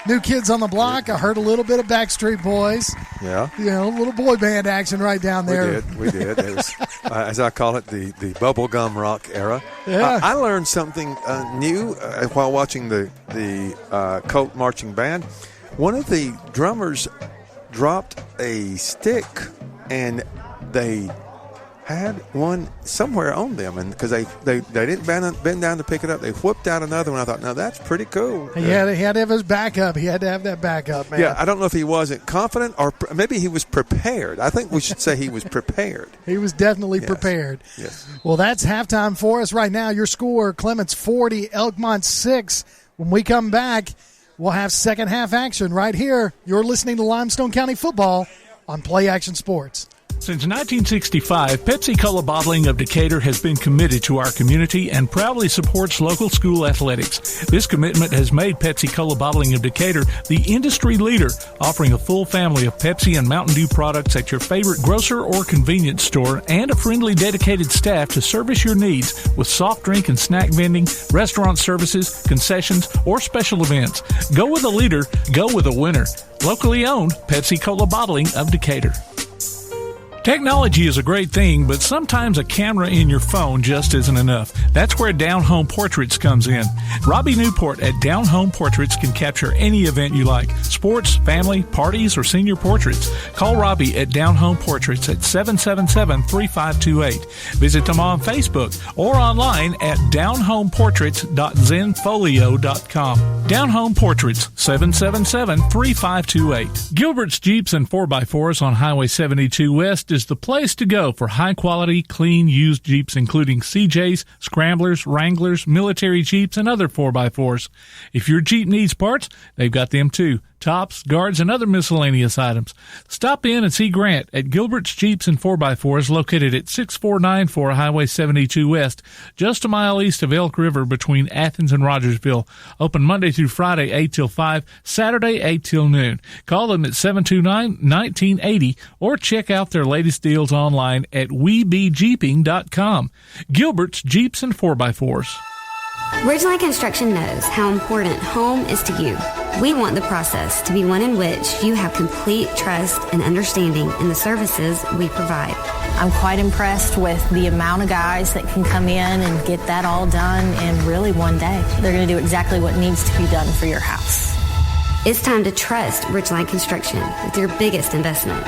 Speaker 6: New Kids on the Block. I heard a little bit of Backstreet Boys.
Speaker 7: Yeah.
Speaker 6: You know, a little boy band action right down there.
Speaker 7: We did. It was, as I call it, the bubblegum rock era.
Speaker 6: Yeah.
Speaker 7: I learned something new while watching the Colt Marching Band. One of the drummers dropped a stick, and they had one somewhere on them, and because they didn't bend down to pick it up, they whipped out another one. I thought, now that's pretty cool.
Speaker 6: He had to have his backup. He had to have that backup, man.
Speaker 7: Yeah, I don't know if he wasn't confident or maybe he was prepared. I think we should say he was prepared.
Speaker 6: He was definitely prepared.
Speaker 7: Yes.
Speaker 6: Well, that's halftime for us right now. Your score, Clements 40, Elkmont 6. When we come back, we'll have second half action right here. You're listening to Limestone County Football on Play Action Sports.
Speaker 1: Since 1965, Pepsi-Cola Bottling of Decatur has been committed to our community and proudly supports local school athletics. This commitment has made Pepsi-Cola Bottling of Decatur the industry leader, offering a full family of Pepsi and Mountain Dew products at your favorite grocer or convenience store and a friendly, dedicated staff to service your needs with soft drink and snack vending, restaurant services, concessions, or special events. Go with a leader, go with a winner. Locally owned, Pepsi-Cola Bottling of Decatur. Technology is a great thing, but sometimes a camera in your phone just isn't enough. That's where Down Home Portraits comes in. Robbie Newport at Down Home Portraits can capture any event you like. Sports, family, parties, or senior portraits. Call Robbie at Down Home Portraits at 777-3528. Visit them on Facebook or online at downhomeportraits.zenfolio.com. Down Home Portraits, 777-3528. Gilbert's Jeeps and 4x4s on Highway 72 West is the place to go for high-quality, clean, used Jeeps, including CJs, Scramblers, Wranglers, military Jeeps, and other 4x4s. If your Jeep needs parts, they've got them too. Tops, guards, and other miscellaneous items. Stop in and see Grant at Gilbert's Jeeps and 4x4s located at 6494 Highway 72 West, just a mile east of Elk River between Athens and Rogersville. Open Monday through Friday, 8 till 5, Saturday, 8 till noon. Call them at 729-1980 or check out their latest deals online at webejeeping.com. Gilbert's Jeeps and 4x4s.
Speaker 2: Ridgeline Construction knows how important home is to you. We want the process to be one in which you have complete trust and understanding in the services we provide.
Speaker 3: I'm quite impressed with the amount of guys that can come in and get that all done in really one day. They're going to do exactly what needs to be done for your house.
Speaker 2: It's time to trust Ridgeline Construction with your biggest investment.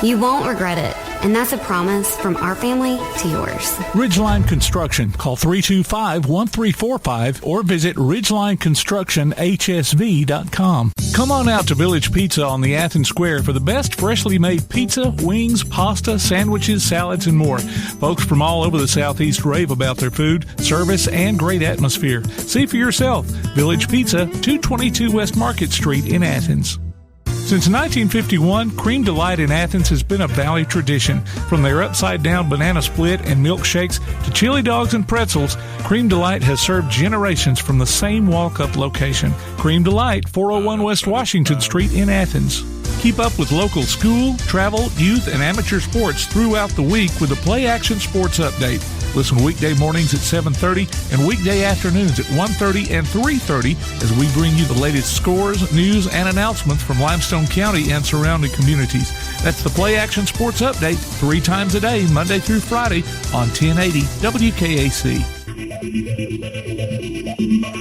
Speaker 2: You won't regret it, and that's a promise from our family to yours.
Speaker 1: Ridgeline Construction. Call 325-1345 or visit ridgelineconstructionhsv.com. Come on out to Village Pizza on the Athens Square for the best freshly made pizza, wings, pasta, sandwiches, salads, and more. Folks from all over the Southeast rave about their food, service, and great atmosphere. See for yourself. Village Pizza, 222 West Market Street in Athens. Since 1951, Cream Delight in Athens has been a Valley tradition. From their upside-down banana split and milkshakes to chili dogs and pretzels, Cream Delight has served generations from the same walk-up location. Cream Delight, 401 West Washington Street in Athens. Keep up with local school, travel, youth, and amateur sports throughout the week with the Play Action Sports Update. Listen weekday mornings at 7:30 and weekday afternoons at 1:30 and 3:30 as we bring you the latest scores, news, and announcements from Limestone County and surrounding communities. That's the Play Action Sports Update 3 times a day, Monday through Friday on 1080 WKAC.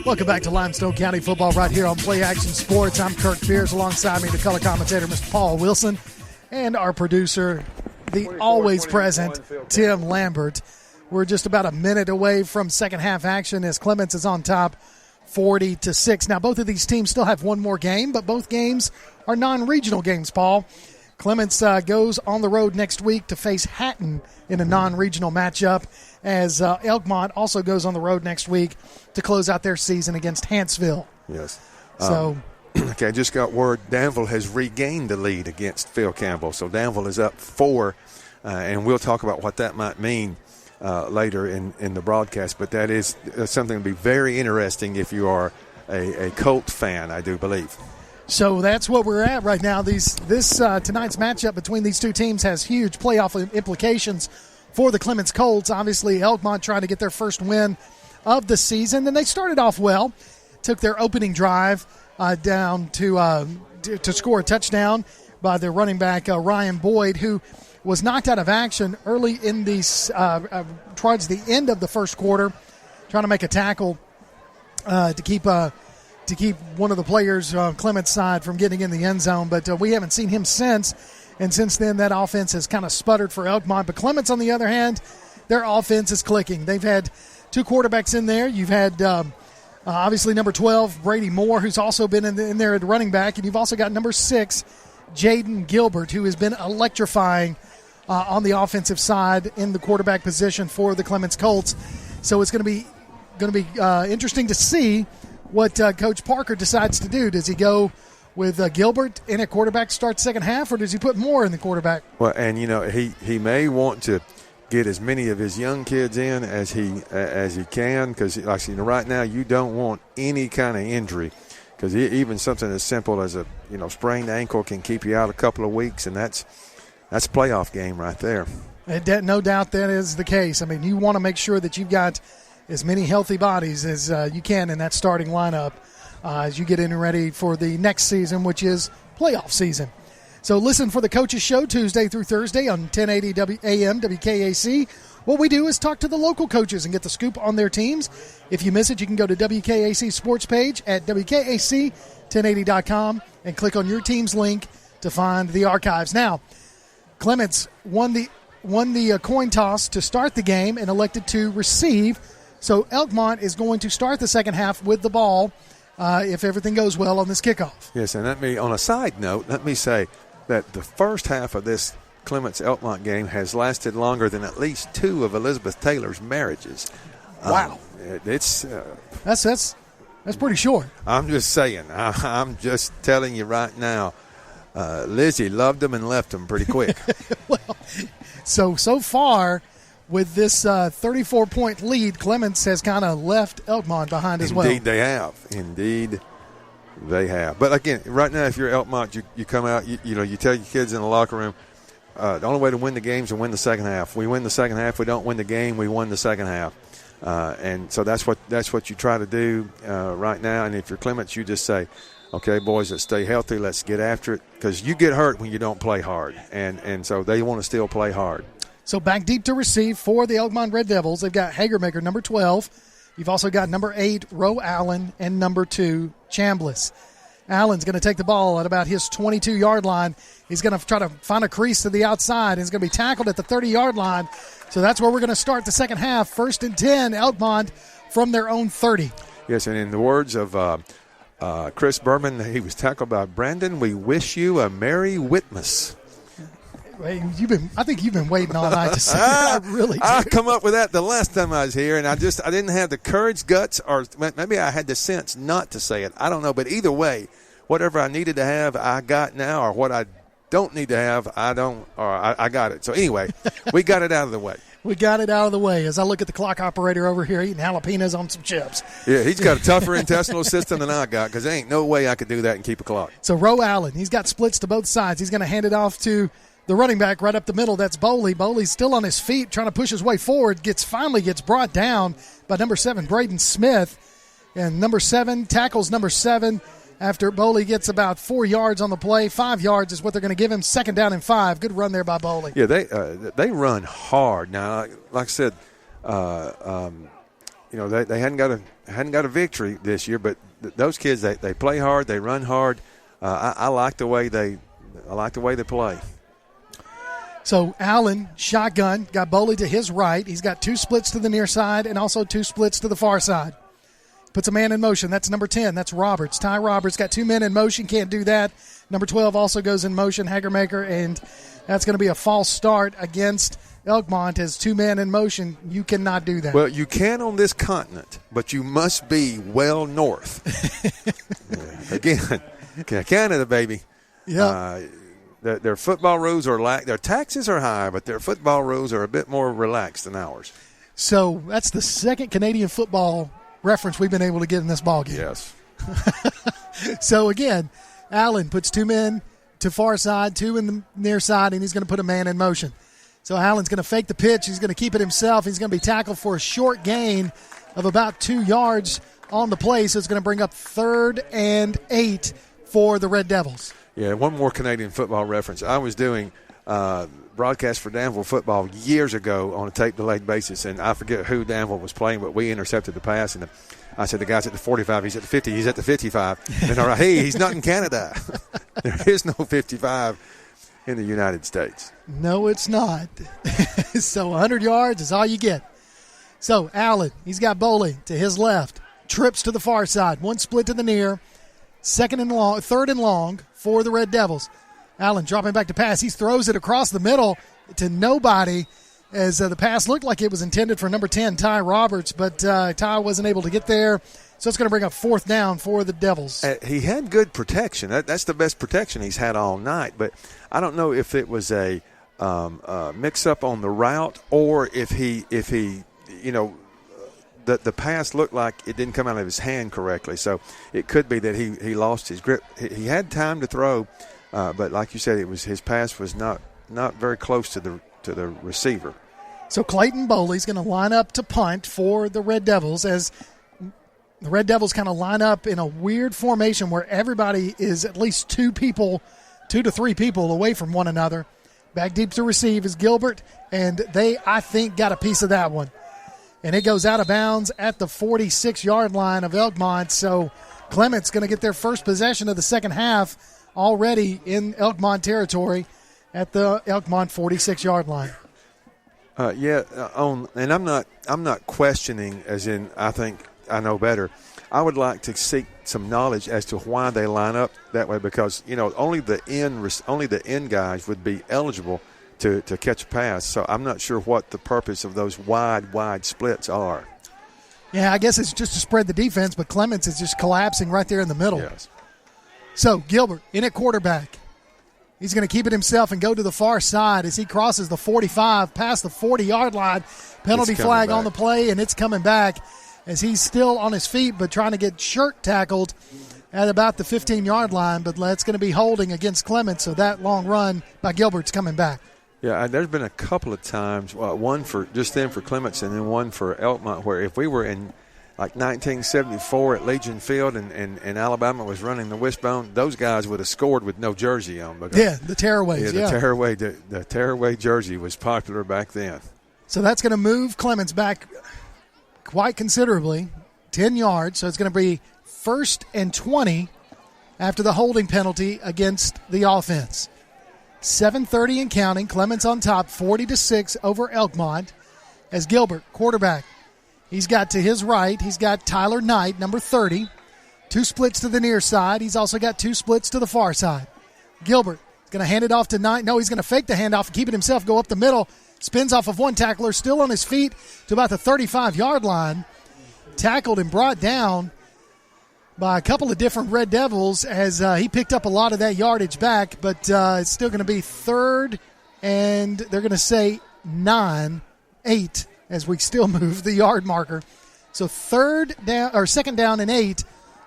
Speaker 6: Welcome back to Limestone County Football right here on Play Action Sports. I'm Kirk Pierce. Alongside me, the color commentator, Mr. Paul Wilson, and our producer, the always present Tim Lambert. We're just about a minute away from second half action as Clements is on top 40-6. Now, both of these teams still have one more game, but both games are non-regional games, Paul. Clements goes on the road next week to face Hatton in a non-regional matchup, as Elkmont also goes on the road next week to close out their season against Hanceville.
Speaker 7: Yes.
Speaker 6: So,
Speaker 7: okay, I just got word Danville has regained the lead against Phil Campbell. So Danville is up 4, and we'll talk about what that might mean later in the broadcast. But that is something to be very interesting if you are a Colt fan, I do believe.
Speaker 6: So that's what we're at right now. This tonight's matchup between these two teams has huge playoff implications for the Clements Colts. Obviously, Elkmont trying to get their first win of the season. And they started off well, took their opening drive down to score a touchdown by their running back, Ryan Boyd, who was knocked out of action early in towards the end of the first quarter, trying to make a tackle to keep one of the players on Clements' side from getting in the end zone. But we haven't seen him since, and since then that offense has kind of sputtered for Elkmont. But Clements, on the other hand, their offense is clicking. They've had two quarterbacks in there. You've had obviously number 12, Brady Moore, who's also been in there at running back, and you've also got number 6, Jaden Gilbert, who has been electrifying on the offensive side in the quarterback position for the Clements Colts. So it's going to be interesting to see what Coach Parker decides to do. Does he go with Gilbert in a quarterback start second half, or does he put Moore in the quarterback?
Speaker 7: Well, and he may want to get as many of his young kids in as he can, because right now you don't want any kind of injury, because even something as simple as a sprained ankle can keep you out a couple of weeks, and that's a playoff game right there.
Speaker 6: No doubt that is the case. I mean, you want to make sure that you've got as many healthy bodies as you can in that starting lineup as you get in and ready for the next season, which is playoff season. So listen for the Coaches Show Tuesday through Thursday on 1080 AM WKAC. What we do is talk to the local coaches and get the scoop on their teams. If you miss it, you can go to WKAC Sports page at WKAC1080.com and click on your team's link to find the archives. Now, Clements won the coin toss to start the game and elected to receive. So Elkmont is going to start the second half with the ball if everything goes well on this kickoff.
Speaker 7: Yes, and on a side note, let me say that the first half of this Clements-Elkmont game has lasted longer than at least 2 of Elizabeth Taylor's marriages.
Speaker 6: Wow.
Speaker 7: That's
Speaker 6: pretty short.
Speaker 7: I'm just saying. I'm just telling you right now, Lizzie loved them and left them pretty quick.
Speaker 6: Well, so far with this 34-point lead, Clements has kind of left Elkmont behind as well.
Speaker 7: Indeed they have. But again, right now, if you're Elkmont, you come out, you tell your kids in the locker room, the only way to win the game is to win the second half. We win the second half. We don't win the game. We won the second half. And so that's what you try to do right now. And if you're Clements, you just say, okay, boys, let's stay healthy. Let's get after it, because you get hurt when you don't play hard. And so they want to still play hard.
Speaker 6: So back deep to receive for the Elkmont Red Devils. They've got Hagermaker, number 12. You've also got number 8, Roe Allen, and number 2, Chambliss. Allen's going to take the ball at about his 22-yard line. He's going to try to find a crease to the outside. He's going to be tackled at the 30-yard line. So that's where we're going to start the second half. 1st and 10, Elkmont from their own 30.
Speaker 7: Yes, and in the words of Chris Berman, he was tackled by Brandon. We wish you a Merry Whitmas.
Speaker 6: I think you've been waiting all night to say that. I really do.
Speaker 7: I come up with that the last time I was here, and I didn't have the courage, guts, or maybe I had the sense not to say it. I don't know, but either way, whatever I needed to have, I got now, or what I don't need to have, I got it. So anyway, we got it out of the way.
Speaker 6: We got it out of the way as I look at the clock operator over here eating jalapenos on some chips.
Speaker 7: Yeah, he's got a tougher intestinal system than I got, because there ain't no way I could do that and keep a clock.
Speaker 6: So Roe Allen, he's got splits to both sides. He's going to hand it off to the running back right up the middle. That's Boley. Boley's still on his feet trying to push his way forward. Finally gets brought down by number 7, Braden Smith. And number 7 tackles number 7 after Boley gets about 4 yards on the play. 5 yards is what they're going to give him. 2nd down and 5. Good run there by Boley.
Speaker 7: Yeah, they run hard. Now, like I said, they hadn't got a victory this year, but those kids, they play hard, they run hard. I like the way they play.
Speaker 6: So Allen, shotgun, got Boley to his right. He's got 2 splits to the near side and also 2 splits to the far side. Puts a man in motion. That's number 10. That's Roberts. Ty Roberts got 2 men in motion. Can't do that. Number 12 also goes in motion, Hagermaker, and that's going to be a false start against Elkmont as 2 men in motion. You cannot do that.
Speaker 7: Well, you can on this continent, but you must be well north. Again, Canada, baby.
Speaker 6: Yeah.
Speaker 7: Their football rules their taxes are high, but their football rules are a bit more relaxed than ours.
Speaker 6: So that's the second Canadian football reference we've been able to get in this ball game.
Speaker 7: Yes.
Speaker 6: So again, Allen puts 2 men to far side, 2 in the near side, and he's going to put a man in motion. So Allen's going to fake the pitch. He's going to keep it himself. He's going to be tackled for a short gain of about 2 yards on the play, so it's going to bring up 3rd and 8 for the Red Devils.
Speaker 7: Yeah, one more Canadian football reference. I was doing broadcast for Danville football years ago on a tape-delayed basis, and I forget who Danville was playing, but we intercepted the pass, and I said, the guy's at the 45, he's at the 50, he's at the 55. And they're like, hey, he's not in Canada. There is no 55 in the United States.
Speaker 6: No, it's not. So 100 yards is all you get. So Allen, he's got Boley to his left, trips to the far side, one split to the near, 3rd and long for the Red Devils. Allen dropping back to pass. He throws it across the middle to nobody as the pass looked like it was intended for number 10, Ty Roberts, but Ty wasn't able to get there. So it's going to bring up 4th down for the Devils.
Speaker 7: He had good protection. That's the best protection he's had all night. But I don't know if it was a mix-up on the route or if he the pass looked like it didn't come out of his hand correctly. So it could be that he lost his grip. He had time to throw, but like you said, his pass was not very close to the receiver.
Speaker 6: So Clayton Boley's going to line up to punt for the Red Devils as the Red Devils kind of line up in a weird formation where everybody is at least 2 to 3 people away from one another. Back deep to receive is Gilbert, and they, I think, got a piece of that one. And it goes out of bounds at the 46-yard line of Elkmont. So Clements going to get their first possession of the second half already in Elkmont territory at the Elkmont 46-yard line.
Speaker 7: And I'm not questioning, as in I think I know better. I would like to seek some knowledge as to why they line up that way, because only the end guys would be eligible to catch a pass. So I'm not sure what the purpose of those wide splits are.
Speaker 6: Yeah, I guess it's just to spread the defense, but Clements is just collapsing right there in the middle.
Speaker 7: Yes.
Speaker 6: So Gilbert in at quarterback. He's going to keep it himself and go to the far side as he crosses the 45 past the 40-yard line. Penalty flag on the play, and it's coming back as he's still on his feet but trying to get shirt tackled at about the 15-yard line. But that's going to be holding against Clements, so that long run by Gilbert's coming back.
Speaker 7: Yeah, there's been a couple of times, one for Clements and then one for Elkmont, where if we were in like 1974 at Legion Field and Alabama was running the wishbone, those guys would have scored with no jersey on.
Speaker 6: Yeah, the tearaways.
Speaker 7: Yeah, the tearaway jersey was popular back then.
Speaker 6: So that's going to move Clements back quite considerably, 10 yards. So it's going to be 1st and 20 after the holding penalty against the offense. 7:30 and counting. Clements on top, 40-6 over Elkmont. As Gilbert, quarterback, he's got to his right, he's got Tyler Knight, number 30. 2 splits to the near side. He's also got 2 splits to the far side. Gilbert is going to hand it off to Knight. No, he's going to fake the handoff and keep it himself, go up the middle. Spins off of one tackler, still on his feet to about the 35-yard line. Tackled and brought down by a couple of different Red Devils as he picked up a lot of that yardage back, but it's still going to be 3rd, and they're going to say 9-8 as we still move the yard marker. So 2nd down and 8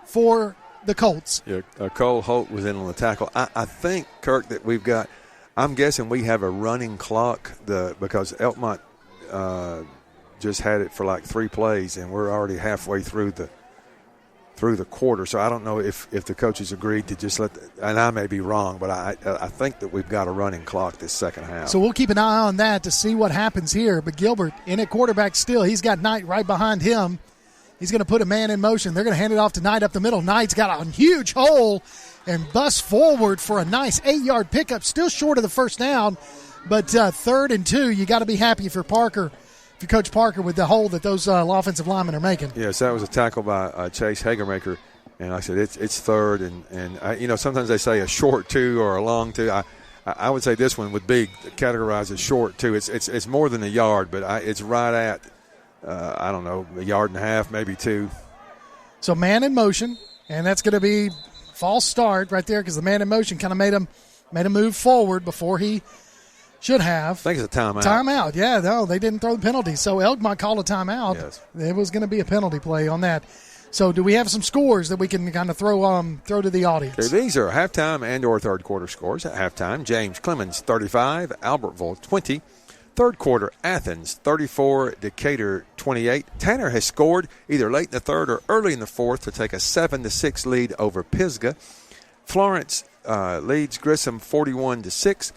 Speaker 6: for the Colts.
Speaker 7: Yeah, Cole Holt was in on the tackle. I think, Kirk, that we've got – I'm guessing we have a running clock because Elkmont just had it for like 3 plays, and we're already halfway through the quarter. So I don't know if the coaches agreed to just and I may be wrong, but I think that we've got a running clock this second half.
Speaker 6: So we'll keep an eye on that to see what happens here. But Gilbert in at quarterback still. He's got Knight right behind him. He's going to put a man in motion. They're going to hand it off to Knight up the middle. Knight's got a huge hole and busts forward for a nice 8-yard pickup. Still short of the first down, but 3rd and 2. You got to be happy for Parker. If you Coach Parker with the hole that those offensive linemen are making.
Speaker 7: Yes, that was a tackle by Chase Hagermaker, and like I said it's 3rd, and sometimes they say a short 2 or a long 2. I would say this one would be categorized as short 2. It's more than a yard, but it's right at I don't know, a yard and a half, maybe 2.
Speaker 6: So man in motion, and that's going to be false start right there because the man in motion kind of made him move forward before he should have.
Speaker 7: I think it's a timeout.
Speaker 6: Timeout, yeah. No, they didn't throw the penalty. So Elkmont called a timeout.
Speaker 7: Yes.
Speaker 6: It was going to be a penalty play on that. So do we have some scores that we can kind of throw to the audience?
Speaker 7: Okay, these are halftime and or third quarter scores. At halftime, James Clemens 35, Albertville 20. Third quarter, Athens 34, Decatur 28. Tanner has scored either late in the third or early in the fourth to take a 7-6 lead over Pisgah. Florence leads Grissom 41-6.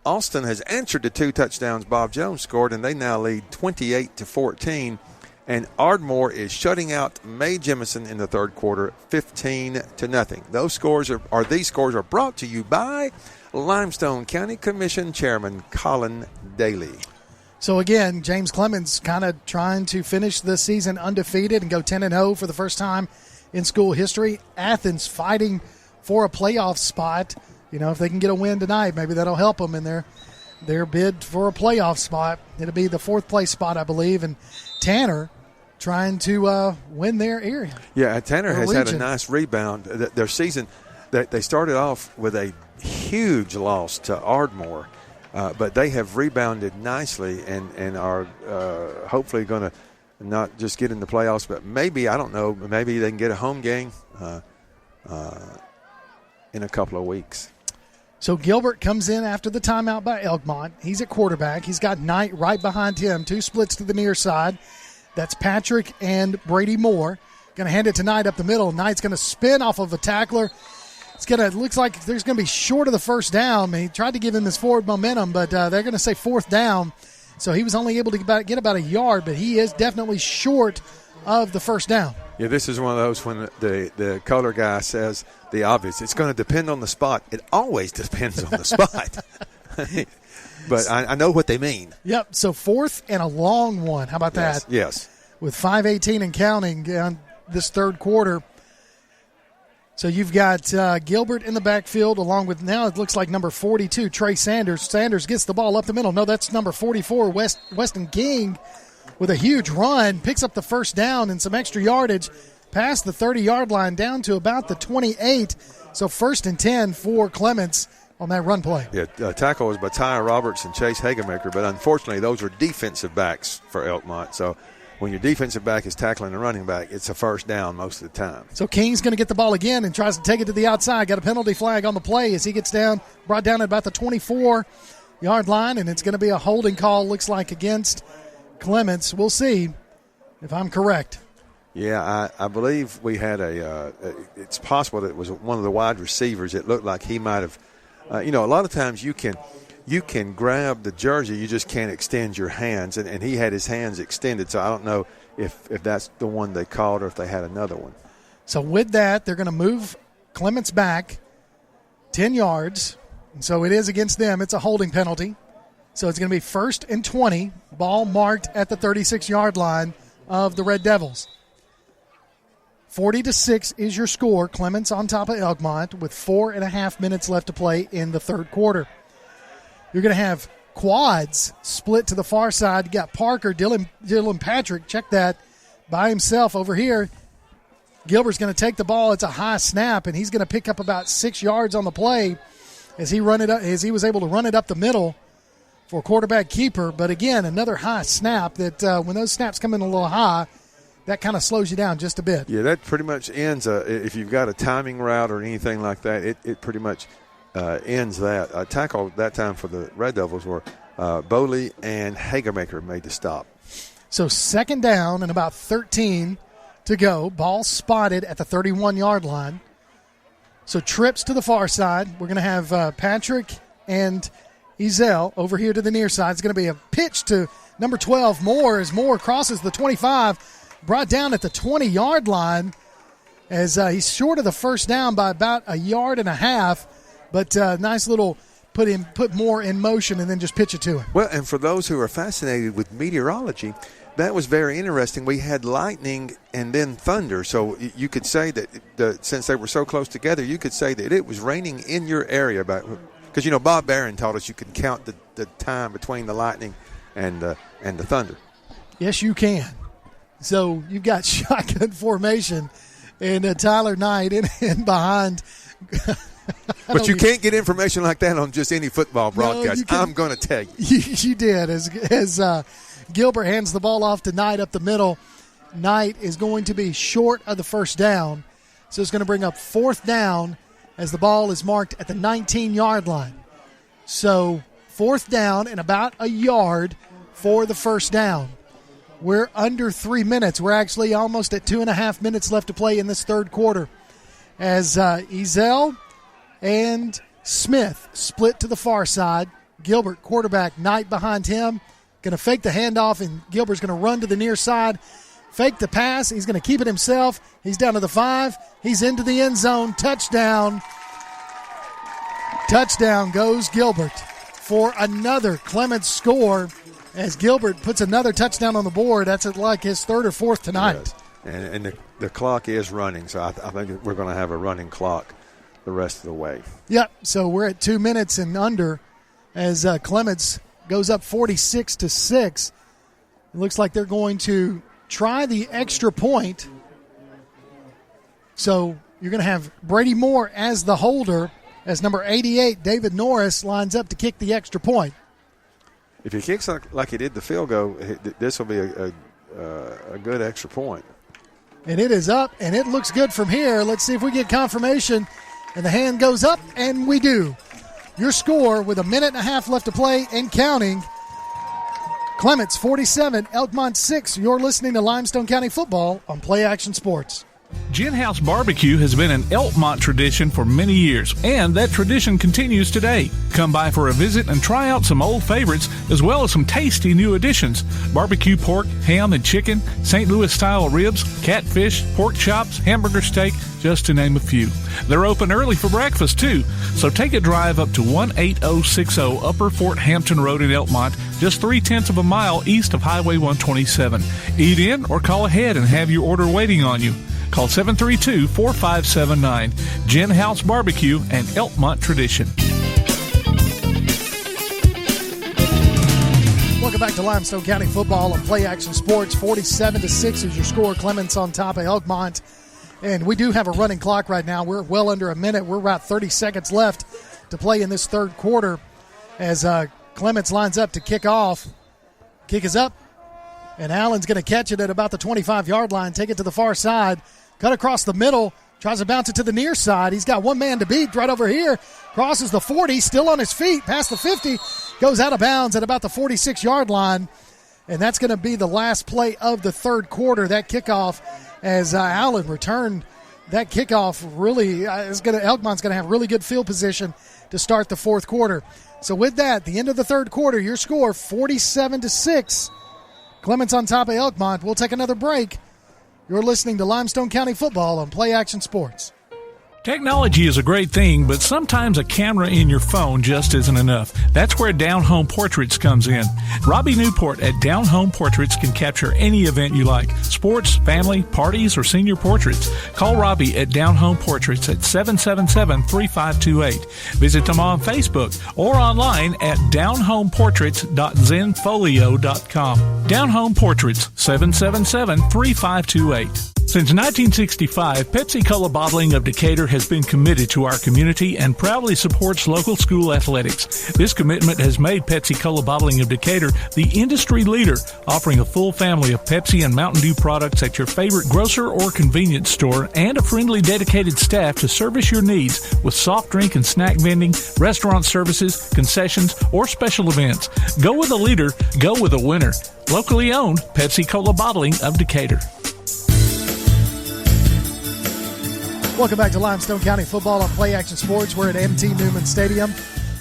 Speaker 7: Austin has answered the 2 touchdowns Bob Jones scored, and they now lead 28-14. And Ardmore is shutting out May Jemison in the third quarter, 15-0. These scores are brought to you by Limestone County Commission Chairman Colin Daly.
Speaker 6: So again, James Clements kind of trying to finish the season undefeated and go 10-0 for the first time in school history. Athens fighting for a playoff spot. You know, if they can get a win tonight, maybe that'll help them in their bid for a playoff spot. It'll be the 4th place spot, I believe. And Tanner trying to win their area.
Speaker 7: Yeah, Tanner has had a nice rebound. Their season, they started off with a huge loss to Ardmore, but they have rebounded nicely and are hopefully going to not just get in the playoffs, but maybe, I don't know, maybe they can get a home game in a couple of weeks.
Speaker 6: So Gilbert comes in after the timeout by Elkmont. He's at quarterback. He's got Knight right behind him, 2 splits to the near side. That's Patrick and Brady Moore. Going to hand it to Knight up the middle. Knight's going to spin off of a tackler. Looks like there's going to be short of the first down. He tried to give him his forward momentum, but they're going to say 4th down. So he was only able to get about a yard, but he is definitely short of the first down.
Speaker 7: Yeah, this is one of those when the color guy says the obvious. It's going to depend on the spot. It always depends on the spot. But I know what they mean.
Speaker 6: Yep, so 4th and a long one. How about that?
Speaker 7: Yes.
Speaker 6: With 5:18 and counting on this third quarter. So you've got Gilbert in the backfield along with, now it looks like number 42, Trey Sanders. Sanders gets the ball up the middle. No, that's number 44, Weston King, with a huge run. Picks up the first down and some extra yardage past the 30-yard line down to about the 28. So 1st and 10 for Clements on that run play.
Speaker 7: Yeah, tackle was by Ty Roberts and Chase Hagemaker, but unfortunately those are defensive backs for Elkmont. So when your defensive back is tackling a running back, it's a first down most of the time.
Speaker 6: So King's going to get the ball again and tries to take it to the outside. Got a penalty flag on the play as he gets brought down at about the 24-yard line, and it's going to be a holding call, looks like, against Clements. We'll see if I'm correct.
Speaker 7: Yeah, I believe we had it's possible that it was one of the wide receivers. It looked like he might have, a lot of times you can grab the jersey, you just can't extend your hands, and he had his hands extended, so I don't know if that's the one they called or if they had another one.
Speaker 6: So with that, they're going to move Clements back 10 yards, and so it is against them. It's a holding penalty. So it's going to be 1st and 20, ball marked at the 36-yard line of the Red Devils. 40-6 is your score. Clements on top of Elkmont with 4.5 minutes left to play in the third quarter. You're going to have quads split to the far side. You got Parker, Dylan Patrick, check that, by himself over here. Gilbert's going to take the ball. It's a high snap, and he's going to pick up about 6 yards on the play as he was able to run it up the middle for quarterback keeper. But again, another high snap that when those snaps come in a little high, that kind of slows you down just a bit.
Speaker 7: Yeah, that pretty much ends, if you've got a timing route or anything like that, it pretty much ends that. Tackle that time for the Red Devils were Bowley and Hagemaker made the stop.
Speaker 6: So 2nd down and about 13 to go. Ball spotted at the 31-yard line. So trips to the far side. We're going to have Patrick and Ezel over here to the near side. It's going to be a pitch to number 12, Moore, as Moore crosses the 25. Brought down at the 20-yard line as he's short of the first down by about 1.5 yards. But nice little put Moore in motion and then just pitch it to him.
Speaker 7: Well, and for those who are fascinated with meteorology, that was very interesting. We had lightning and then thunder. So you could say that since they were so close together, you could say that it was raining in your area. Because, Bob Barron taught us you can count the time between the lightning and the thunder.
Speaker 6: Yes, you can. So you've got shotgun formation and Tyler Knight in behind.
Speaker 7: But you can't get information like that on just any football broadcast. No, I'm going to tell you.
Speaker 6: You did. As Gilbert hands the ball off to Knight up the middle, Knight is going to be short of the first down. So it's going to bring up 4th down as the ball is marked at the 19-yard line. So 4th down and about a yard for the first down. We're under 3 minutes. We're actually almost at 2.5 minutes left to play in this third quarter as Ezel and Smith split to the far side. Gilbert, quarterback, Knight behind him. Going to fake the handoff, and Gilbert's going to run to the near side. Fake the pass. He's going to keep it himself. He's down to the 5. He's into the end zone. Touchdown. Touchdown goes Gilbert for another Clements score as Gilbert puts another touchdown on the board. That's like his 3rd or 4th tonight.
Speaker 7: Yes. And the clock is running, so I think we're going to have a running clock the rest of the way.
Speaker 6: Yep, so we're at 2 minutes and under as Clements goes up 46-6. It looks like they're going to try the extra point. So you're going to have Brady Moore as the holder, as number 88, David Norris, lines up to kick the extra point.
Speaker 7: If he kicks like he did the field goal, this will be a good extra point.
Speaker 6: And it is up, and it looks good from here. Let's see if we get confirmation. And the hand goes up, and we do. Your score with 1.5 minutes left to play and counting. Clements 47, Elkmont 6. You're listening to Limestone County Football on Play Action Sports.
Speaker 1: Gin House Barbecue has been an Elkmont tradition for many years, and that tradition continues today. Come by for a visit and try out some old favorites as well as some tasty new additions. Barbecue pork, ham and chicken, St. Louis-style ribs, catfish, pork chops, hamburger steak, just to name a few. They're open early for breakfast, too, so take a drive up to 18060 Upper Fort Hampton Road in Elkmont, just 0.3 of a mile east of Highway 127. Eat in or call ahead and have your order waiting on you. Call 732-4579. Gin House Barbecue and Elkmont tradition.
Speaker 6: Welcome back to Limestone County Football on Play Action Sports. 47-6 is your score. Clements on top of Elkmont. And we do have a running clock right now. We're well under a minute. We're about 30 seconds left to play in this third quarter as Clements lines up to kick off. Kick is up, and Allen's going to catch it at about the 25-yard line, take it to the far side, cut across the middle, tries to bounce it to the near side. He's got one man to beat right over here, crosses the 40, still on his feet, past the 50, goes out of bounds at about the 46-yard line, and that's going to be the last play of the third quarter, that kickoff, as Allen returned that kickoff. Really, Elkmont's going to have really good field position to start the fourth quarter. So with that, the end of the third quarter, your score 47-6. Clements on top of Elkmont. We'll take another break. You're listening to Limestone County Football on Play Action Sports.
Speaker 1: Technology is a great thing, but sometimes a camera in your phone just isn't enough. That's where Down Home Portraits comes in. Robbie Newport at Down Home Portraits can capture any event you like. Sports, family, parties, or senior portraits. Call Robbie at Down Home Portraits at 777-3528. Visit them on Facebook or online at downhomeportraits.zenfolio.com. Down Home Portraits, 777-3528. Since 1965, Pepsi-Cola Bottling of Decatur has been committed to our community and proudly supports local school athletics. This commitment has made Pepsi-Cola Bottling of Decatur the industry leader, offering a full family of Pepsi and Mountain Dew products at your favorite grocer or convenience store and a friendly, dedicated staff to service your needs with soft drink and snack vending, restaurant services, concessions, or special events. Go with a leader, go with a winner. Locally owned, Pepsi-Cola Bottling of Decatur.
Speaker 6: Welcome back to Limestone County Football on Play Action Sports. We're at MT Newman Stadium,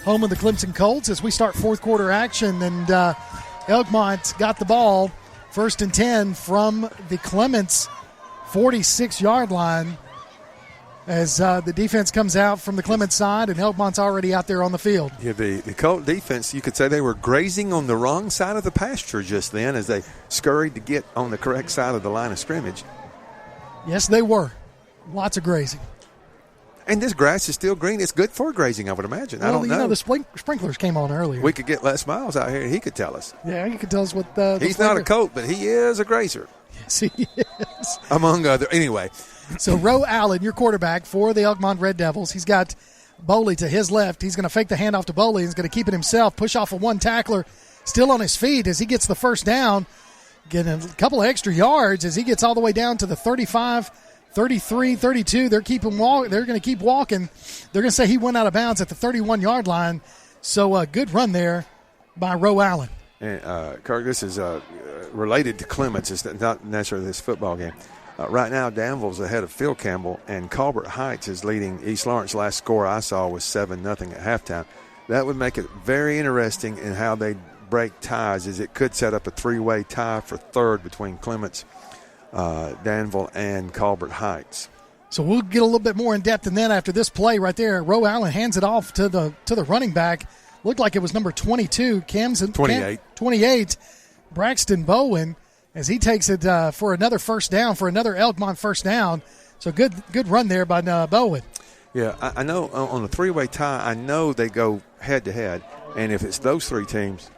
Speaker 6: home of the Clemson Colts, as we start fourth quarter action. And Elkmont got the ball, 1st and 10 from the Clements 46-yard line as the defense comes out from the Clements side, and Elkmont's already out there on the field.
Speaker 7: Yeah, the Colt defense, you could say they were grazing on the wrong side of the pasture just then as they scurried to get on the correct side of the line of scrimmage.
Speaker 6: Yes, they were. Lots of grazing.
Speaker 7: And this grass is still green. It's good for grazing, I would imagine.
Speaker 6: Well,
Speaker 7: I don't know.
Speaker 6: The sprinklers came on earlier.
Speaker 7: We could get Les Miles out here. He could tell us.
Speaker 6: Yeah, he could tell us what
Speaker 7: he's not a Colt, but he is a grazer.
Speaker 6: Yes, he is.
Speaker 7: Among other. Anyway.
Speaker 6: So, Roe Allen, your quarterback for the Elkmont Red Devils. He's got Boley to his left. He's going to fake the handoff to Boley. He's going to keep it himself, push off of one tackler, still on his feet as he gets the first down, getting a couple of extra yards as he gets all the way down to the 35, 33, 32. They're going to keep walking. They're going to say he went out of bounds at the 31-yard line. So a good run there by Roe Allen.
Speaker 7: And, Kirk, this is related to Clements. It's not necessarily this football game. Right now, Danville's ahead of Phil Campbell, and Colbert Heights is leading East Lawrence. Last score I saw was 7-0 at halftime. That would make it very interesting in how they break ties, as it could set up a three-way tie for third between Clements, Danville, and Colbert Heights.
Speaker 6: So we'll get a little bit more in depth in that after this play right there. Roe Allen hands it off to the running back. Looked like it was number 22, 28, Braxton Bowen, as he takes it for another first down, for another Elkmont first down. So good run there by Bowen.
Speaker 7: Yeah, I know on the three-way tie, I know they go head-to-head, and if it's those three teams,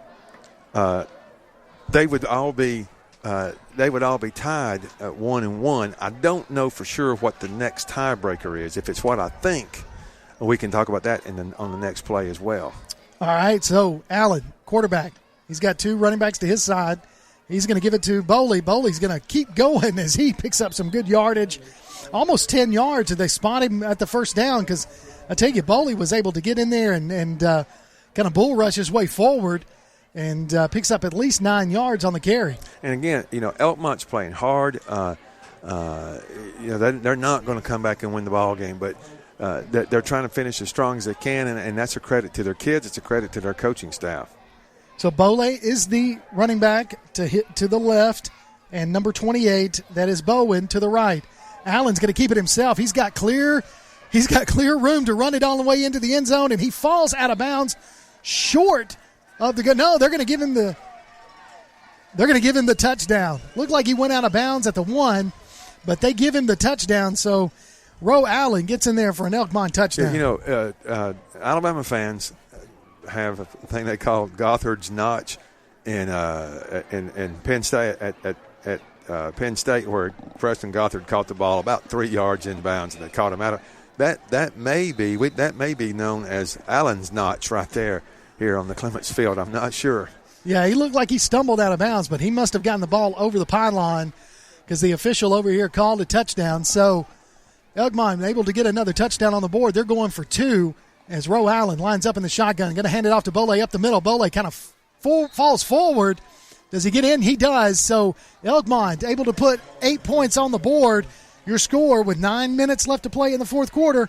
Speaker 7: they would all be tied at 1-1. I don't know for sure what the next tiebreaker is. If it's what I think, we can talk about that on the next play as well.
Speaker 6: All right, so Allen, quarterback. He's got two running backs to his side. He's going to give it to Boley. Boley's going to keep going as he picks up some good yardage, almost 10 yards, and they spot him at the first down because I tell you, Boley was able to get in there and kind of bull rush his way forward and picks up at least 9 yards on the carry.
Speaker 7: And again, Elkmont's playing hard. They're not going to come back and win the ball game, but they're trying to finish as strong as they can, and that's a credit to their kids. It's a credit to their coaching staff.
Speaker 6: So Boley is the running back to the left, and number 28, that is Bowen, to the right. Allen's going to keep it himself. He's got clear room to run it all the way into the end zone, and he falls out of bounds short of the good. No, they're going to give him the touchdown. Looked like he went out of bounds at the 1, but they give him the touchdown. So Roe Allen gets in there for an Elkmont touchdown.
Speaker 7: Alabama fans have a thing they call Gothard's Notch in Penn State at Penn State, where Preston Gothard caught the ball about 3 yards in bounds, and they caught him out of that may be known as Allen's Notch right there here on the Clements field. I'm not sure.
Speaker 6: Yeah, he looked like he stumbled out of bounds, but he must have gotten the ball over the pylon because the official over here called a touchdown. So Elkmont able to get another touchdown on the board. They're going for 2 as Roe Allen lines up in the shotgun. Going to hand it off to Boley up the middle. Boley kind of falls forward. Does he get in? He does. So Elkmont able to put 8 points on the board. Your score with 9 minutes left to play in the fourth quarter.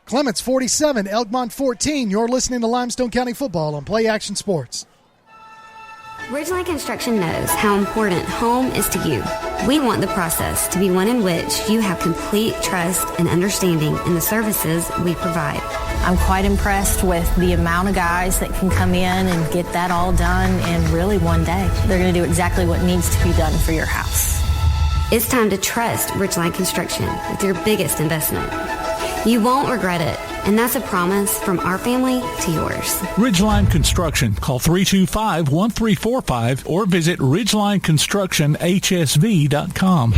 Speaker 6: Clements 47, Elkmont 14. You're listening to Limestone County Football on Play Action Sports.
Speaker 2: Ridgeline Construction knows how important home is to you. We want the process to be one in which you have complete trust and understanding in the services we provide.
Speaker 3: I'm quite impressed with the amount of guys that can come in and get that all done in really one day. They're going to do exactly what needs to be done for your house.
Speaker 2: It's time to trust Ridgeline Construction with your biggest investment. You won't regret it, and that's a promise from our family to yours.
Speaker 1: Ridgeline Construction. Call 325-1345 or visit ridgelineconstructionhsv.com.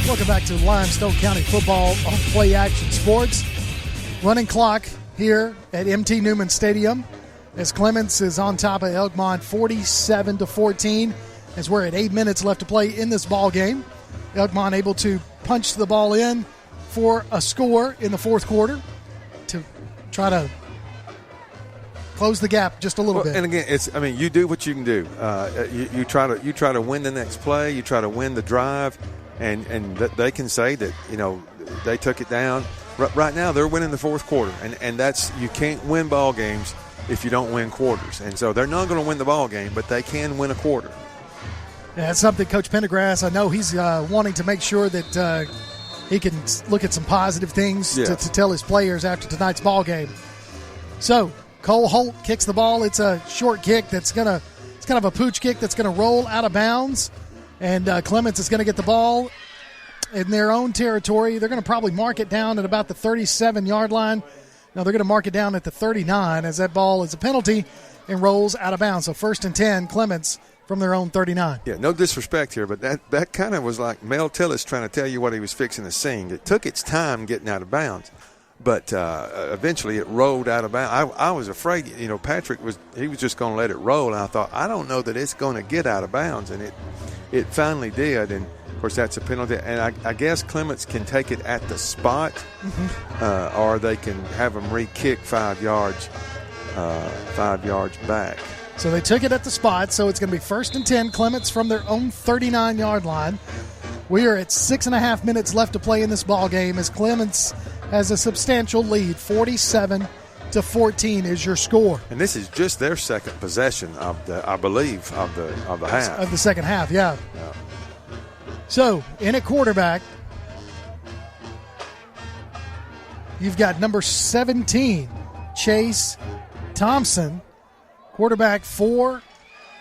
Speaker 6: Welcome back to Limestone County Football on Play Action Sports. Running clock here at MT Newman Stadium as Clements is on top of Elkmont 47-14 as we're at 8 minutes left to play in this ball game. Elkmont able to punch the ball in for a score in the fourth quarter to try to close the gap just a little bit.
Speaker 7: And again, you do what you can do. You try to win the next play. You try to win the drive, and they can say that they took it down. Right now, they're winning the fourth quarter, and that's, you can't win ball games if you don't win quarters. And so they're not going to win the ball game, but they can win a quarter.
Speaker 6: Yeah, that's something Coach Pendergrass, I know he's wanting to make sure that he can look at some positive things to tell his players after tonight's ball game. So Cole Holt kicks the ball. It's a short kick it's kind of a pooch kick that's going to roll out of bounds, and Clements is going to get the ball in their own territory. They're going to probably mark it down at about the 37-yard line. No, they're going to mark it down at the 39 as that ball is a penalty and rolls out of bounds. So 1st and 10, Clements from their own 39.
Speaker 7: Yeah, no disrespect here, but that kind of was like Mel Tillis trying to tell you what he was fixing to sing. It took its time getting out of bounds, but eventually it rolled out of bounds. I was afraid, Patrick was just going to let it roll, and I thought, I don't know that it's going to get out of bounds, and it finally did. And course, that's a penalty. And I guess Clements can take it at the spot, or they can have them re-kick 5 yards back.
Speaker 6: So they took it at the spot, so it's going to be 1st and 10. Clements from their own 39-yard line. We are at 6.5 minutes left to play in this ball game as Clements has a substantial lead. 47-14 is your score.
Speaker 7: And this is just their second possession of the half.
Speaker 6: Of the second half, yeah. So, in at quarterback, you've got number 17, Chase Thompson, quarterback for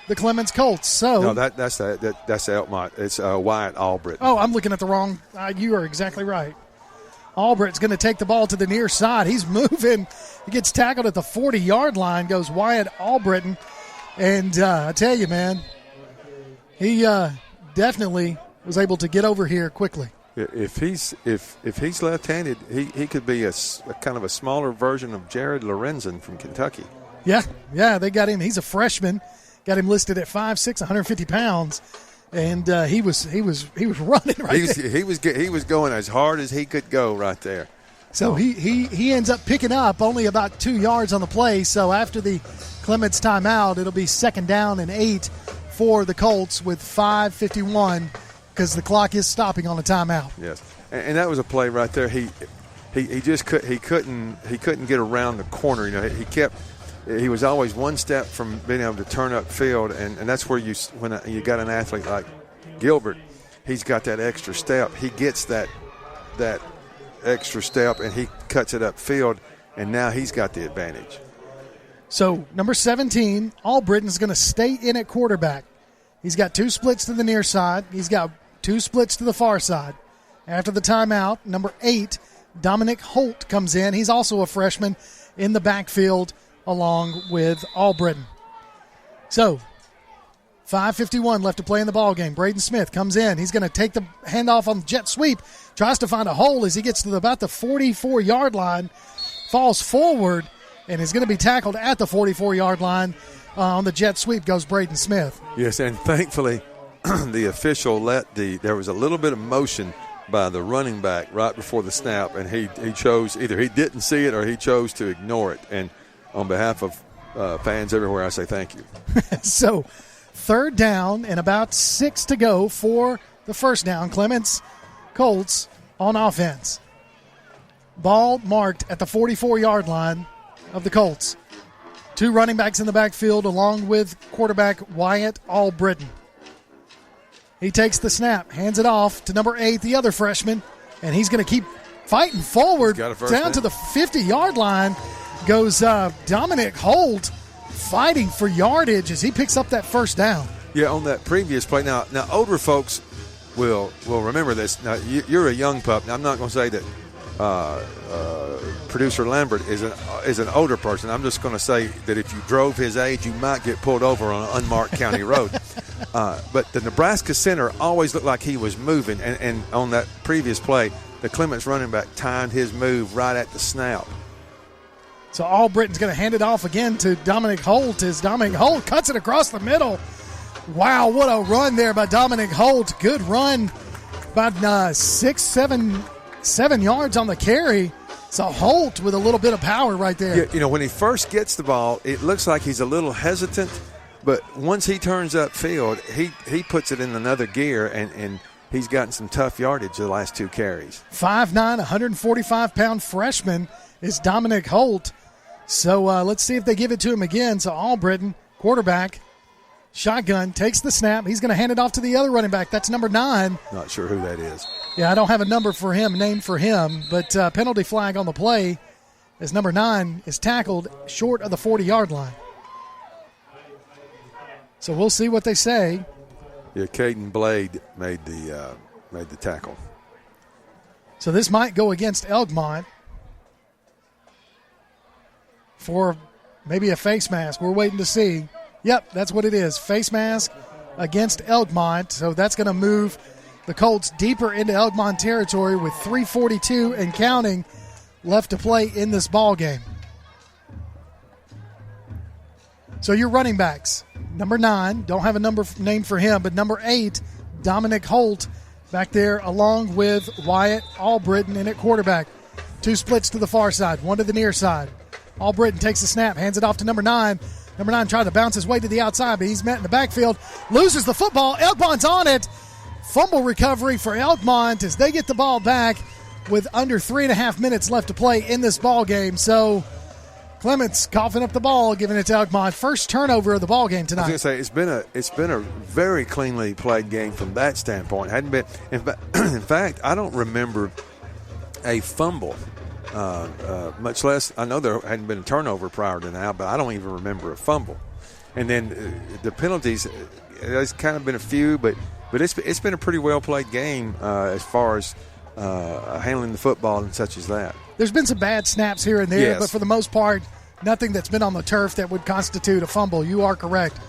Speaker 6: the Clements Colts. So
Speaker 7: no, that's Elkmont. It's Wyatt Albritton.
Speaker 6: Oh, I'm looking at the wrong. You are exactly right. Albritton's going to take the ball to the near side. He's moving. He gets tackled at the 40-yard line. Goes Wyatt Albritton, and I tell you, man, he definitely was able to get over here quickly.
Speaker 7: If he's left-handed, he could be a kind of a smaller version of Jared Lorenzen from Kentucky.
Speaker 6: Yeah, they got him. He's a freshman. Got him listed at 5'6", 150 pounds, and he was running right there.
Speaker 7: He was going as hard as he could go right there.
Speaker 6: So he ends up picking up only about 2 yards on the play. So after the Clements timeout, it'll be 2nd down and 8 for the Colts with 5:51 because the clock is stopping on a timeout.
Speaker 7: Yes, and that was a play right there. He couldn't get around the corner. You know, he was always one step from being able to turn up field, and that's where when you got an athlete like Gilbert, he's got that extra step. He gets that extra step, and he cuts it up field, and now he's got the advantage.
Speaker 6: So number 17, Albritton's going to stay in at quarterback. He's got 2 splits to the near side. He's got 2 splits to the far side. After the timeout, number 8, Dominic Holt comes in. He's also a freshman in the backfield along with Albritton. So 5:51 left to play in the ball game. Braden Smith comes in. He's going to take the handoff on the jet sweep. Tries to find a hole as he gets to about the 44-yard line. Falls forward and is going to be tackled at the 44-yard line. On the jet sweep goes Braden Smith.
Speaker 7: Yes, and thankfully the official there was a little bit of motion by the running back right before the snap, and he chose, either he didn't see it or he chose to ignore it. And on behalf of fans everywhere, I say thank you.
Speaker 6: So 3rd down and about 6 to go for the first down. Clements Colts on offense. Ball marked at the 44-yard line of the Colts. 2 running backs in the backfield along with quarterback Wyatt Albritton. He takes the snap, hands it off to number 8, the other freshman, and he's going to keep fighting forward down to the 50-yard line. Goes Dominic Holt fighting for yardage as he picks up that first down.
Speaker 7: Yeah, on that previous play. Now older folks will remember this. Now, you're a young pup. Now, I'm not going to say that producer Lambert is an older person. I'm just going to say that if you drove his age, you might get pulled over on an unmarked county road. But the Nebraska center always looked like he was moving, and on that previous play, the Clements running back timed his move right at the snap.
Speaker 6: So Albritton's going to hand it off again to Dominic Holt as Dominic Holt cuts it across the middle. Wow, what a run there by Dominic Holt. Good run, about 7 yards on the carry. So Holt with a little bit of power right there.
Speaker 7: Yeah, you know, when he first gets the ball, it looks like he's a little hesitant, but once he turns upfield, he puts it in another gear, and he's gotten some tough yardage the last 2 carries.
Speaker 6: 5'9", 145-pound freshman is Dominic Holt. So let's see if they give it to him again. So Albritton, quarterback, shotgun, takes the snap. He's going to hand it off to the other running back. That's number 9.
Speaker 7: Not sure who that is.
Speaker 6: Yeah, I don't have a name for him, but penalty flag on the play as number 9 is tackled short of the 40-yard line. So we'll see what they say.
Speaker 7: Yeah, Caden Blade made the tackle.
Speaker 6: So this might go against Elkmont for maybe a face mask. We're waiting to see. Yep, that's what it is. Face mask against Elkmont. So that's going to move the Colts deeper into Elkmont territory with 3:42 and counting left to play in this ball game. So your running backs, number 9, don't have a name for him, but number 8, Dominic Holt, back there along with Wyatt Albritton in at quarterback. 2 splits to the far side, 1 to the near side. Albritton takes the snap, hands it off to number 9. Number 9 tried to bounce his way to the outside, but he's met in the backfield. Loses the football. Elkmont's on it. Fumble recovery for Elkmont as they get the ball back with under 3.5 minutes left to play in this ball game. So Clements coughing up the ball, giving it to Elkmont. First turnover of the ball game tonight.
Speaker 7: I was going to say it's been a very cleanly played game from that standpoint. Hadn't been in fact, I don't remember a fumble. Much less, I know there hadn't been a turnover prior to now, but I don't even remember a fumble. And then the penalties, there's kind of been a few, but it's been a pretty well played game as far as handling the football and such as that.
Speaker 6: There's been some bad snaps here and there,
Speaker 7: yes,
Speaker 6: but for the most part, nothing that's been on the turf that would constitute a fumble. You are correct.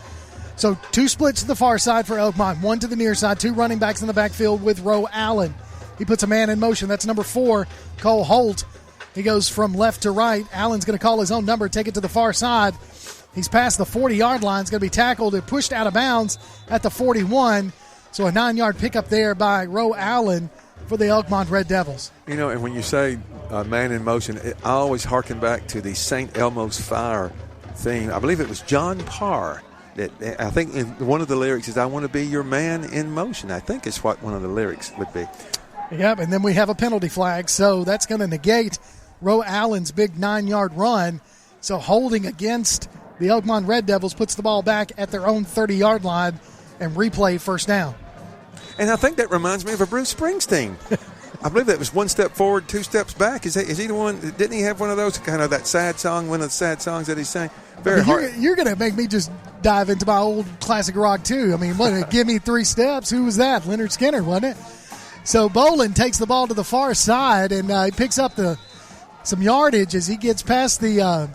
Speaker 6: So 2 splits to the far side for Elkmont, 1 to the near side, 2 running backs in the backfield with Roe Allen. He puts a man in motion. That's number 4, Cole Holt. He goes from left to right. Allen's going to call his own number, take it to the far side. He's past the 40-yard line. He's going to be tackled and pushed out of bounds at the 41. So a 9-yard pickup there by Roe Allen for the Elkmont Red Devils.
Speaker 7: You know, and when you say man in motion, I always harken back to the St. Elmo's Fire theme. I believe it was John Parr. I think in one of the lyrics is, "I want to be your man in motion." I think it's what one of the lyrics would be.
Speaker 6: Yep, and then we have a penalty flag, so that's going to negate Roe Allen's big 9-yard run. So holding against the Elkmont Red Devils puts the ball back at their own 30-yard line and replay first down.
Speaker 7: And I think that reminds me of a Bruce Springsteen. I believe that was 1 step forward, 2 steps back. Is he the one? Didn't he have one of those, kind of that sad song, one of the sad songs that he sang? Very hard.
Speaker 6: You're going to make me just dive into my old classic rock, too. I mean, Give Me 3 Steps. Who was that? Leonard Skinner, wasn't it? So Bolin takes the ball to the far side, and he picks up some yardage as he gets past the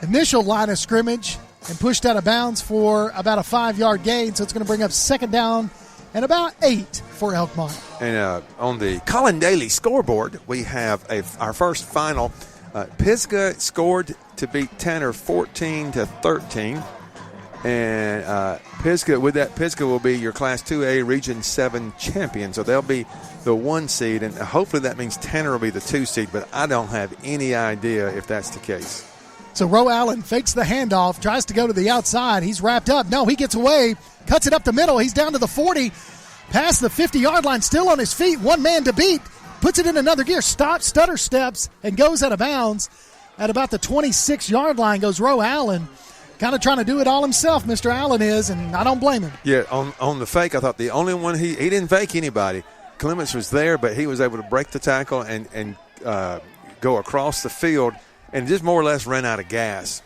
Speaker 6: initial line of scrimmage and pushed out of bounds for about a 5-yard gain. So it's going to bring up 2nd down and about 8 for Elkmont.
Speaker 7: And on the Colin Daly scoreboard, we have our first final. Pisgah scored to beat Tanner 14-13. And Pisgah will be your Class 2A Region 7 champion. So they'll be the 1 seed, and hopefully that means Tanner will be the 2 seed, but I don't have any idea if that's the case.
Speaker 6: So Roe Allen fakes the handoff, tries to go to the outside. He's wrapped up. No, he gets away, cuts it up the middle. He's down to the 40, past the 50-yard line, still on his feet. 1 man to beat, puts it in another gear, stops, stutter steps, and goes out of bounds. At about the 26-yard line goes Roe Allen. Kind of trying to do it all himself, Mr. Allen is, and I don't blame him.
Speaker 7: Yeah, on the fake, I thought the only one he didn't fake anybody. Clements was there, but he was able to break the tackle and go across the field and just more or less ran out of gas.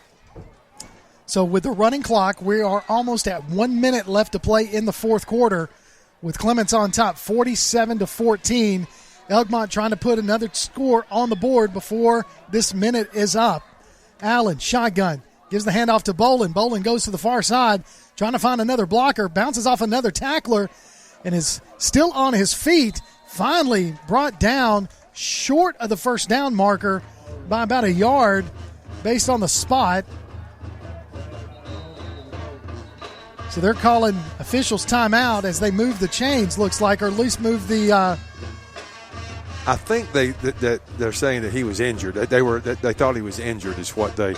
Speaker 6: So with the running clock, we are almost at 1 minute left to play in the fourth quarter with Clements on top, 47-14. Elkmont trying to put another score on the board before this minute is up. Allen, shotgun. Gives the handoff to Bolin. Bolin goes to the far side, trying to find another blocker, bounces off another tackler, and is still on his feet. Finally brought down short of the first down marker by about 1 yard based on the spot. So they're calling officials timeout as they move the chains, looks like, or at least move the
Speaker 7: I think they're saying that he was injured. They thought he was injured is what they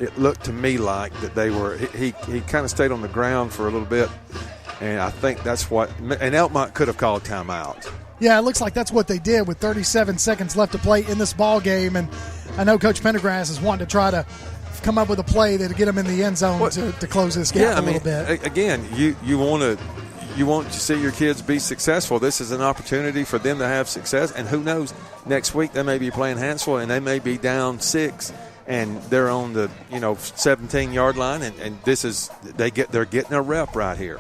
Speaker 7: it looked to me like that they were. He kind of stayed on the ground for a little bit, and I think that's what. And Elkmont could have called timeout.
Speaker 6: Yeah, it looks like that's what they did with 37 seconds left to play in this ball game. And I know Coach Pendergrass is wanting to try to come up with a play that'll get them in the end zone to close this gap a little bit.
Speaker 7: Again, you want to see your kids be successful. This is an opportunity for them to have success. And who knows, next week they may be playing Hansel and they may be down 6. And they're on the 17-yard line, and they're getting a rep right here.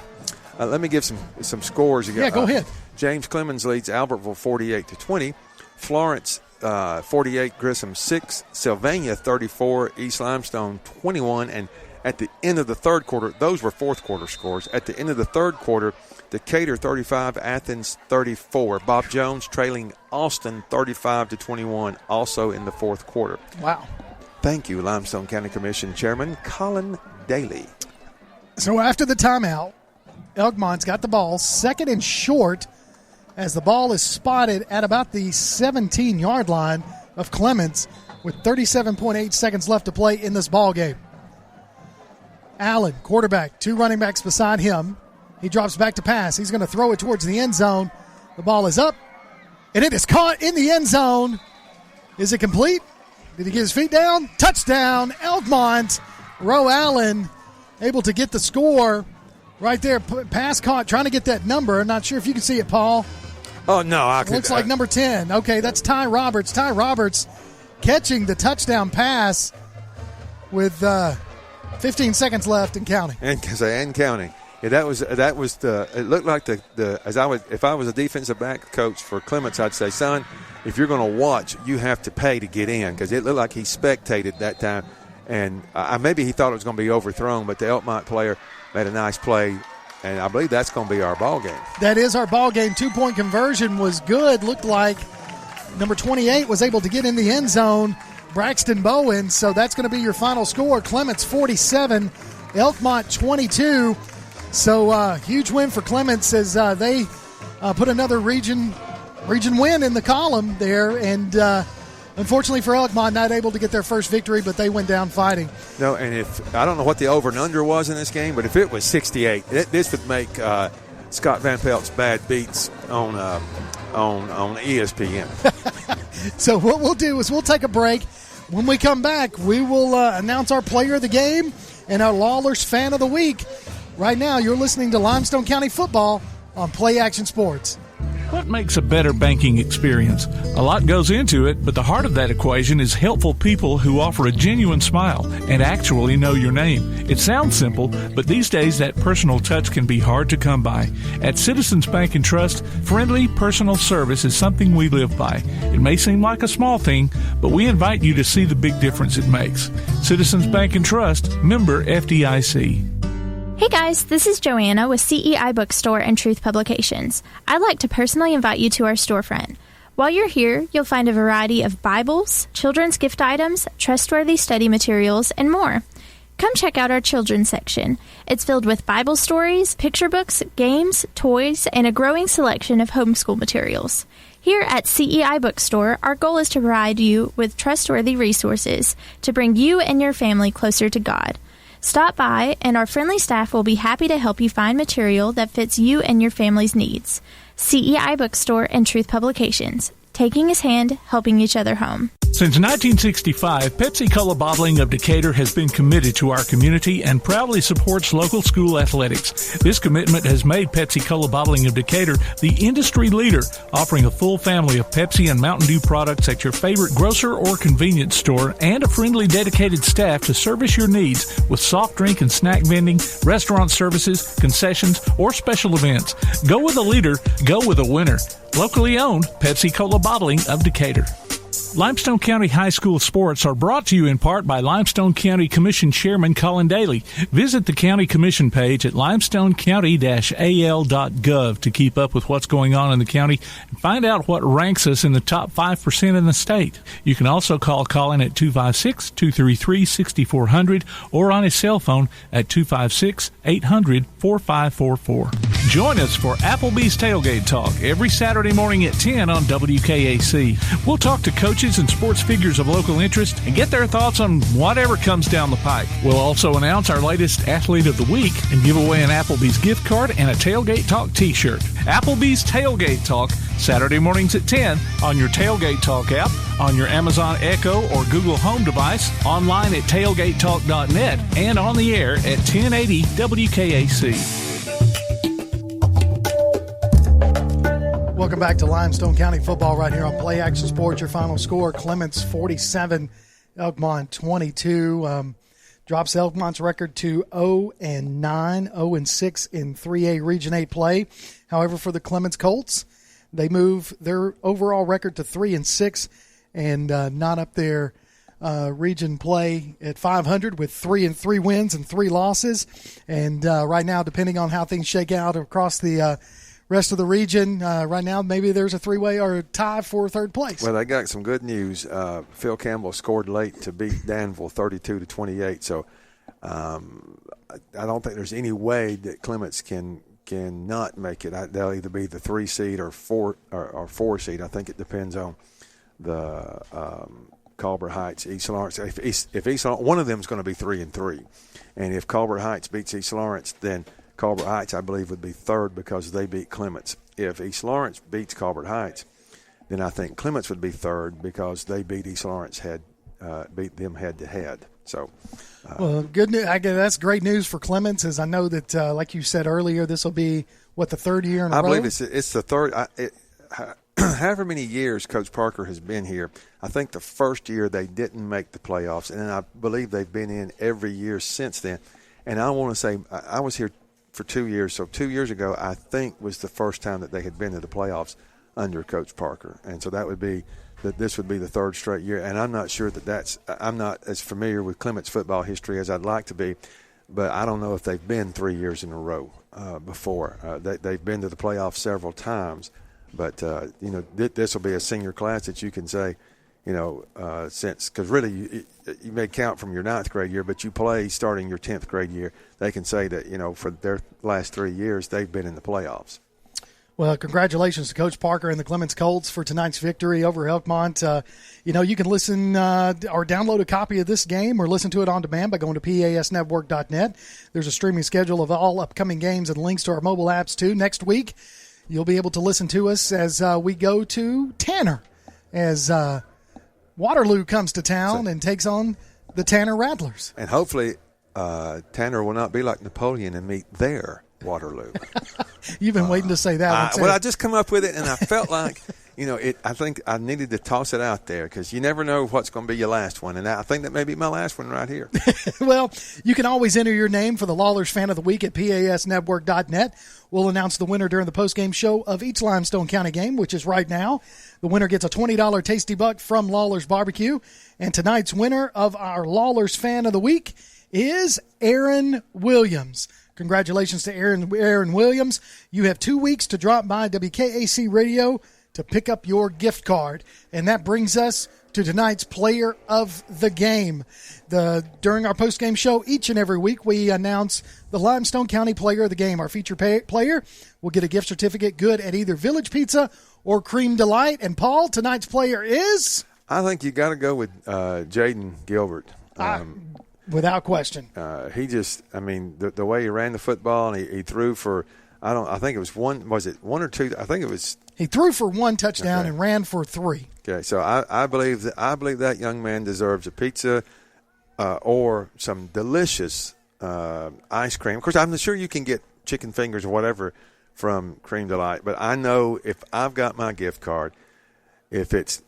Speaker 7: Let me give some scores.
Speaker 6: Go ahead.
Speaker 7: James Clemens leads Albertville 48-20. Florence 48, Grissom 6, Sylvania 34, East Limestone 21. And at the end of the third quarter, those were fourth quarter scores. At the end of the third quarter, Decatur 35, Athens 34. Bob Jones trailing Austin 35-21, also in the fourth quarter.
Speaker 6: Wow.
Speaker 7: Thank you, Limestone County Commission Chairman Colin Daly.
Speaker 6: So after the timeout, Elkmont's got the ball, 2nd and short as the ball is spotted at about the 17-yard line of Clements with 37.8 seconds left to play in this ball game. Allen, quarterback, 2 running backs beside him. He drops back to pass. He's going to throw it towards the end zone. The ball is up, and it is caught in the end zone. Is it complete? Did he get his feet down? Touchdown, Elkmont. Roe Allen able to get the score right there. Pass caught, trying to get that number. Not sure if you can see it, Paul.
Speaker 7: Oh, no.
Speaker 6: Looks like number 10. Okay, that's Ty Roberts. Ty Roberts catching the touchdown pass with 15 seconds left and counting.
Speaker 7: And counting. Yeah, that was the. It looked like if I was a defensive back coach for Clements, I'd say, son, if you're going to watch, you have to pay to get in, because it looked like he spectated that time, and maybe he thought it was going to be overthrown, but the Elkmont player made a nice play, and I believe that's going to be our ball game.
Speaker 6: That is our ball game. 2-point conversion was good. Looked like number 28 was able to get in the end zone, Braxton Bowen. So that's going to be your final score. Clements 47, Elkmont 22. So huge win for Clements as they put another region win in the column there. And unfortunately for Elkmont, not able to get their first victory, but they went down fighting.
Speaker 7: No, and if I don't know what the over and under was in this game, but if it was 68, this would make Scott Van Pelt's bad beats on ESPN.
Speaker 6: So what we'll do is we'll take a break. When we come back, we will announce our player of the game and our Lawlers fan of the week. Right now, you're listening to Limestone County Football on Play Action Sports.
Speaker 1: What makes a better banking experience? A lot goes into it, but the heart of that equation is helpful people who offer a genuine smile and actually know your name. It sounds simple, but these days that personal touch can be hard to come by. At Citizens Bank and Trust, friendly personal service is something we live by. It may seem like a small thing, but we invite you to see the big difference it makes. Citizens Bank and Trust, member FDIC.
Speaker 4: Hey guys, this is Joanna with CEI Bookstore and Truth Publications. I'd like to personally invite you to our storefront. While you're here, you'll find a variety of Bibles, children's gift items, trustworthy study materials, and more. Come check out our children's section. It's filled with Bible stories, picture books, games, toys, and a growing selection of homeschool materials. Here at CEI Bookstore, our goal is to provide you with trustworthy resources to bring you and your family closer to God. Stop by, and our friendly staff will be happy to help you find material that fits you and your family's needs. CEI Bookstore and Truth Publications. Taking his hand, helping each other home.
Speaker 1: Since 1965, Pepsi-Cola Bottling of Decatur has been committed to our community and proudly supports local school athletics. This commitment has made Pepsi-Cola Bottling of Decatur the industry leader, offering a full family of Pepsi and Mountain Dew products at your favorite grocer or convenience store, and a friendly, dedicated staff to service your needs with soft drink and snack vending, restaurant services, concessions, or special events. Go with a leader, go with a winner. Locally owned, Pepsi-Cola Bottling of Decatur. Limestone County High School sports are brought to you in part by Limestone County Commission Chairman Colin Daly. Visit the County Commission page at limestonecounty-al.gov to keep up with what's going on in the county and find out what ranks us in the top 5% in the state. You can also call Colin at 256-233-6400 or on his cell phone at 256-800-4544. Join us for Applebee's Tailgate Talk every Saturday morning at 10 on WKAC. We'll talk to coaches and sports figures of local interest and get their thoughts on whatever comes down the pike. We'll also announce our latest athlete of the week and give away an Applebee's gift card and a Tailgate Talk t-shirt. Applebee's Tailgate Talk, Saturday mornings at 10 on your Tailgate Talk app, on your Amazon Echo or Google Home device, online at tailgatetalk.net, and on the air at 1080 WKAC.
Speaker 6: Welcome back to Limestone County Football right here on Play Action Sports. Your final score, Clements 47, Elkmont 22. Drops Elkmont's record to 0-9, 0-6 in 3A Region 8 play. However, for the Clements Colts, they move their overall record to 3-6 and not up their region play at 500 with 3-3 wins and 3 losses. And right now, depending on how things shake out across the rest of the region, right now maybe there's a 3-way or a tie for third place.
Speaker 7: Well, they got some good news. Phil Campbell scored late to beat Danville 32-28. So I don't think there's any way that Clements can cannot make it. They'll either be the 3 seed or 4 seed. I think it depends on the Colbert Heights, East Lawrence. If East Lawrence, one of them is going to be 3-3, and if Colbert Heights beats East Lawrence, then Colbert Heights, I believe, would be third because they beat Clements. If East Lawrence beats Colbert Heights, then I think Clements would be third because they beat East Lawrence beat them head to head. So,
Speaker 6: well, good news. I guess that's great news for Clements, as I know that, like you said earlier, this will be the third year in a row.
Speaker 7: I believe it's the third. However many years Coach Parker has been here, I think the first year they didn't make the playoffs, and I believe they've been in every year since then. And I want to say I was here for 2 years, so 2 years ago I think was the first time that they had been to the playoffs under Coach Parker, and so that would be. That this would be the third straight year, and I'm not sure I'm not as familiar with Clements football history as I'd like to be, but I don't know if they've been 3 years in a row before. They've been to the playoffs several times, but this will be a senior class that you can say, since, because really you may count from your 9th grade year, but you play starting your 10th grade year. They can say that for their last 3 years they've been in the playoffs.
Speaker 6: Well, congratulations to Coach Parker and the Clements Colts for tonight's victory over Elkmont. You can listen or download a copy of this game or listen to it on demand by going to pasnetwork.net. There's a streaming schedule of all upcoming games and links to our mobile apps, too. Next week, you'll be able to listen to us as we go to Tanner, as Waterloo comes to town and takes on the Tanner Rattlers.
Speaker 7: And hopefully Tanner will not be like Napoleon and meet their Waterloo.
Speaker 6: You've been waiting to say that.
Speaker 7: I just come up with it, and I felt like, I think I needed to toss it out there because you never know what's going to be your last one, and I think that may be my last one right here.
Speaker 6: Well, you can always enter your name for the Lawlers Fan of the Week at pasnetwork.net. We'll announce the winner during the postgame show of each Limestone County game, which is right now. The winner gets a $20 Tasty Buck from Lawlers Barbecue, and tonight's winner of our Lawlers Fan of the Week is Aaron Williams. Congratulations to Aaron Williams. You have 2 weeks to drop by WKAC Radio to pick up your gift card. And that brings us to tonight's player of the game. During our postgame show, each and every week, we announce the Limestone County player of the game. Our feature player will get a gift certificate good at either Village Pizza or Cream Delight. And, Paul, tonight's player is?
Speaker 7: I think you got to go with Jaden Gilbert.
Speaker 6: Without question.
Speaker 7: He just, the way he ran the football, and he threw for, I think it was one or two? I think it was.
Speaker 6: He threw for 1 touchdown and ran for 3.
Speaker 7: Okay, so I believe that young man deserves a pizza or some delicious ice cream. Of course, I'm sure you can get chicken fingers or whatever from Cream Delight, but I know if I've got my gift card, if it's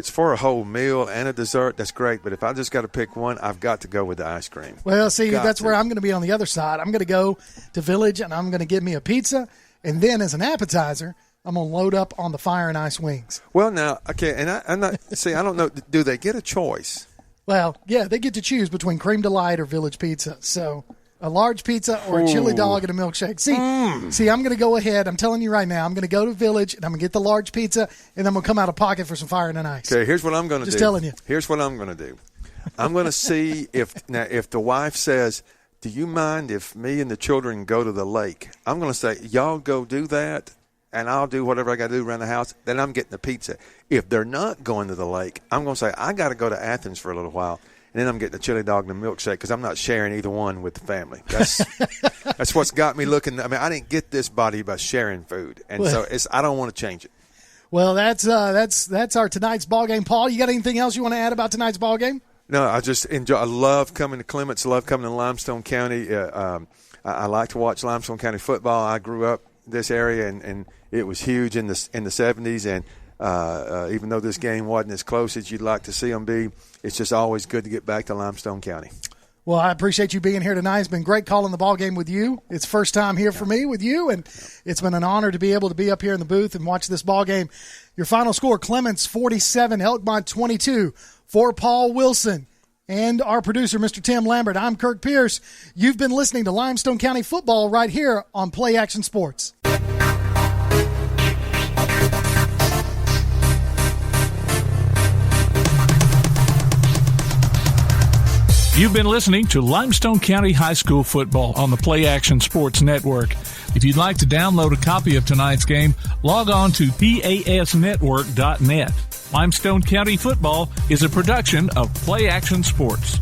Speaker 7: for a whole meal and a dessert, that's great. But if I just got to pick one, I've got to go with the ice cream.
Speaker 6: Well, see, that's where I'm going to be on the other side. I'm going to go to Village, and I'm going to get me a pizza. And then as an appetizer, I'm going to load up on the fire and ice wings.
Speaker 7: Well, now, okay, and I'm not – see, I don't know. Do they get a choice?
Speaker 6: Well, yeah, they get to choose between Cream Delight or Village Pizza. So a large pizza or a chili dog and a milkshake. See, I'm going to go ahead. I'm telling you right now, I'm going to go to Village, and I'm going to get the large pizza, and I'm going to come out of pocket for some fire and ice.
Speaker 7: Okay, here's what I'm going to do.
Speaker 6: Just telling you.
Speaker 7: Here's what I'm going to do. I'm going to see if the wife says, do you mind if me and the children go to the lake? I'm going to say, y'all go do that, and I'll do whatever I got to do around the house. Then I'm getting the pizza. If they're not going to the lake, I'm going to say, I got to go to Athens for a little while. And then I'm getting the chili dog and the milkshake because I'm not sharing either one with the family. That's what's got me looking. I didn't get this body by sharing food, and so I don't want to change it.
Speaker 6: Well, that's our tonight's ball game. Paul, you got anything else you want to add about tonight's ball game?
Speaker 7: No, I just enjoy. I love coming to Clements. Love coming to Limestone County. I like to watch Limestone County football. I grew up this area, and it was huge in the 70s. And even though this game wasn't as close as you'd like to see them be, it's just always good to get back to Limestone County.
Speaker 6: Well, I appreciate you being here tonight. It's been great calling the ball game with you. It's first time here for me with you, and it's been an honor to be able to be up here in the booth and watch this ball game. Your final score, Clements 47, Elkmont 22. For Paul Wilson and our producer, Mr. Tim Lambert, I'm Kirk Pierce. You've been listening to Limestone County football right here on Play Action Sports.
Speaker 1: You've been listening to Limestone County High School football on the Play Action Sports Network. If you'd like to download a copy of tonight's game, log on to PASnetwork.net. Limestone County Football is a production of Play Action Sports.